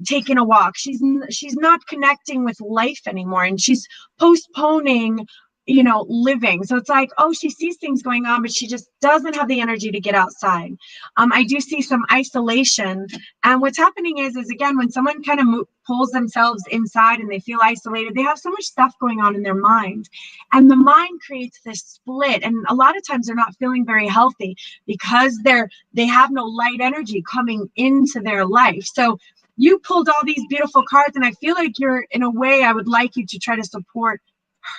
[SPEAKER 11] taking a walk. She's not connecting with life anymore, and she's postponing, living. So it's like, oh, she sees things going on, but she just doesn't have the energy to get outside. I do see some isolation, and what's happening is again, when someone kind of pulls themselves inside and they feel isolated, they have so much stuff going on in their mind, and the mind creates this split, and a lot of times they're not feeling very healthy because they have no light energy coming into their life. So you pulled all these beautiful cards, and I feel like you're, in a way, I would like you to try to support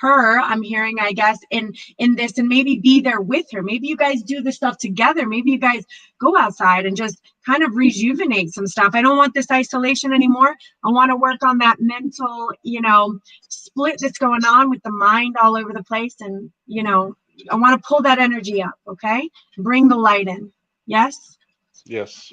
[SPEAKER 11] her, I'm hearing, I guess, in this, and maybe be there with her. Maybe you guys do this stuff together. Maybe you guys go outside and just kind of rejuvenate some stuff. I don't want this isolation anymore. I want to work on that mental, split that's going on with the mind all over the place. And, I want to pull that energy up. Okay. Bring the light in. Yes.
[SPEAKER 16] Yes.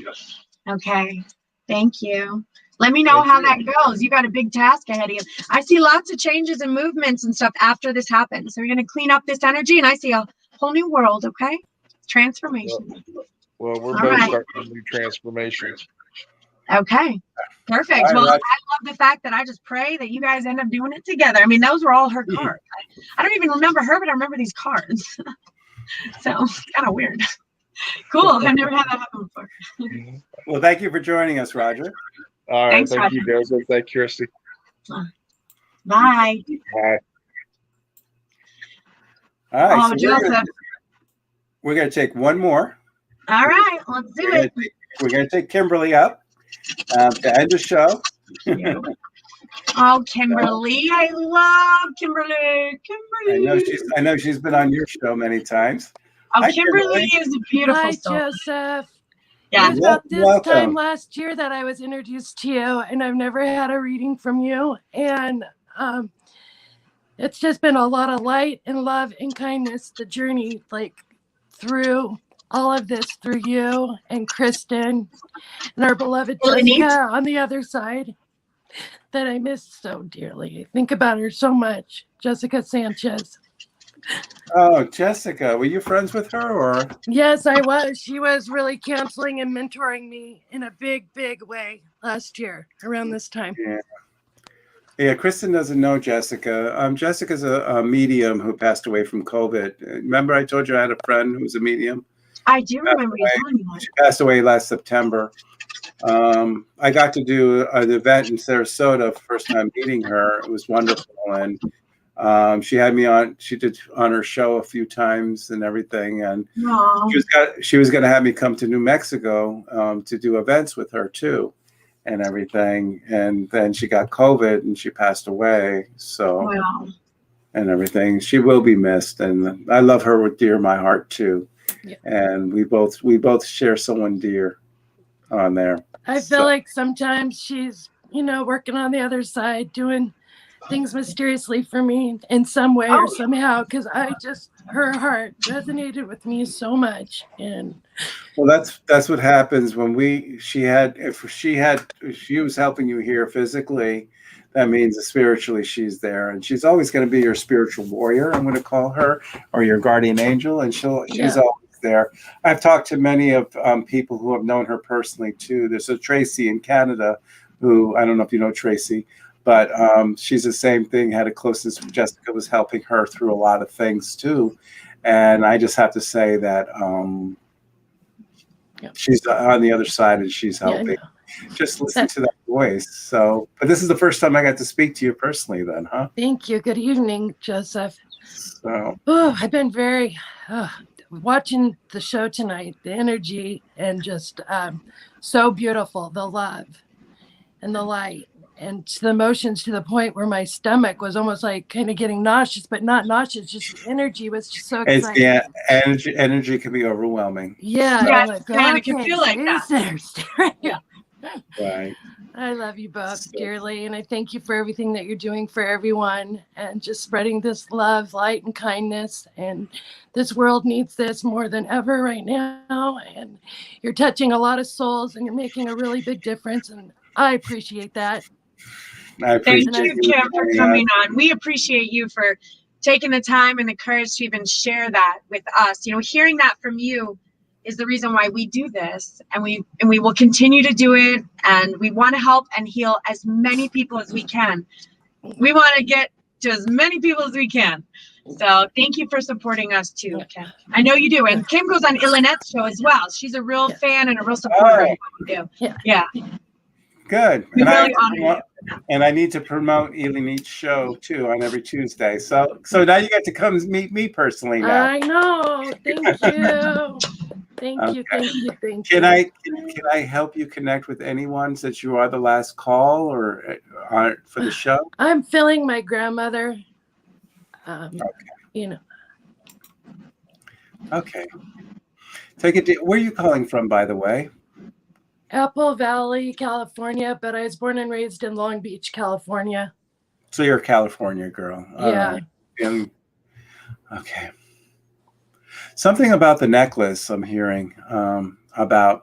[SPEAKER 11] Okay. Thank you. Let me know how that goes. You got a big task ahead of you. I see lots of changes and movements and stuff after this happens. So you're going to clean up this energy, and I see a whole new world, okay? Transformation.
[SPEAKER 16] Well, we're
[SPEAKER 11] All
[SPEAKER 16] both
[SPEAKER 11] right.
[SPEAKER 16] starting a new transformation.
[SPEAKER 11] Okay. Perfect. Well, I love the fact that I just pray that you guys end up doing it together. I mean, those were all her cards. I don't even remember her, but I remember these cards. So it's kind of weird. Cool. I've never had that happen before.
[SPEAKER 6] Well, thank you for joining us, Roger.
[SPEAKER 16] All right.
[SPEAKER 11] Thanks,
[SPEAKER 16] Thank
[SPEAKER 11] Roger.
[SPEAKER 16] you, Joseph. Thank you, Christy.
[SPEAKER 11] Bye.
[SPEAKER 16] Bye.
[SPEAKER 6] All right.
[SPEAKER 11] Oh,
[SPEAKER 6] So
[SPEAKER 11] Joseph.
[SPEAKER 6] we're going to take one more.
[SPEAKER 11] All right. Let's do it.
[SPEAKER 6] We're going to take Kimberly up to end the show.
[SPEAKER 11] Oh, Kimberly. I love Kimberly.
[SPEAKER 6] I know she's been on your show many times.
[SPEAKER 11] Oh,
[SPEAKER 6] Hi,
[SPEAKER 11] Kimberly is a beautiful
[SPEAKER 17] Hi,
[SPEAKER 11] soul.
[SPEAKER 17] Joseph.
[SPEAKER 11] Yeah.
[SPEAKER 17] It was about this
[SPEAKER 6] Welcome.
[SPEAKER 17] time last year that I was introduced to you, and I've never had a reading from you. And it's just been a lot of light and love and kindness, the journey, through all of this, through you and Kristen and our beloved Jessica on the other side that I miss so dearly. I think about her so much. Jessica Sanchez.
[SPEAKER 6] Oh, Jessica, were you friends with her, or?
[SPEAKER 17] Yes, I was. She was really counseling and mentoring me in a big, big way last year around this time.
[SPEAKER 6] Yeah, Kristen doesn't know Jessica. Jessica's a medium who passed away from COVID. Remember I told you I had a friend who was a medium?
[SPEAKER 11] I do remember you telling me that.
[SPEAKER 6] She passed away last September. I got to do an event in Sarasota, first time meeting her. It was wonderful. And she had me on, she did on her show a few times and everything. And she was going to have me come to New Mexico to do events with her too and everything. And then she got COVID and she passed away. So, and everything. She will be missed. And I love her with dear my heart too. Yeah. And we both share someone dear on there.
[SPEAKER 17] I feel like sometimes she's, working on the other side, doing things mysteriously for me in some way or somehow, because her heart resonated with me so much. And
[SPEAKER 6] well, that's what happens when if she was helping you here physically, that means that spiritually she's there, and she's always going to be your spiritual warrior, I'm going to call her, or your guardian angel, and she's always there. I've talked to many of people who have known her personally too. There's a Tracy in Canada who, I don't know if you know Tracy, but she's the same thing, had a closeness. Jessica was helping her through a lot of things too. And I just have to say that she's on the other side and she's helping. Just listen to that voice. So, but this is the first time I got to speak to you personally then, huh?
[SPEAKER 17] Thank you. Good evening, Joseph.
[SPEAKER 6] So,
[SPEAKER 17] I've been very watching the show tonight, the energy, and just so beautiful, the love and the light and the emotions, to the point where my stomach was almost like kind of getting nauseous, but not nauseous, just the energy was just so exciting.
[SPEAKER 6] Yeah, energy can be overwhelming.
[SPEAKER 17] Yeah,
[SPEAKER 11] it can feel like that.
[SPEAKER 17] Yeah.
[SPEAKER 6] Right.
[SPEAKER 17] I love you both dearly, and I thank you for everything that you're doing for everyone, and just spreading this love, light, and kindness. And this world needs this more than ever right now. And you're touching a lot of souls, and you're making a really big difference. And I appreciate that.
[SPEAKER 11] Thank you, Kim, for coming on. We appreciate you for taking the time and the courage to even share that with us. Hearing that from you is the reason why we do this, and we will continue to do it, and we want to help and heal as many people as we can. We want to get to as many people as we can. So thank you for supporting us too, Kim. I know you do. And Kim goes on Ilanette's show as well. She's a real fan and a real supporter of what we do. Yeah.
[SPEAKER 6] Good.
[SPEAKER 11] We
[SPEAKER 6] And
[SPEAKER 11] really honor
[SPEAKER 6] I need to promote Eileen's show too on every Tuesday. So now you get to come meet me personally now.
[SPEAKER 17] I know. Thank you. Thank you. Thank you. Thank you.
[SPEAKER 6] Can I help you connect with anyone since you are the last call or for the show?
[SPEAKER 17] I'm filling my grandmother. You know.
[SPEAKER 6] Okay. Take it. Where are you calling from, by the way?
[SPEAKER 17] Apple Valley, California, but I was born and raised in Long Beach, California.
[SPEAKER 6] So you're a California girl.
[SPEAKER 17] Yeah.
[SPEAKER 6] Okay. Something about the necklace I'm hearing about.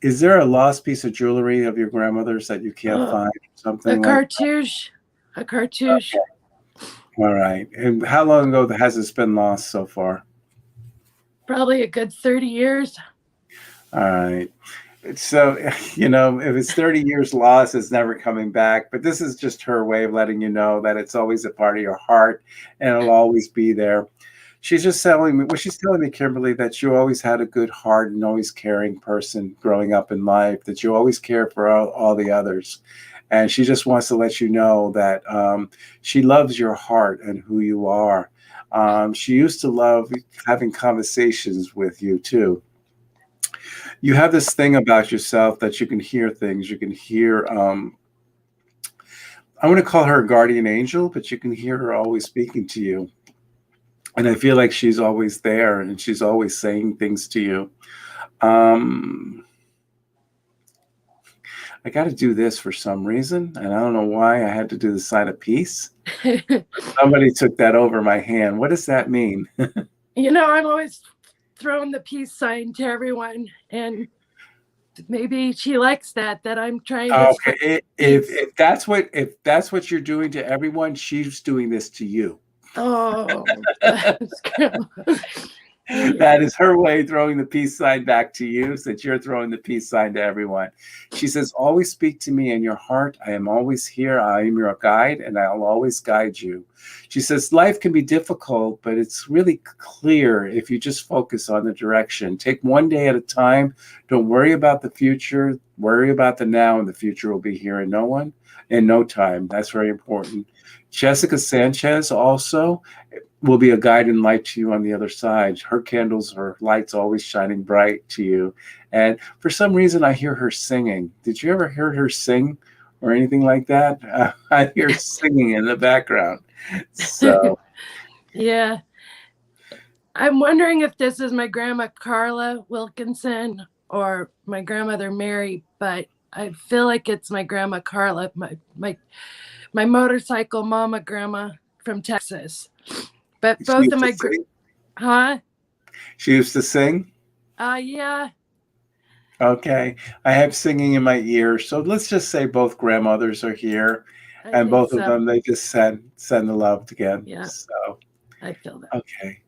[SPEAKER 6] Is there a lost piece of jewelry of your grandmother's that you can't find? Something
[SPEAKER 17] a cartouche. A cartouche.
[SPEAKER 6] Okay. All right. And how long ago has this been lost so far?
[SPEAKER 17] Probably a good 30 years.
[SPEAKER 6] All right. So, if it's 30 years lost, it's never coming back. But this is just her way of letting you know that it's always a part of your heart and it'll always be there. She's just telling me, Kimberly, that you always had a good heart and always caring person growing up in life, that you always care for all the others. And she just wants to let you know that she loves your heart and who you are. She used to love having conversations with you, too. You have this thing about yourself that you can hear things. You can hear, I want to call her a guardian angel, but you can hear her always speaking to you. And I feel like she's always there and she's always saying things to you. I got to do this for some reason. And I don't know why I had to do the sign of peace. Somebody took that over my hand. What does that mean?
[SPEAKER 17] I'm always throwing the peace sign to everyone, and maybe she likes that I'm trying to.
[SPEAKER 6] Okay, if that's what you're doing to everyone, she's doing this to you.
[SPEAKER 17] Oh,
[SPEAKER 6] that is her way of throwing the peace sign back to you, since you're throwing the peace sign to everyone. She says, always speak to me in your heart. I am always here. I am your guide, and I'll always guide you. She says, life can be difficult, but it's really clear if you just focus on the direction. Take one day at a time. Don't worry about the future. Worry about the now, and the future will be here in no time. That's very important. Jessica Sanchez also will be a guide and light to you on the other side. Her candles, her lights always shining bright to you. And for some reason, I hear her singing. Did you ever hear her sing or anything like that? I hear singing in the background. So,
[SPEAKER 17] yeah. I'm wondering if this is my grandma Carla Wilkinson or my grandmother Mary, but I feel like it's my grandma Carla, my motorcycle mama grandma from Texas. But both of my
[SPEAKER 6] She used to sing?
[SPEAKER 17] Yeah.
[SPEAKER 6] Okay. I have singing in my ears. So let's just say both grandmothers are here. And both of them, they just send the love again.
[SPEAKER 17] Yeah.
[SPEAKER 6] So
[SPEAKER 17] I feel that.
[SPEAKER 6] Okay.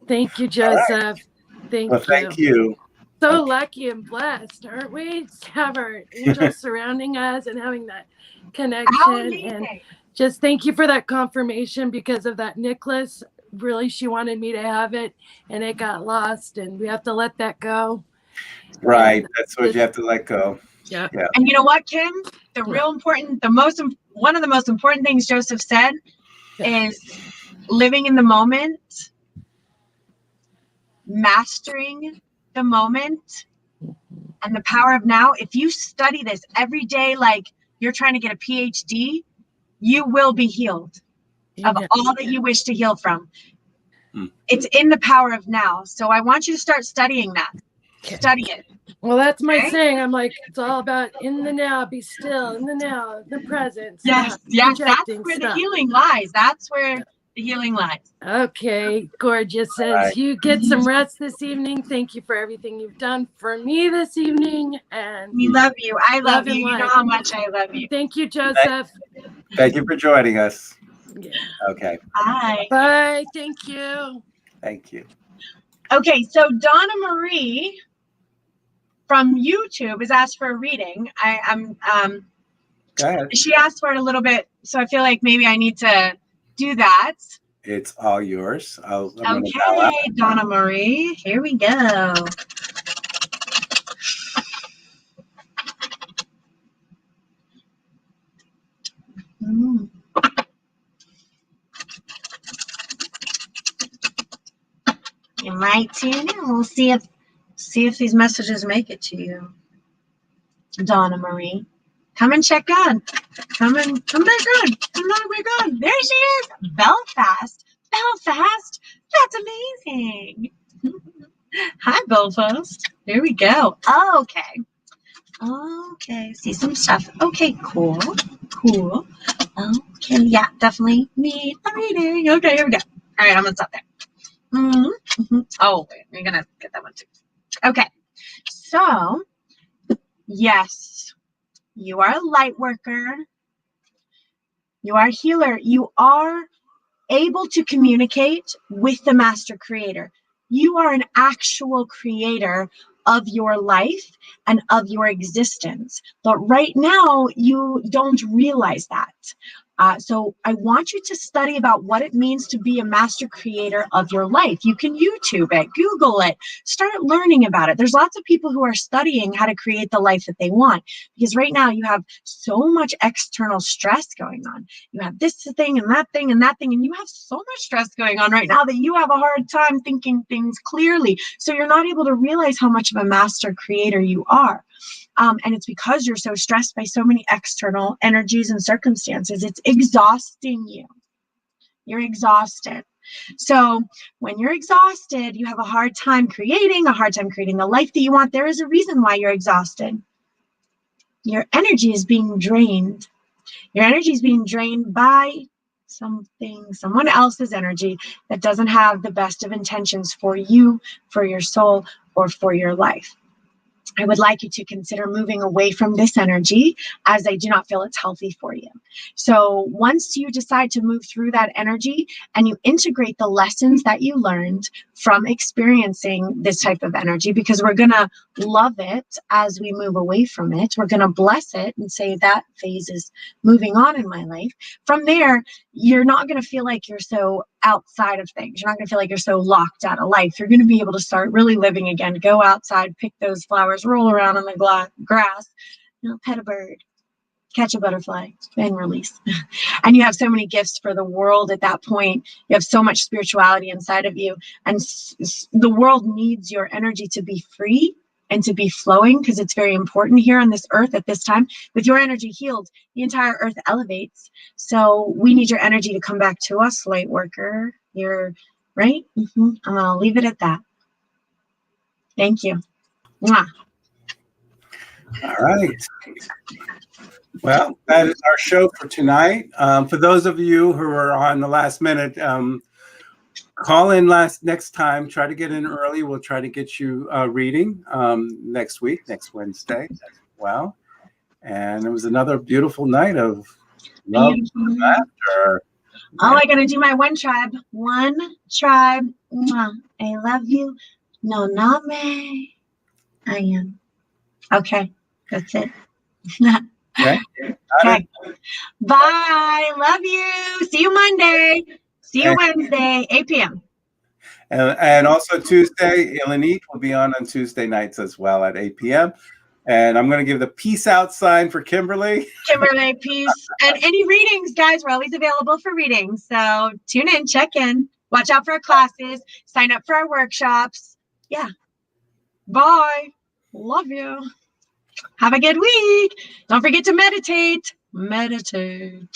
[SPEAKER 17] Thank you, Joseph.
[SPEAKER 6] Right.
[SPEAKER 17] Thank
[SPEAKER 6] you.
[SPEAKER 17] So lucky and blessed, aren't we? To have our angels surrounding us and having that connection. And just thank you for that confirmation because of that necklace. Really, she wanted me to have it and it got lost, and we have to let that go.
[SPEAKER 6] Right. That's what you have to let go.
[SPEAKER 17] Yeah.
[SPEAKER 11] And you know what, Kim? One of the most important things Joseph said is living in the moment, mastering the moment, and the power of now. If you study this every day like you're trying to get a PhD, you will be healed of all that you wish to heal from. It's in the power of now. So I want you to start studying that. Study it.
[SPEAKER 17] Well, that's my saying. I'm like, it's all about in the now, be still, in the now, the present.
[SPEAKER 11] Yes, that's where the healing lies. That's where the healing lies.
[SPEAKER 17] Okay, gorgeous. As you get some rest this evening, thank you for everything you've done for me this evening. And
[SPEAKER 11] we love you. I love you. You know how much I love you.
[SPEAKER 17] Thank you, Joseph.
[SPEAKER 6] Thank you for joining us.
[SPEAKER 17] Yeah.
[SPEAKER 6] Okay.
[SPEAKER 11] Bye.
[SPEAKER 17] Bye. Thank you.
[SPEAKER 6] Thank you.
[SPEAKER 11] Okay, so Donna Marie from YouTube has asked for a reading.
[SPEAKER 6] Go ahead.
[SPEAKER 11] She asked for it a little bit, so I feel like maybe I need to do that.
[SPEAKER 6] It's all yours.
[SPEAKER 11] Okay, Donna Marie, here we go. You might tune in. We'll see if these messages make it to you. Donna Marie, come and check on. Come back on. Come back on. There she is. Belfast. That's amazing. Hi, Belfast. Here we go. Okay. See some stuff. Okay, cool. Okay, yeah, definitely need a reading. Okay, here we go. All right, I'm gonna stop there. Oh, wait, we're gonna get that one too. Okay, so yes, you are a light worker. You are a healer. You are able to communicate with the master creator. You are an actual creator of your life and of your existence. But right now, you don't realize that. So I want you to study about what it means to be a master creator of your life. You can YouTube it, Google it, start learning about it. There's lots of people who are studying how to create the life that they want, because right now you have so much external stress going on. You have this thing and that thing and that thing, and you have so much stress going on right now that you have a hard time thinking things clearly. So you're not able to realize how much of a master creator you are. And it's because you're so stressed by so many external energies and circumstances. It's exhausting you. You're exhausted. So when you're exhausted, you have a hard time creating the life that you want. There is a reason why you're exhausted. Your energy is being drained. Your energy is being drained by someone else's energy that doesn't have the best of intentions for you, for your soul, or for your life. I would like you to consider moving away from this energy, as I do not feel it's healthy for you. So once you decide to move through that energy and you integrate the lessons that you learned from experiencing this type of energy, because we're going to love it as we move away from it. We're going to bless it and say that phase is moving on in my life. From there, you're not going to feel like you're so outside of things. You're not going to feel like you're so locked out of life. You're going to be able to start really living again. Go outside, pick those flowers, roll around on the grass, pet a bird, catch a butterfly, and release. And you have so many gifts for the world at that point. You have so much spirituality inside of you. And the world needs your energy to be free and to be flowing, because it's very important here on this earth at this time. With your energy healed, the entire earth elevates. So we need your energy to come back to us, light worker. You're right. I'm going to leave it at that. Thank you. Mwah.
[SPEAKER 6] All right. Well, that is our show for tonight. For those of you who are on the last minute, call in next time. Try to get in early. We'll try to get you reading next week, next Wednesday as well. And it was another beautiful night of love and laughter.
[SPEAKER 11] Oh, I got to do my one tribe. One tribe. Mwah. I love you. No, not me. I am. Okay. That's it.
[SPEAKER 6] Okay.
[SPEAKER 11] Okay. Bye. Love you. See you Monday. See you Wednesday, 8 p.m.
[SPEAKER 6] And also Tuesday, Elenique will be on Tuesday nights as well at 8 p.m. And I'm going to give the peace out sign for Kimberly.
[SPEAKER 11] Kimberly, peace. And any readings, guys, we're always available for readings. So tune in, check in, watch out for our classes, sign up for our workshops. Yeah. Bye. Love you. Have a good week. Don't forget to meditate. Meditate.